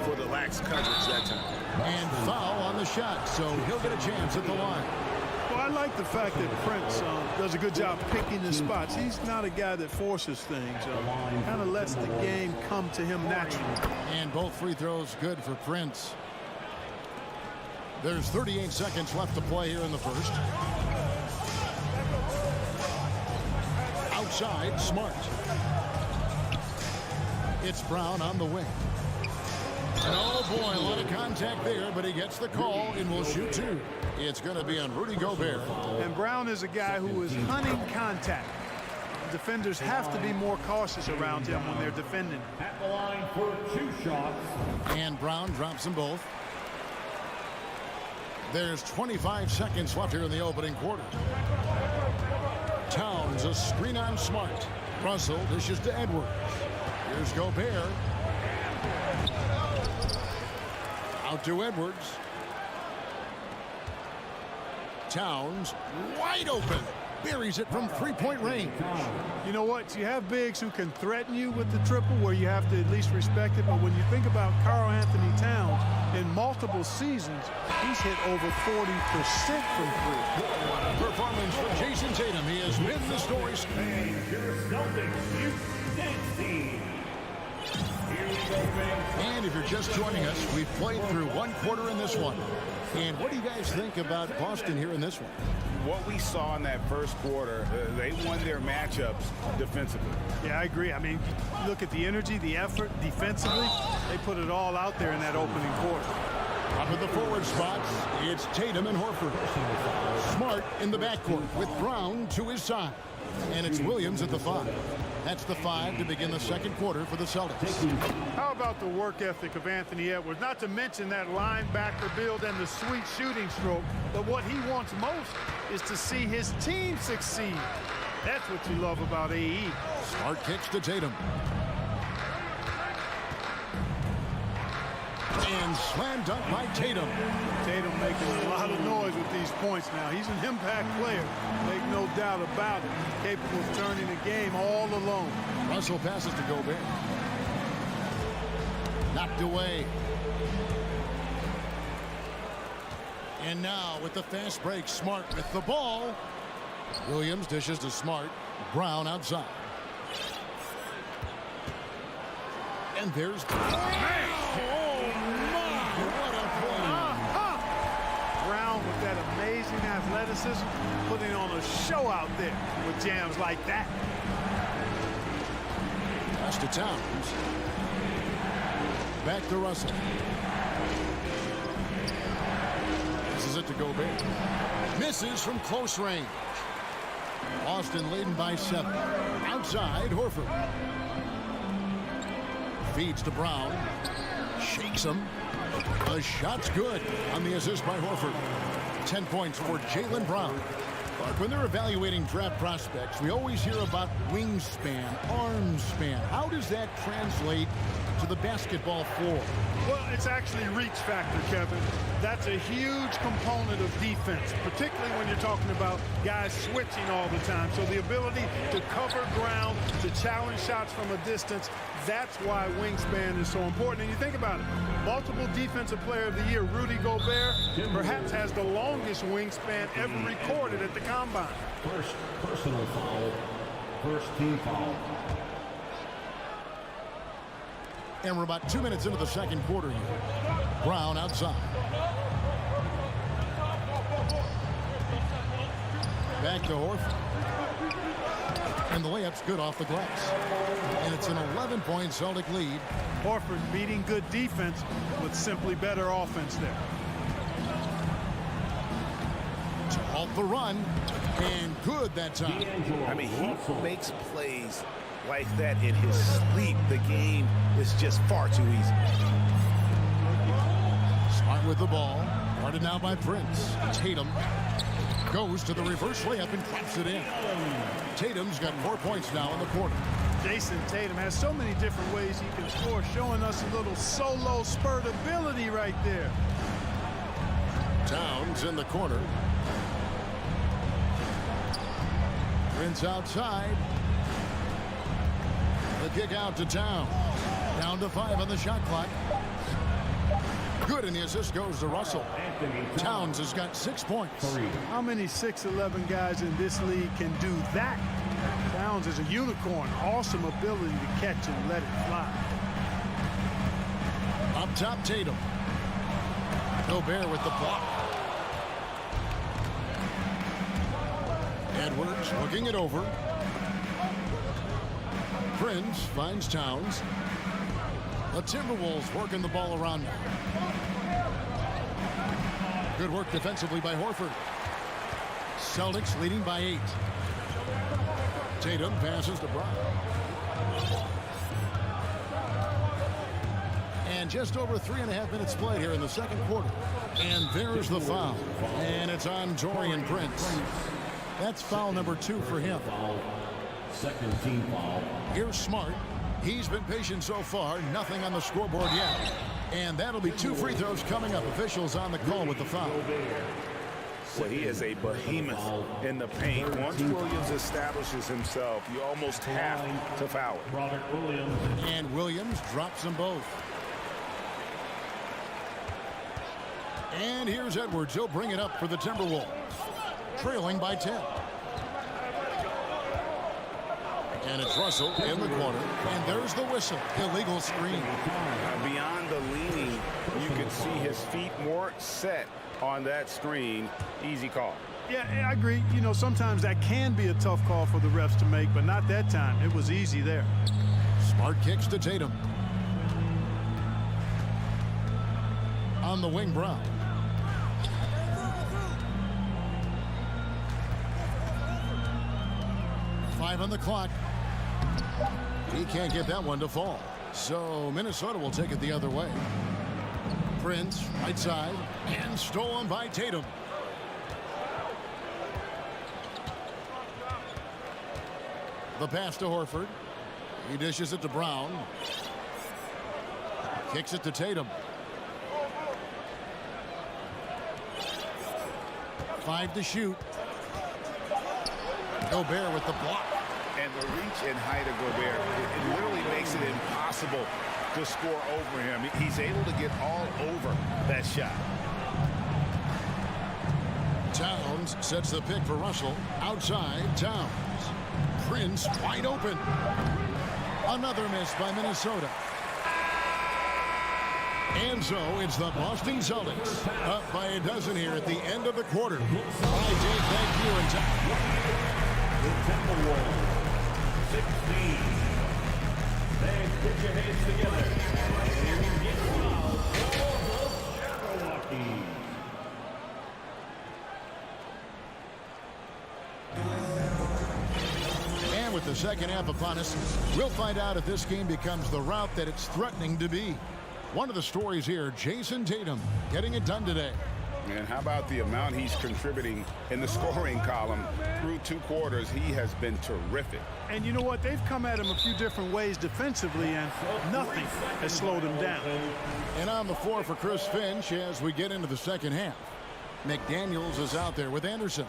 for the lax coverage that time. And foul on the shot, so he'll get a chance at the line. Well, I like the fact that Prince does a good job picking his spots. He's not a guy that forces things. Kind of lets the game come to him naturally. And both free throws good for Prince. There's 38 seconds left to play here in the first. Outside, Smart. It's Brown on the wing. And oh boy, a lot of contact there, but he gets the call and will shoot two. It's going to be on Rudy Gobert. And Brown is a guy who is hunting contact. Defenders have to be more cautious around him when they're defending. At the line for 2 shots. And Brown drops them both. There's 25 seconds left here in the opening quarter. Towns, a screen on Smart. Russell dishes to Edwards. Here's Gobert. Out to Edwards. Towns, wide open. Buries it from three-point range. You know what? You have bigs who can threaten you with the triple where you have to at least respect it. But when you think about Karl Anthony Towns, in multiple seasons, he's hit over 40% from three. What a performance for Jason Tatum. He has been the story. And if you're just joining us, we've played through one quarter in this one. And what do you guys think about Boston here in this one? What we saw in that first quarter, they won their matchups defensively. Yeah, I agree. I mean, look at the energy, the effort defensively. They put it all out there in that opening quarter. Up at the forward spots, it's Tatum and Horford. Smart in the backcourt with Brown to his side. And it's Williams at the 5. That's the 5 to begin the second quarter for the Celtics. How about the work ethic of Anthony Edwards? Not to mention that linebacker build and the sweet shooting stroke. But what he wants most is to see his team succeed. That's what you love about AE. Smart kicks to Tatum. And slam dunk by Tatum. Tatum making a lot of noise with these points now. He's an impact player. Make no doubt about it. Capable of turning the game all alone. Russell passes to Gobert. Knocked away. And now with the fast break, Smart with the ball. Williams dishes to Smart. Brown outside. And there's that amazing athleticism, putting on a show out there with jams like that. Pass to Towns. Back to Russell. This is it to Gobert. Misses from close range. Boston leading by 7. Outside, Horford. Feeds to Brown. Shakes him. The shot's good on the assist by Horford. 10 points for Jaylen Brown. But when they're evaluating draft prospects, we always hear about wingspan, arm span. How does that translate to the basketball floor? Well, it's actually reach factor, Kevin. That's a huge component of defense, particularly when you're talking about guys switching all the time. So the ability to cover ground, to challenge shots from a distance, that's why wingspan is so important. And you think about it, multiple defensive player of the year, Rudy Gobert, perhaps has the longest wingspan ever recorded at the combine. First personal foul. First team foul. And we're about 2 minutes into the second quarter here. Brown outside. Back to Horford. And the layup's good off the glass. And it's an 11-point Celtic lead. Horford beating good defense with simply better offense there. To halt the run. And good that time. I mean, he makes plays like that in his sleep. The game is just far too easy. with the ball. Guarded now by Prince. Tatum goes to the reverse layup and claps it in. Tatum's got 4 points now in the quarter. Jason Tatum has so many different ways he can score, showing us a little solo spurt ability right there. Towns in the corner. Prince outside. The kick out to Towns. Down to 5 on the shot clock. Good, and the assist goes to Russell. Towns has got 6 points. How many 6'11" guys in this league can do that? Towns is a unicorn. Awesome ability to catch and let it fly. Up top, Tatum. Gobert with the block. Edwards looking it over. Prince finds Towns. The Timberwolves working the ball around now. Good work defensively by Horford. Celtics leading by 8. Tatum passes to Brown. And just over 3.5 minutes played here in the second quarter. And there's the foul. And it's on Taurean Prince. That's foul number 2 for him. Second team foul. Here's Smart. He's been patient so far. Nothing on the scoreboard yet. And that'll be 2 free throws coming up. Officials on the call with the foul. Well, he is a behemoth in the paint. Once Williams establishes himself, you almost have to foul it. And Williams drops them both. And here's Edwards. He'll bring it up for the Timberwolves. Trailing by 10. And it's Russell in the corner. And there's the whistle. Illegal screen. Beyond the leaning, you can see his feet more set on that screen. Easy call. Yeah, I agree. You know, sometimes that can be a tough call for the refs to make, but not that time. It was easy there. Smart kicks to Tatum. On the wing, Brown. Five on the clock. He can't get that one to fall. So Minnesota will take it the other way. Prince, right side, and stolen by Tatum. The pass to Horford. He dishes it to Brown. Kicks it to Tatum. 5 to shoot. Gobert with the block. And the reach and height of Gobert, it literally makes it impossible to score over him. He's able to get all over that shot. Towns sets the pick for Russell. Outside, Towns. Prince wide open. Another miss by Minnesota. And so it's the Boston Celtics up by a dozen here at the end of the quarter. All right, Dave, thank you. And The Timberwolves, 16. Then put your hands together and get fouled for the Jabberwockies. And with the second half upon us, we'll find out if this game becomes the route that it's threatening to be. One of the stories here, Jason Tatum getting it done today. And how about the amount he's contributing in the scoring column through 2 quarters? He has been terrific. And you know what? They've come at him a few different ways defensively, and nothing has slowed him down. And on the floor for Chris Finch as we get into the second half. McDaniels is out there with Anderson.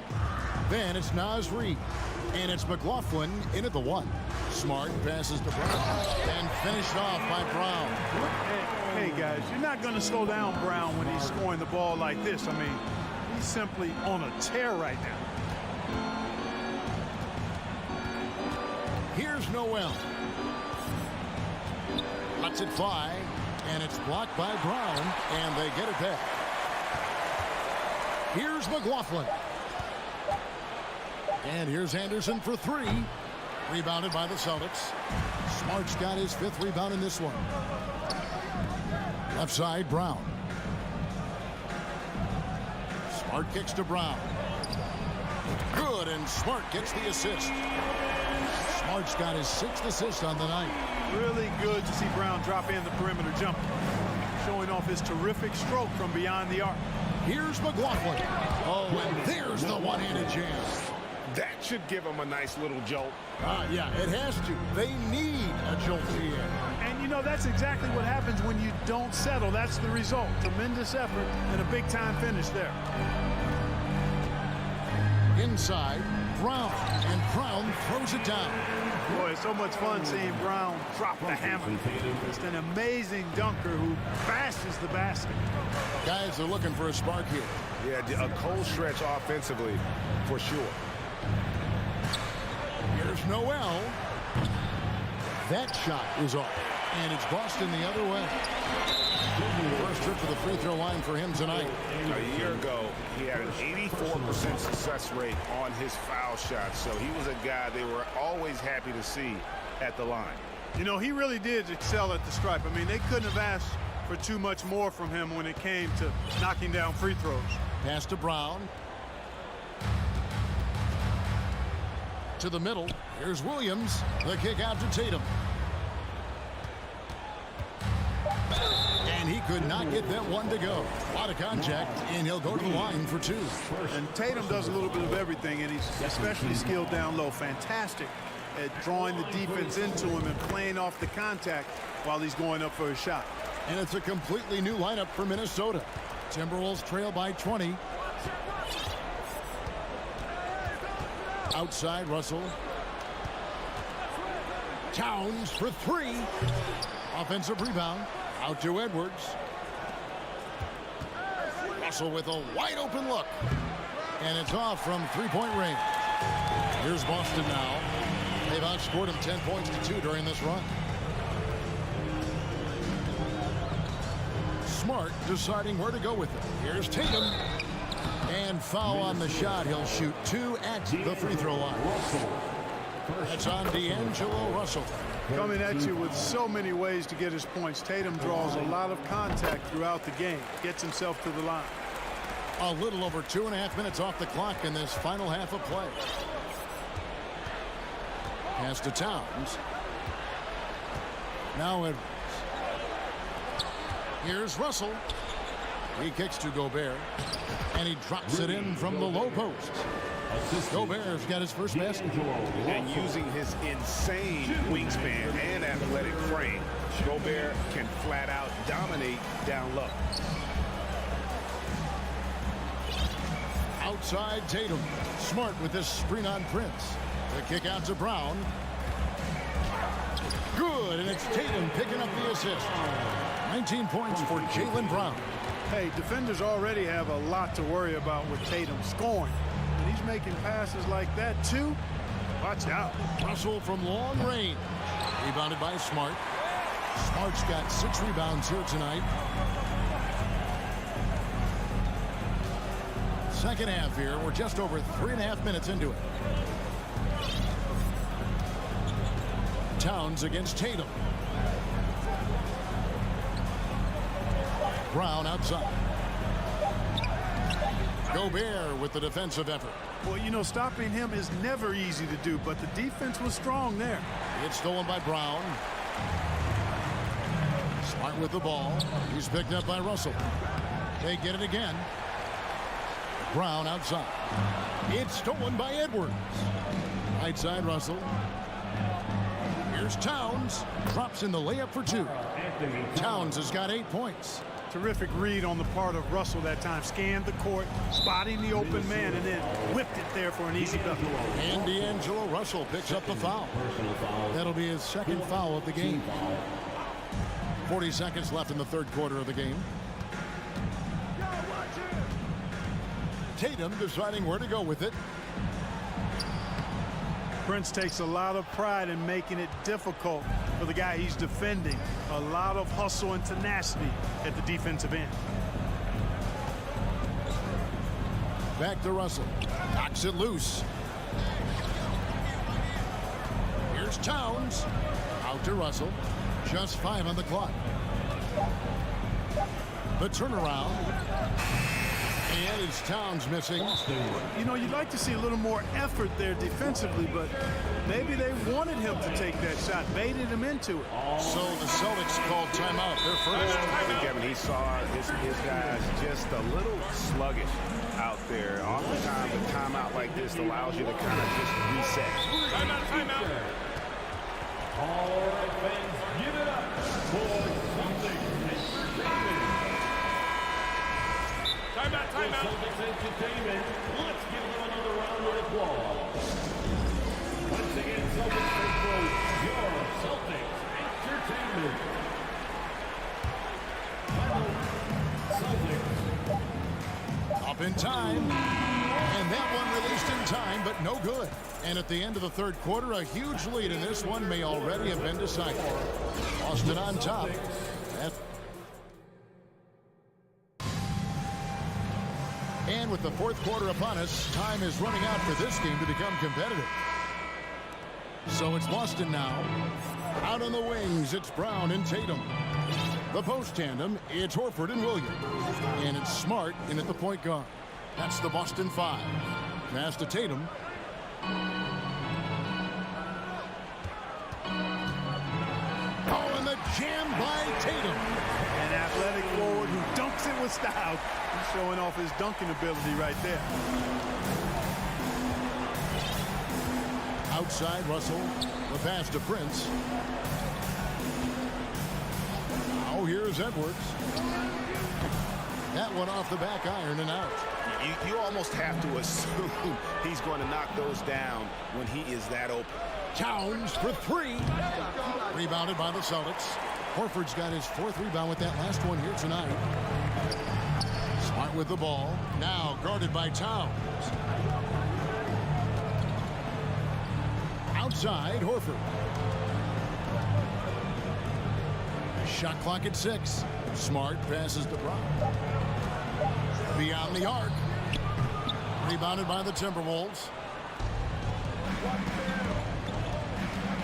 Then it's Nazgul. And it's McLaughlin in at the 1. Smart passes to Brown. And finished off by Brown. Hey, guys, you're not going to slow down Brown when he's scoring the ball like this. I mean, he's simply on a tear right now. Here's Noel. Lets it fly. And it's blocked by Brown. And they get it back. Here's McLaughlin. And here's Anderson for 3. Rebounded by the Celtics. Smart's got his 5th rebound in this one. Left side, Brown. Smart kicks to Brown. Good, and Smart gets the assist. Smart's got his 6th assist on the night. Really good to see Brown drop in the perimeter jumper. showing off his terrific stroke from beyond the arc. Here's McLaughlin. Oh, and there's the one-handed jam. That should give him a nice little jolt. Yeah, it has to. They need a jolt here. And, you know, that's exactly what happens when you don't settle. That's the result. Tremendous effort and a big-time finish there. Inside, Brown. And Brown throws it down. Boy, it's so much fun seeing Brown drop the hammer. Just an amazing dunker who bashes the basket. Guys are looking for a spark here. Yeah, a cold stretch offensively for sure. Here's Noel. That shot is off. And it's Boston the other way. First trip to the free throw line for him tonight. A year ago, he had an 84% success rate on his foul shots. So he was a guy they were always happy to see at the line. You know, he really did excel at the stripe. I mean, they couldn't have asked for too much more from him when it came to knocking down free throws. Pass to Brown. To the middle. Here's Williams. The kick out to Tatum. And he could not get that one to go. A lot of contact, and he'll go to the line for two. And Tatum does a little bit of everything, and he's especially skilled down low. Fantastic at drawing the defense into him and playing off the contact while he's going up for a shot. And it's a completely new lineup for Minnesota. Timberwolves trail by 20. Outside, Russell. Towns for three. Offensive rebound. Out to Edwards. Russell with a wide open look. And it's off from three-point range. Here's Boston now. They've outscored him 10 points to 2 during this run. Smart deciding where to go with it. Here's Tatum. And foul on the shot. He'll shoot 2 at the free throw line. That's on D'Angelo Russell. Coming at you with so many ways to get his points. Tatum draws a lot of contact throughout the game. Gets himself to the line. A little over 2.5 minutes off the clock in this final half of play. Pass to Towns. Now Edwards. Here's Russell. He kicks to Gobert. And he drops it in from the low post. Gobert's got his first basket. And using his insane wingspan and athletic frame, Gobert can flat out dominate down low. Outside Tatum. Smart with this screen on Prince. The kick out to Brown. Good, and it's Tatum picking up the assist. 19 points for Jaylen Brown. Hey, defenders already have a lot to worry about with Tatum scoring. And he's making passes like that, too. Watch out. Russell from long range. Rebounded by Smart. Smart's got 6 rebounds here tonight. Second half here. We're just over 3.5 minutes into it. Towns against Tatum. Brown outside. Gobert with the defensive effort. Well, you know, stopping him is never easy to do, but the defense was strong there. It's stolen by Brown. Smart with the ball. He's picked up by Russell. They get it again. Brown outside. It's stolen by Edwards. Right side, Russell. Here's Towns. Drops in the layup for 2. Towns has got 8 points. Terrific read on the part of Russell that time. Scanned the court, spotting the open man, and then whipped it there for an easy bucket. And D'Angelo Russell picks up the foul. That'll be his second foul of the game. 40 seconds left in the third quarter of the game. Tatum deciding where to go with it. Prince takes a lot of pride in making it difficult for the guy he's defending. A lot of hustle and tenacity at the defensive end. Back to Russell. Knocks it loose. Here's Towns. Out to Russell. Just 5 on the clock. The turnaround. And it's Towns missing. You know, you'd like to see a little more effort there defensively, but maybe they wanted him to take that shot, baited him into it. So the Celtics called timeout. Their first. Kevin, he saw his guys just a little sluggish out there. Oftentimes, a timeout like this allows you to kind of just reset. Timeout. All right, fans, give it up for Celtics Entertainment. Timeout. Celtics Entertainment. Let's give them another round of applause. Once again, Celtics Central, your Celtics Entertainment. Celtics. Up in time. And that one released in time, but no good. And at the end of the third quarter, a huge lead in this one may already have been decided. Boston on top. And with the fourth quarter upon us, time is running out for this game to become competitive. So it's Boston now. Out on the wings, it's Brown and Tatum. The post tandem, it's Horford and Williams. And it's Smart in at the point guard. That's the Boston 5. Pass to Tatum. Oh, and the jam by Tatum. An athletic forward who dunks it with style. He's showing off his dunking ability right there. Outside, Russell. The pass to Prince. Now here's Edwards. That one off the back iron and out. You almost have to assume he's going to knock those down when he is that open. Towns for three. Rebounded by the Celtics. Horford's got his fourth rebound with that last one here tonight. Smart with the ball. Now guarded by Towns. Outside, Horford. Shot clock at 6. Smart passes to Brown. Beyond the arc. Rebounded by the Timberwolves.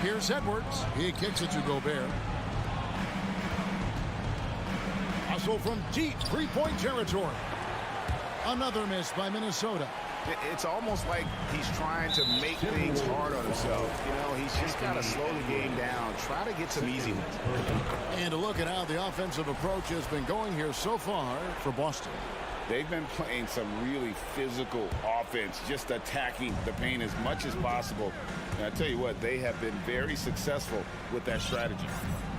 Here's Edwards. He kicks it to Gobert. Hustle from deep three-point territory. Another miss by Minnesota. It's almost like he's trying to make things hard on himself. You know, he's just got to slow the game down, try to get some easy ones. And to look at how the offensive approach has been going here so far for Boston. They've been playing some really physical offense, just attacking the paint as much as possible. And I tell you what, they have been very successful with that strategy.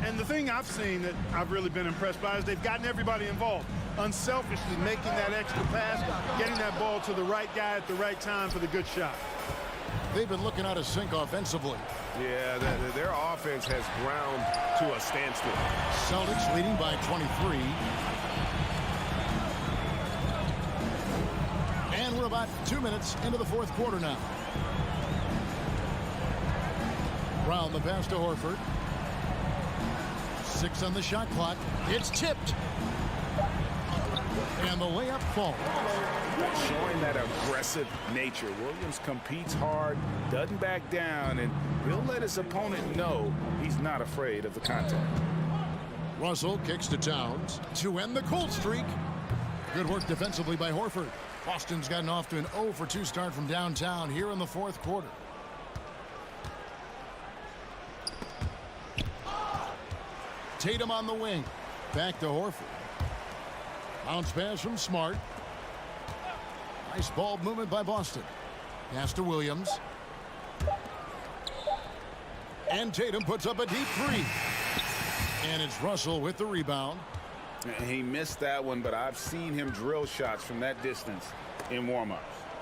And the thing I've seen that I've really been impressed by is they've gotten everybody involved. Unselfishly making that extra pass, getting that ball to the right guy at the right time for the good shot. They've been looking out of sync offensively. Yeah, their offense has ground to a standstill. Celtics leading by 23. And we're about 2 minutes into the fourth quarter now. Brown the pass to Horford. 6 on the shot clock. It's tipped. And the layup falls. Showing that aggressive nature. Williams competes hard, doesn't back down, and he'll let his opponent know he's not afraid of the contact. Russell kicks to Towns to end the cold streak. Good work defensively by Horford. Boston's gotten off to an 0-for-2 start from downtown here in the fourth quarter. Tatum on the wing. Back to Horford. Bounce pass from Smart. Nice ball movement by Boston. Pass to Williams. And Tatum puts up a deep three. And it's Russell with the rebound. He missed that one, but I've seen him drill shots from that distance in warm-ups.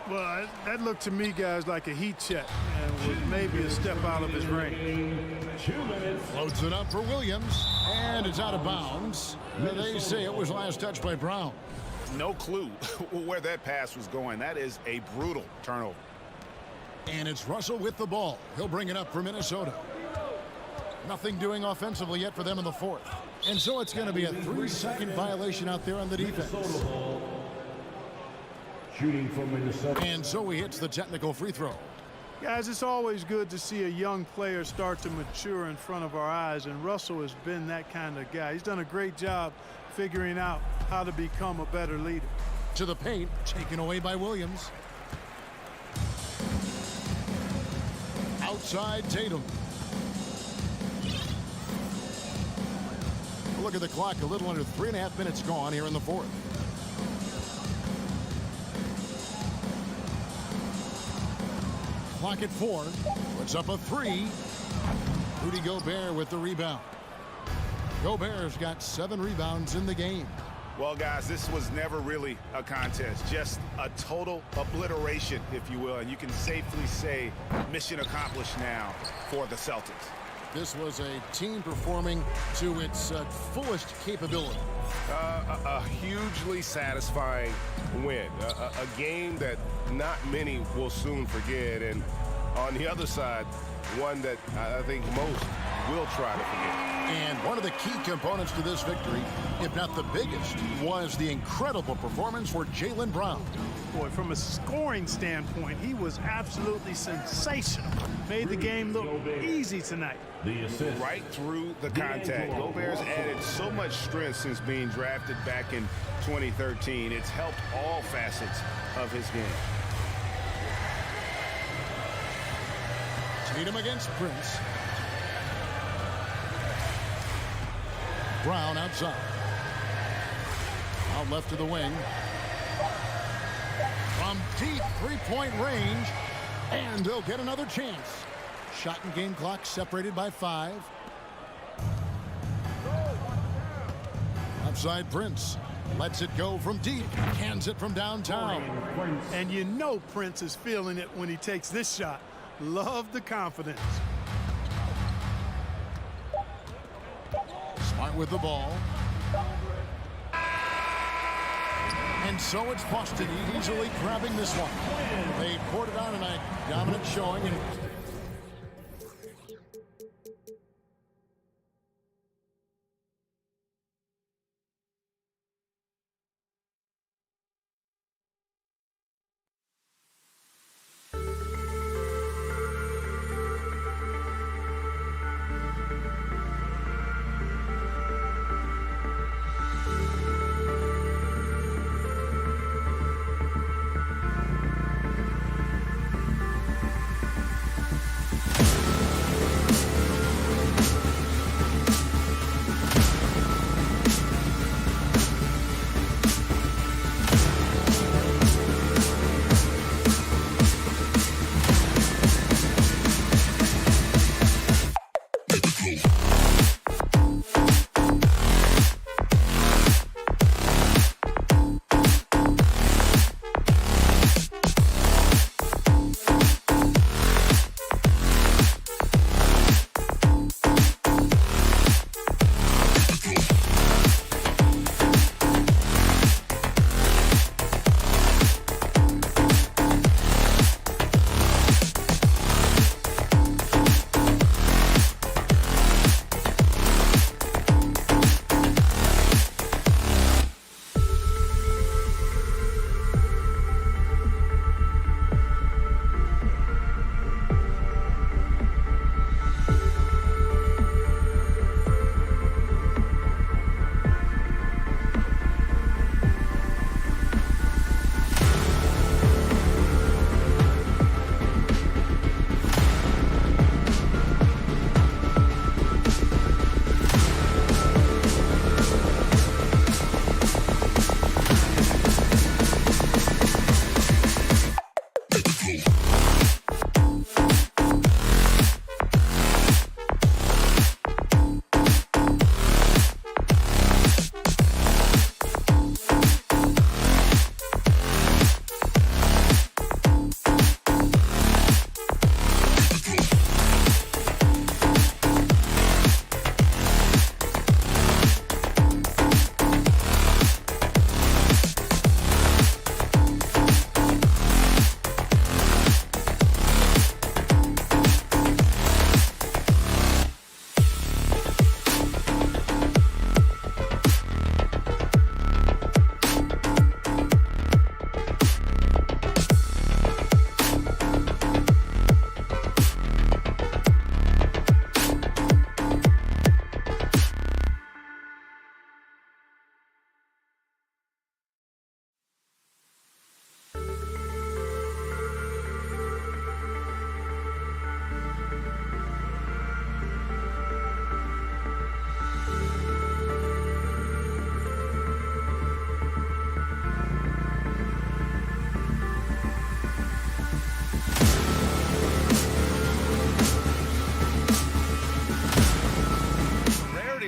Well, that looked to me, guys, like a heat check and was maybe a step out of his range. Loads it up for Williams, and it's out of bounds. They say it was last touched by Brown. No clue where that pass was going. That is a brutal turnover. And it's Russell with the ball. He'll bring it up for Minnesota. Nothing doing offensively yet for them in the fourth. And so it's going to be a 3-second violation out there on the defense. Shooting from Minnesota. And so he hits the technical free throw. Guys, it's always good to see a young player start to mature in front of our eyes, and Russell has been that kind of guy. He's done a great job figuring out how to become a better leader. To the paint, taken away by Williams. Outside Tatum. Look at the clock, a little under 3.5 minutes gone here in the fourth. Clock at 4. Puts up a 3. Rudy Gobert with the rebound. Gobert's got 7 rebounds in the game. Well, guys, this was never really a contest, just a total obliteration, if you will, and you can safely say mission accomplished now for the Celtics. This was a team performing to its fullest capability. A hugely satisfying win, a game that not many will soon forget, and on the other side, one that I think most will try to forget. And one of the key components to this victory, if not the biggest, was the incredible performance for Jaylen Brown. Boy, from a scoring standpoint, he was absolutely sensational. Made the game look easy tonight. Right through the contact. Gobert's added so much strength since being drafted back in 2013. It's helped all facets of his game. Tatum against Prince. Brown outside. Out left to the wing. From deep three-point range. And they'll get another chance. Shot and game clock separated by 5. Outside Prince. Lets it go from deep. Hands it from downtown. And you know Prince is feeling it when he takes this shot. Love the confidence. Smart with the ball. And so it's Boston easily grabbing this one. They poured it on tonight. Dominant showing. And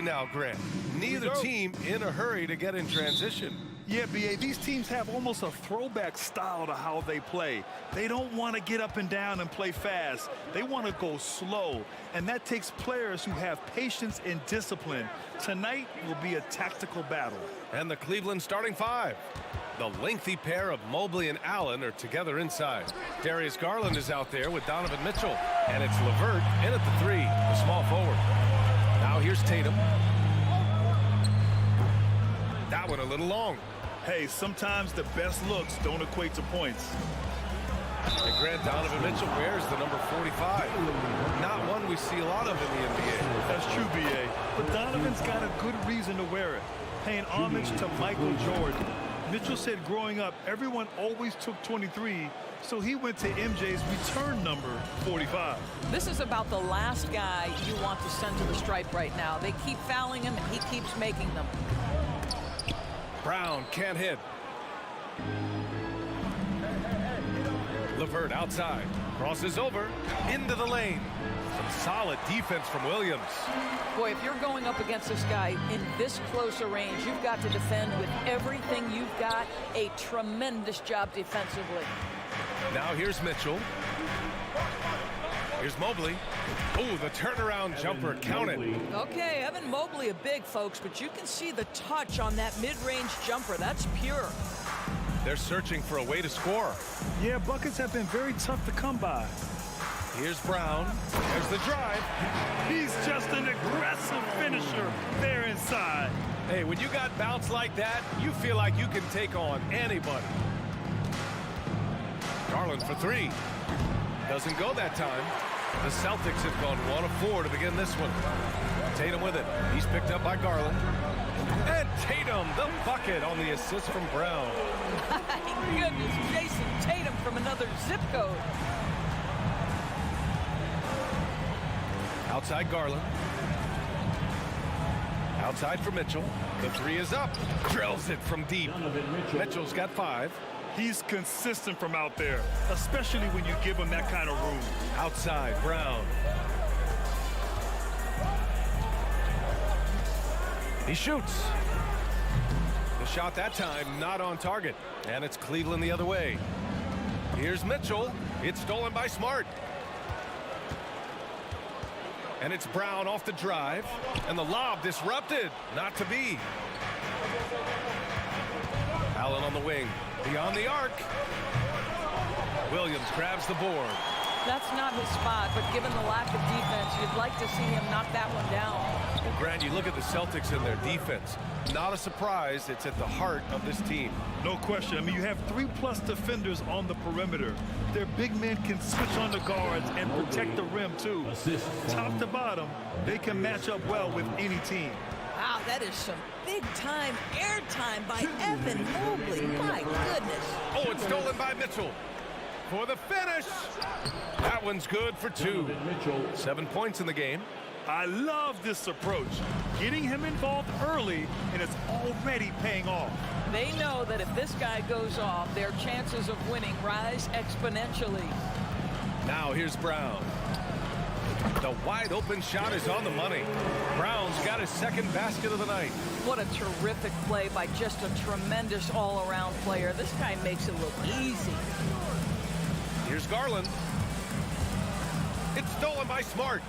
now, Grant. Neither team in a hurry to get in transition. Yeah, B.A., these teams have almost a throwback style to how they play. They don't want to get up and down and play fast. They want to go slow, and that takes players who have patience and discipline. Tonight will be a tactical battle. And the Cleveland starting five. The lengthy pair of Mobley and Allen are together inside. Darius Garland is out there with Donovan Mitchell. And it's LeVert in at the three, the small forward. Now here's Tatum. That one a little long. Hey, sometimes the best looks don't equate to points. And Grant, Donovan Mitchell wears the number 45. Not one we see a lot of in the NBA. That's true, B.A. But Donovan's got a good reason to wear it, paying homage to Michael Jordan. Mitchell said growing up, everyone always took 23, so he went to MJ's return number, 45. This is about the last guy you want to send to the stripe right now. They keep fouling him, and he keeps making them. Brown can't hit. LeVert outside. Crosses over. Into the lane. Some solid defense from Williams. Boy, if you're going up against this guy in this close a range, you've got to defend with everything you've got. A tremendous job defensively. Now here's Mitchell. Here's Mobley. Oh, the turnaround jumper counted. Okay, Evan Mobley a big, folks, but you can see the touch on that mid-range jumper. That's pure. They're searching for a way to score. Yeah, buckets have been very tough to come by. Here's Brown. There's the drive. He's just an aggressive finisher there inside. Hey, when you got bounce like that, you feel like you can take on anybody. Garland for three. Doesn't go that time. The Celtics have gone 1 of 4 to begin this one. Tatum with it. He's picked up by Garland. And Tatum, the bucket on the assist from Brown. My goodness, Jason Tatum from another zip code. Outside Garland. Outside for Mitchell. The three is up. Drills it from deep. Mitchell's got 5. He's consistent from out there, especially when you give him that kind of room. Outside, Brown. He shoots. The shot that time not on target. And it's Cleveland the other way. Here's Mitchell. It's stolen by Smart. And it's Brown off the drive. And the lob disrupted. Not to be. Allen on the wing. Beyond the arc. Williams grabs the board. That's not his spot, but given the lack of defense, you'd like to see him knock that one down. Well, Grant, you look at the Celtics and their defense. Not a surprise. It's at the heart of this team. No question. I mean, you have 3+ defenders on the perimeter. Their big men can switch on the guards and protect the rim, too. Top to bottom, they can match up well with any team. Wow, that is some big-time airtime by Evan Mobley. My goodness. Oh, it's stolen by Mitchell. For the finish. That one's good for 2. 7 points in the game. I love this approach. Getting him involved early, and it's already paying off. They know that if this guy goes off, their chances of winning rise exponentially. Now here's Brown. The wide open shot is on the money. Brown's got his second basket of the night. What a terrific play by just a tremendous all-around player. This guy makes it look easy. Here's Garland. It's stolen by Smart.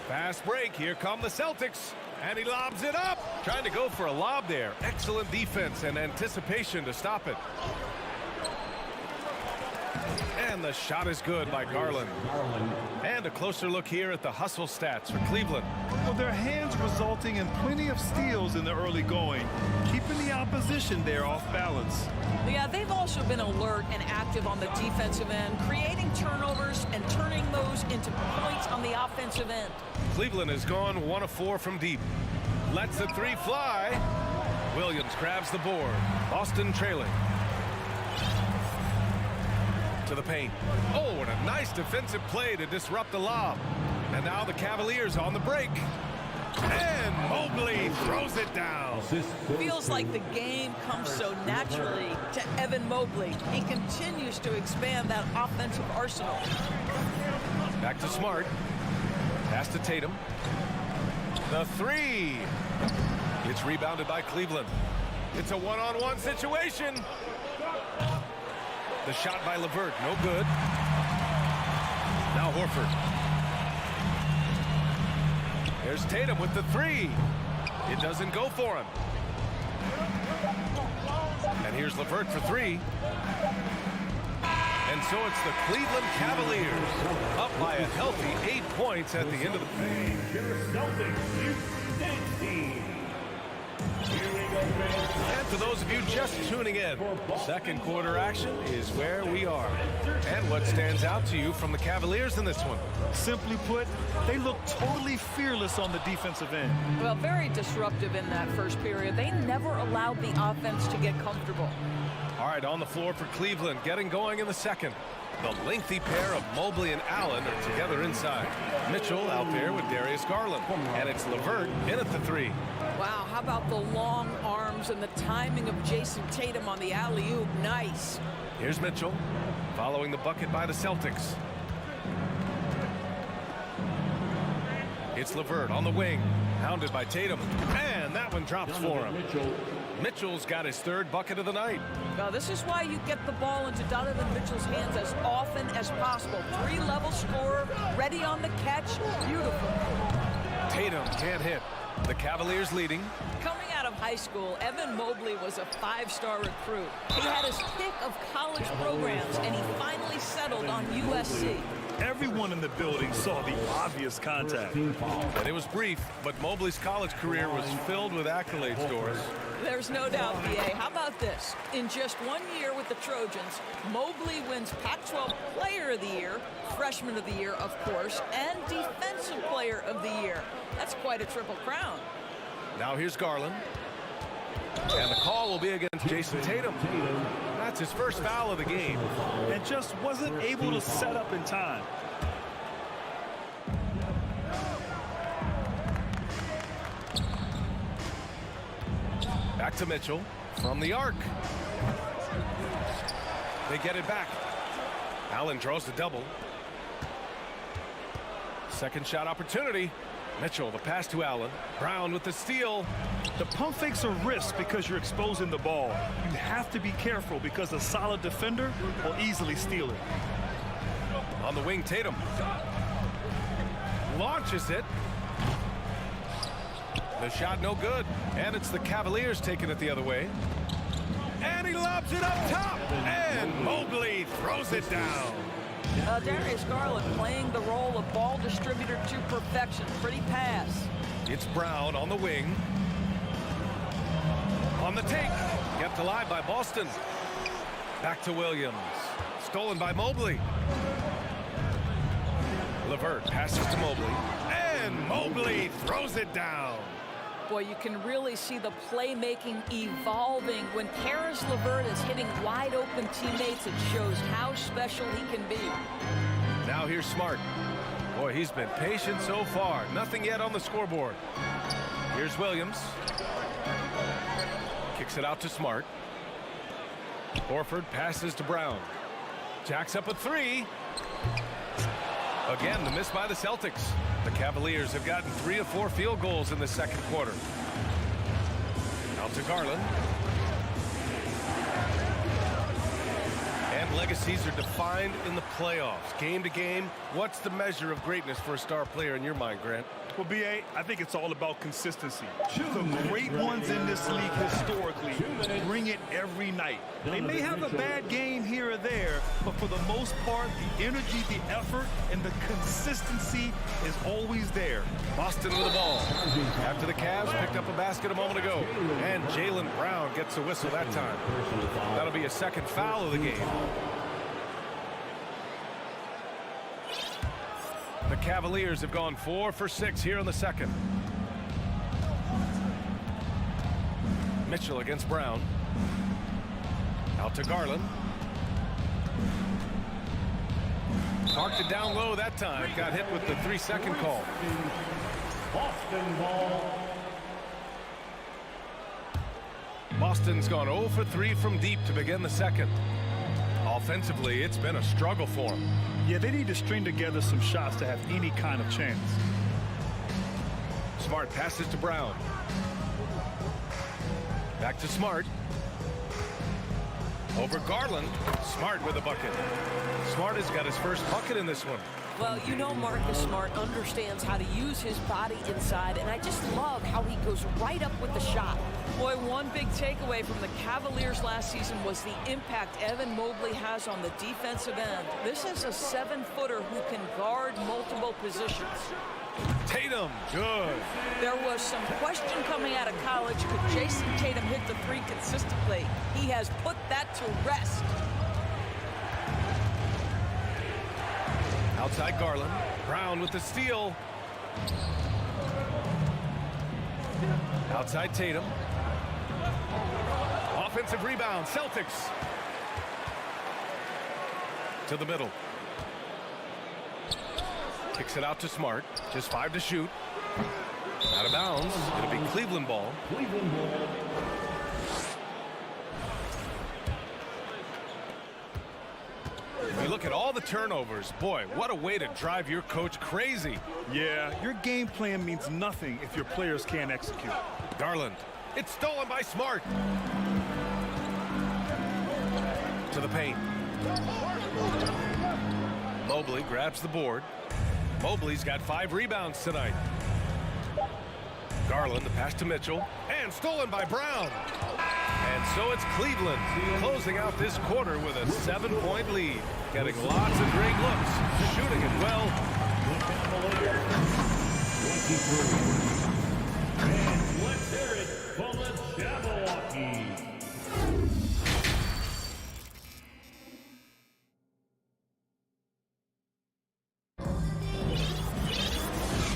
Fast break. Here come the Celtics. And he lobs it up. Trying to go for a lob there. Excellent defense and anticipation to stop it. And the shot is good by Garland. And a closer look here at the hustle stats for Cleveland. Well, their hands resulting in plenty of steals in the early going, keeping the opposition there off balance. Yeah, they've also been alert and active on the defensive end, creating turnovers and turning those into points on the offensive end. Cleveland has gone 1 of 4 from deep. Lets the three fly. Williams grabs the board. Boston trailing. To the paint. Oh, and a nice defensive play to disrupt the lob. And now the Cavaliers on the break. And Mobley throws it down. Feels like the game comes so naturally to Evan Mobley. He continues to expand that offensive arsenal. Back to Smart. Pass to Tatum. The three. It's rebounded by Cleveland. It's a one-on-one situation. The shot by LeVert, no good. Now Horford. There's Tatum with the three. It doesn't go for him. And here's LeVert for three. And so it's the Cleveland Cavaliers up by a healthy 8 points at the end of the And for those of you just tuning in, second quarter action is where we are. And what stands out to you from the Cavaliers in this one? Simply put, they look totally fearless on the defensive end. Well, very disruptive in that first period. They never allowed the offense to get comfortable. All right, on the floor for Cleveland, getting going in the second. The lengthy pair of Mobley and Allen are together inside. Mitchell out there with Darius Garland. And it's LeVert in at the three. Wow, how about the long arms and the timing of Jason Tatum on the alley-oop? Nice. Here's Mitchell, following the bucket by the Celtics. It's LeVert on the wing, hounded by Tatum. And that one drops for him. Mitchell's got his third bucket of the night. Now, this is why you get the ball into Donovan Mitchell's hands as often as possible. Three-level scorer, ready on the catch. Beautiful. Tatum can't hit. The Cavaliers leading. Coming out of high school, Evan Mobley was a five-star recruit. He had his pick of college programs, and he finally settled on USC. Everyone in the building saw the obvious contact. And it was brief, but Mobley's college career was filled with accolades, Doris. There's no doubt, BA. How about this? In just 1 year with the Trojans, Mobley wins Pac-12 Player of the Year, Freshman of the Year, of course, and Defensive Player of the Year. That's quite a triple crown. Now here's Garland. And the call will be against Jason Tatum. That's his first foul of the game. And just wasn't able to set up in time. Back to Mitchell from the arc. They get it back. Allen draws the double. Second shot opportunity. Mitchell, the pass to Allen. Brown with the steal. The pump fakes are risks because you're exposing the ball. You have to be careful because a solid defender will easily steal it. On the wing, Tatum launches it. The shot no good. And it's the Cavaliers taking it the other way. And he lobs it up top. And Mobley throws it down. Darius Garland playing the role of ball distributor to perfection. Pretty pass. It's Brown on the wing. On the take. Kept alive by Boston. Back to Williams. Stolen by Mobley. LeVert passes to Mobley. And Mobley throws it down. Boy, you can really see the playmaking evolving. When Karis LeVert is hitting wide open teammates, it shows how special he can be. Now here's Smart. Boy, he's been patient so far. Nothing yet on the scoreboard. Here's Williams. Kicks it out to Smart. Horford passes to Brown. Jacks up a three. Again, the miss by the Celtics. The Cavaliers have gotten 3 of 4 field goals in the second quarter. Out to Garland. And legacies are defined in the playoffs. Game to game, what's the measure of greatness for a star player in your mind, Grant? Well, B.A., I think it's all about consistency. The great ones in this league historically bring it every night. They may have a bad game here or there, but for the most part, the energy, the effort, and the consistency is always there. Boston with the ball. After the Cavs picked up a basket a moment ago. And Jaylen Brown gets a whistle that time. That'll be a second foul of the game. The Cavaliers have gone 4 for 6 here in the second. Mitchell against Brown. Out to Garland. Parked it down low that time. Got hit with the 3-second call. Boston ball. Boston's gone 0 for 3 from deep to begin the second. Offensively, it's been a struggle for them. Yeah, they need to string together some shots to have any kind of chance. Smart passes to Brown. Back to Smart. Over Garland. Smart with a bucket. Smart has got his first bucket in this one. Well, you know Marcus Smart understands how to use his body inside, and I just love how he goes right up with the shot. Boy, one big takeaway from the Cavaliers last season was the impact Evan Mobley has on the defensive end. This is a 7-footer who can guard multiple positions. Tatum, good. There was some question coming out of college, could Jason Tatum hit the three consistently? He has put that to rest. Outside Garland. Brown with the steal. Outside Tatum. Offensive rebound. Celtics. To the middle. Kicks it out to Smart. Just 5 to shoot. Out of bounds. It'll be Cleveland ball. Cleveland ball. You look at all the turnovers. Boy, what a way to drive your coach crazy. Yeah, your game plan means nothing if your players can't execute. Garland. It's stolen by Smart. To the paint. Mobley grabs the board. Mobley's got 5 rebounds tonight. Garland, the pass to Mitchell. And stolen by Brown. And so it's Cleveland closing out this quarter with a 7-point lead. Getting lots of great looks. Shooting it well. The Cavaliers, 23. And let's hear it from the Jabberwockies.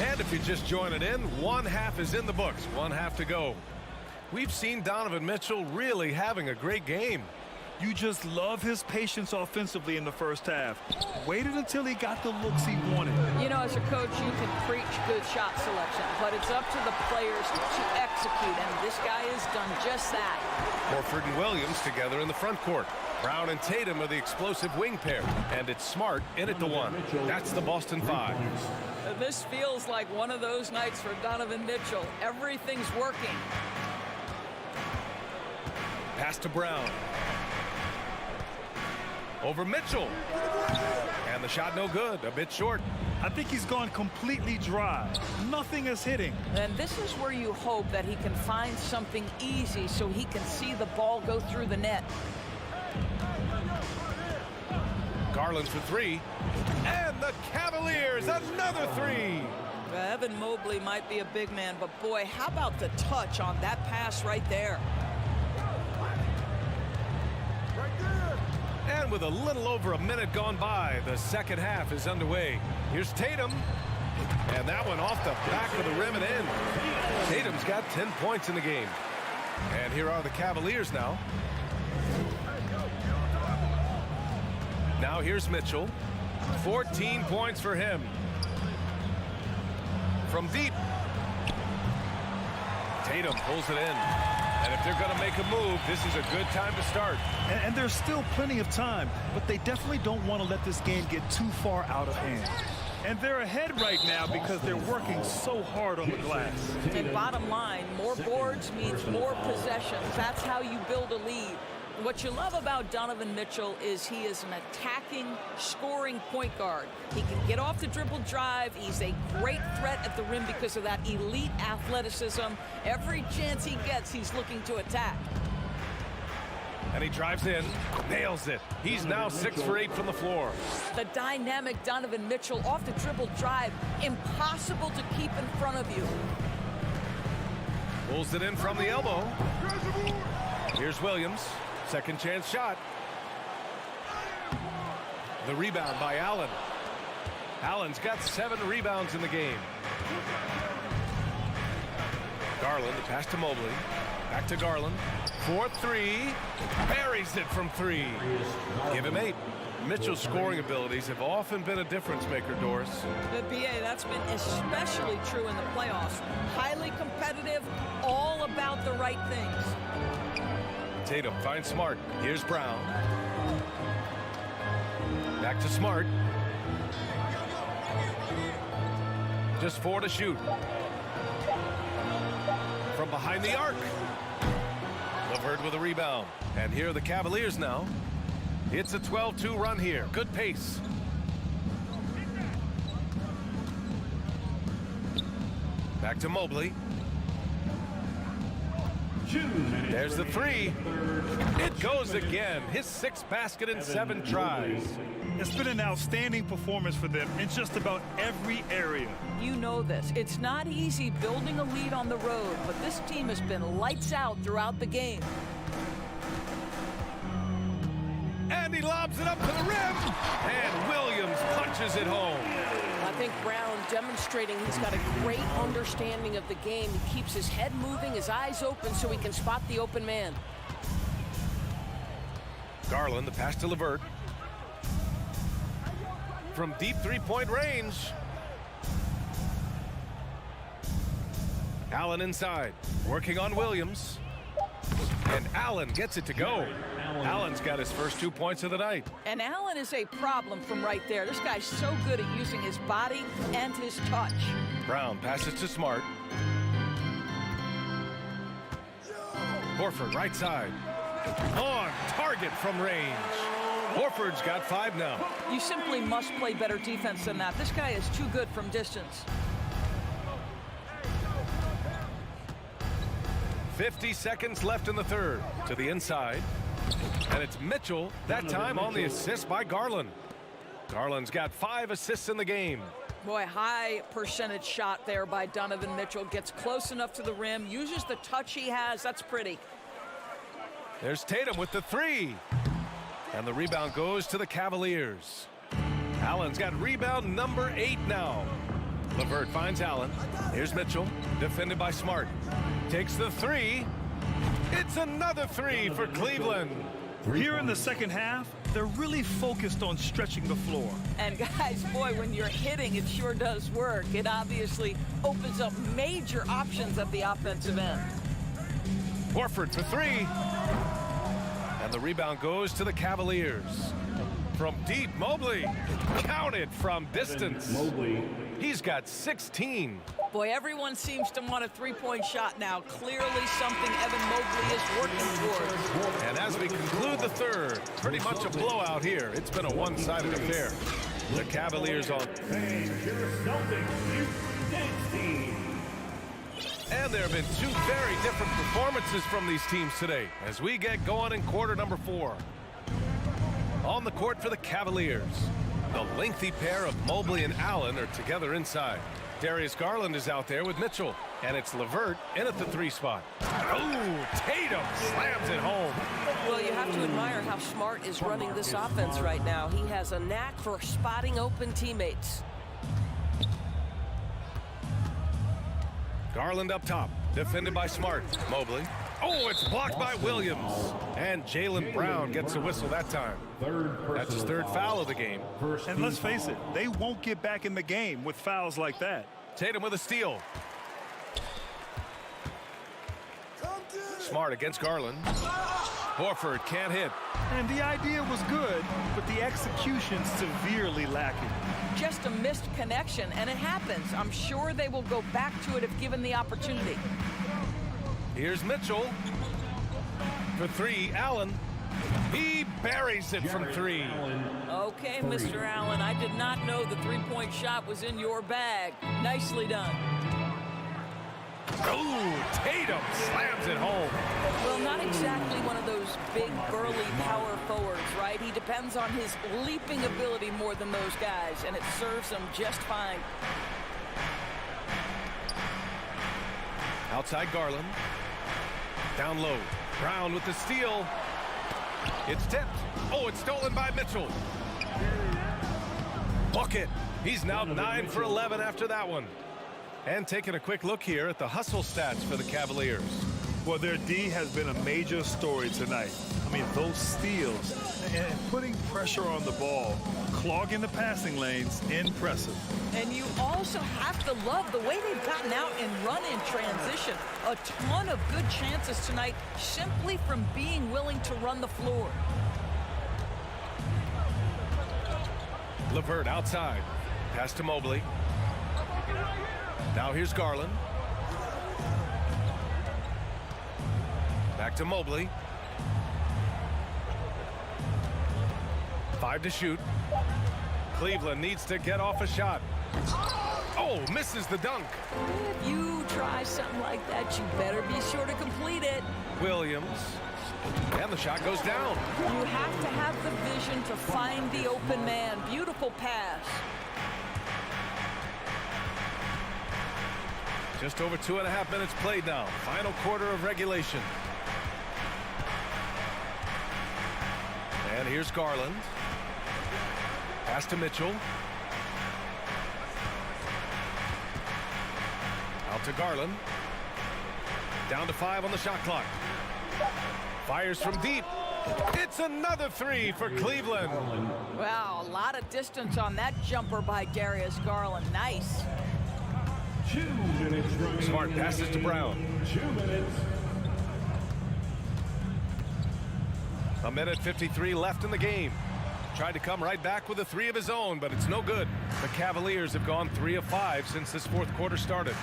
And if you're just joining in, one half is in the books. One half to go. We've seen Donovan Mitchell really having a great game. You just love his patience offensively in the first half. Waited until he got the looks he wanted. You know, as a coach, you can preach good shot selection, but it's up to the players to execute, and this guy has done just that. Horford and Williams together in the front court. Brown and Tatum are the explosive wing pair, and it's Smart in at the 1. That's the Boston 5. This feels like one of those nights for Donovan Mitchell. Everything's working. Pass to Brown. Over Mitchell. And the shot no good, a bit short. I think he's gone completely dry. Nothing is hitting. And this is where you hope that he can find something easy so he can see the ball go through the net. Garland for 3. And the Cavaliers, another 3. Evan Mobley might be a big man, but boy, how about the touch on that pass right there? And with a little over a minute gone by, the second half is underway. Here's Tatum. And that one off the back of the rim and in. Tatum's got 10 points in the game. And here are the Cavaliers now. Now here's Mitchell. 14 points for him. From deep. Tatum pulls it in. And if they're going to make a move, this is a good time to start. And there's still plenty of time, but they definitely don't want to let this game get too far out of hand. And they're ahead right now because they're working so hard on the glass. And bottom line, more boards means more possessions. That's how you build a lead. What you love about Donovan Mitchell is he is an attacking, scoring point guard. He can get off the dribble drive. He's a great threat at the rim because of that elite athleticism. Every chance he gets, he's looking to attack. And he drives in, nails it. He's now 6 for 8 from the floor. The dynamic Donovan Mitchell off the dribble drive, impossible to keep in front of you. Pulls it in from the elbow. Here's Williams. Second chance shot. The rebound by Allen. Allen's got 7 rebounds in the game. Garland, the pass to Mobley. Back to Garland. 4-3. Buries it from 3. Give him 8. Mitchell's scoring abilities have often been a difference maker, Doris. The BA, that's been especially true in the playoffs. Highly competitive, all about the right things. Tatum finds Smart. Here's Brown. Back to Smart. Just 4 to shoot. behind the arc. LeVert with a rebound. And here are the Cavaliers now. It's a 12-2 run here. Good pace. Back to Mobley. There's the three. It goes again. His 6th basket in 7 tries. It's been an outstanding performance for them in just about every area. You know this. It's not easy building a lead on the road, but this team has been lights out throughout the game. And he lobs it up to the rim. And Williams punches it home. I think Brown demonstrating he's got a great understanding of the game. He keeps his head moving, his eyes open so he can spot the open man. Garland, the pass to LeVert. From deep three-point range. Allen inside, working on Williams. And Allen gets it to go. Allen's got his first 2 points of the night. And Allen is a problem from right there. This guy's so good at using his body and his touch. Brown passes to Smart. Horford right side. On target from range. Horford's got 5 now. You simply must play better defense than that. This guy is too good from distance. 50 seconds left in the third. To the inside. And it's Mitchell, that time on the assist by Garland. Garland's got 5 assists in the game. Boy, high percentage shot there by Donovan Mitchell. Gets close enough to the rim, uses the touch he has. That's pretty. There's Tatum with the 3. And the rebound goes to the Cavaliers. Allen's got rebound number 8 now. LeVert finds Allen. Here's Mitchell, defended by Smart. Takes the 3. It's another 3 for Cleveland. Here in the second half, they're really focused on stretching the floor. And guys, boy, when you're hitting, it sure does work. It obviously opens up major options at the offensive end. Horford for 3. And the rebound goes to the Cavaliers. From deep, Mobley. Counted from distance. He's got 16. Boy, everyone seems to want a three-point shot now. Clearly something Evan Mobley is working towards. And as we conclude the third, pretty much a blowout here. It's been a one-sided affair. The Cavaliers on. And there have been 2 very different performances from these teams today as we get going in quarter number 4. On the court for the Cavaliers, the lengthy pair of Mobley and Allen are together inside. Darius Garland is out there with Mitchell, and it's LeVert in at the 3 spot. Oh, Tatum slams it home. Well, you have to admire how Smart is running this offense right now. He has a knack for spotting open teammates. Garland up top, defended by Smart. Mobley. Oh, it's blocked by Williams. And Jaylen Brown gets a whistle that time. That's his 3rd foul of the game. And let's face it, they won't get back in the game with fouls like that. Tatum with a steal. Smart against Garland. Horford can't hit. And the idea was good, but the execution severely lacking. Just a missed connection, and it happens. I'm sure they will go back to it if given the opportunity. Here's Mitchell. For 3, Allen. He buries it from 3. Okay, Mr. Allen, I did not know the three-point shot was in your bag. Nicely done. Oh, Tatum slams it home. Well, not exactly one of those big, burly power forwards, right? He depends on his leaping ability more than those guys, and it serves him just fine. Outside Garland. Down low. Brown with the steal. It's tipped. Oh, it's stolen by Mitchell. Bucket. He's now 9 for 11 after that one. And taking a quick look here at the hustle stats for the Cavaliers. Well, their D has been a major story tonight. I mean, those steals and putting pressure on the ball, clogging the passing lanes, impressive. And you also have to love the way they've gotten out and run in transition. A ton of good chances tonight simply from being willing to run the floor. LeVert outside. Pass to Mobley. Now here's Garland. Back to Mobley. 5 to shoot. Cleveland needs to get off a shot. Oh, misses the dunk. If you try something like that, you better be sure to complete it. Williams. And the shot goes down. You have to have the vision to find the open man. Beautiful pass. Just over 2.5 minutes played now. Final quarter of regulation. And here's Garland. Pass to Mitchell. Out to Garland. Down to 5 on the shot clock. Fires from deep. It's another 3 for Cleveland. Wow, a lot of distance on that jumper by Darius Garland. Nice. 2 minutes remaining. Smart passes to Brown. 2 minutes. A minute 53 left in the game. Tried to come right back with a 3 of his own, but it's no good. The Cavaliers have gone 3 of 5 since this fourth quarter started.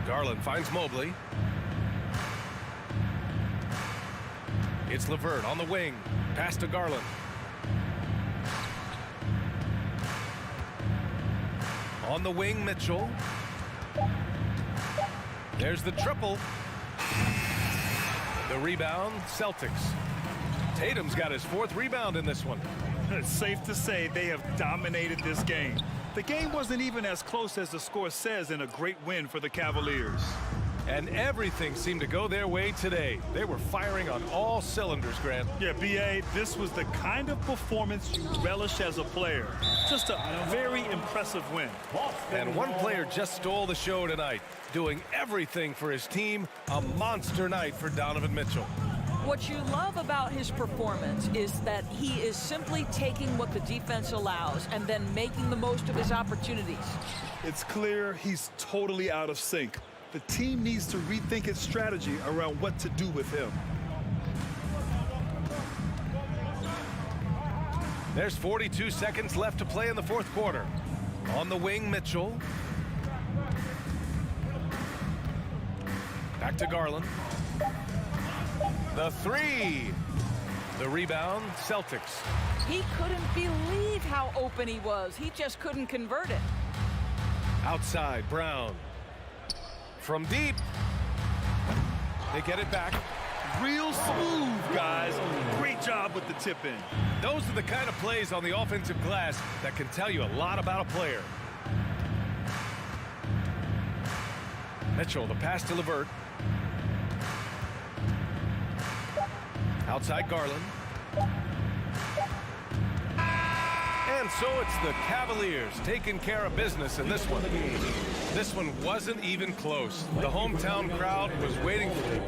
Garland finds Mobley. It's LeVert on the wing. Pass to Garland. On the wing, Mitchell. There's the triple. The rebound, Celtics. Tatum's got his 4th rebound in this one. It's safe to say they have dominated this game. The game wasn't even as close as the score says in a great win for the Cavaliers. And everything seemed to go their way today. They were firing on all cylinders, Grant. Yeah, B.A., this was the kind of performance you relish as a player. Just a very impressive win. And one player just stole the show tonight, doing everything for his team. A monster night for Donovan Mitchell. What you love about his performance is that he is simply taking what the defense allows and then making the most of his opportunities. It's clear he's totally out of sync. The team needs to rethink its strategy around what to do with him. There's 42 seconds left to play in the fourth quarter. On the wing, Mitchell. Back to Garland. The 3. The rebound, Celtics. He couldn't believe how open he was. He just couldn't convert it. Outside, Brown. From deep. They get it back. Real smooth, guys. Great job with the tip-in. Those are the kind of plays on the offensive glass that can tell you a lot about a player. Mitchell, the pass to LeVert. Outside Garland. And so it's the Cavaliers taking care of business in this one. This one wasn't even close. The hometown crowd was waiting for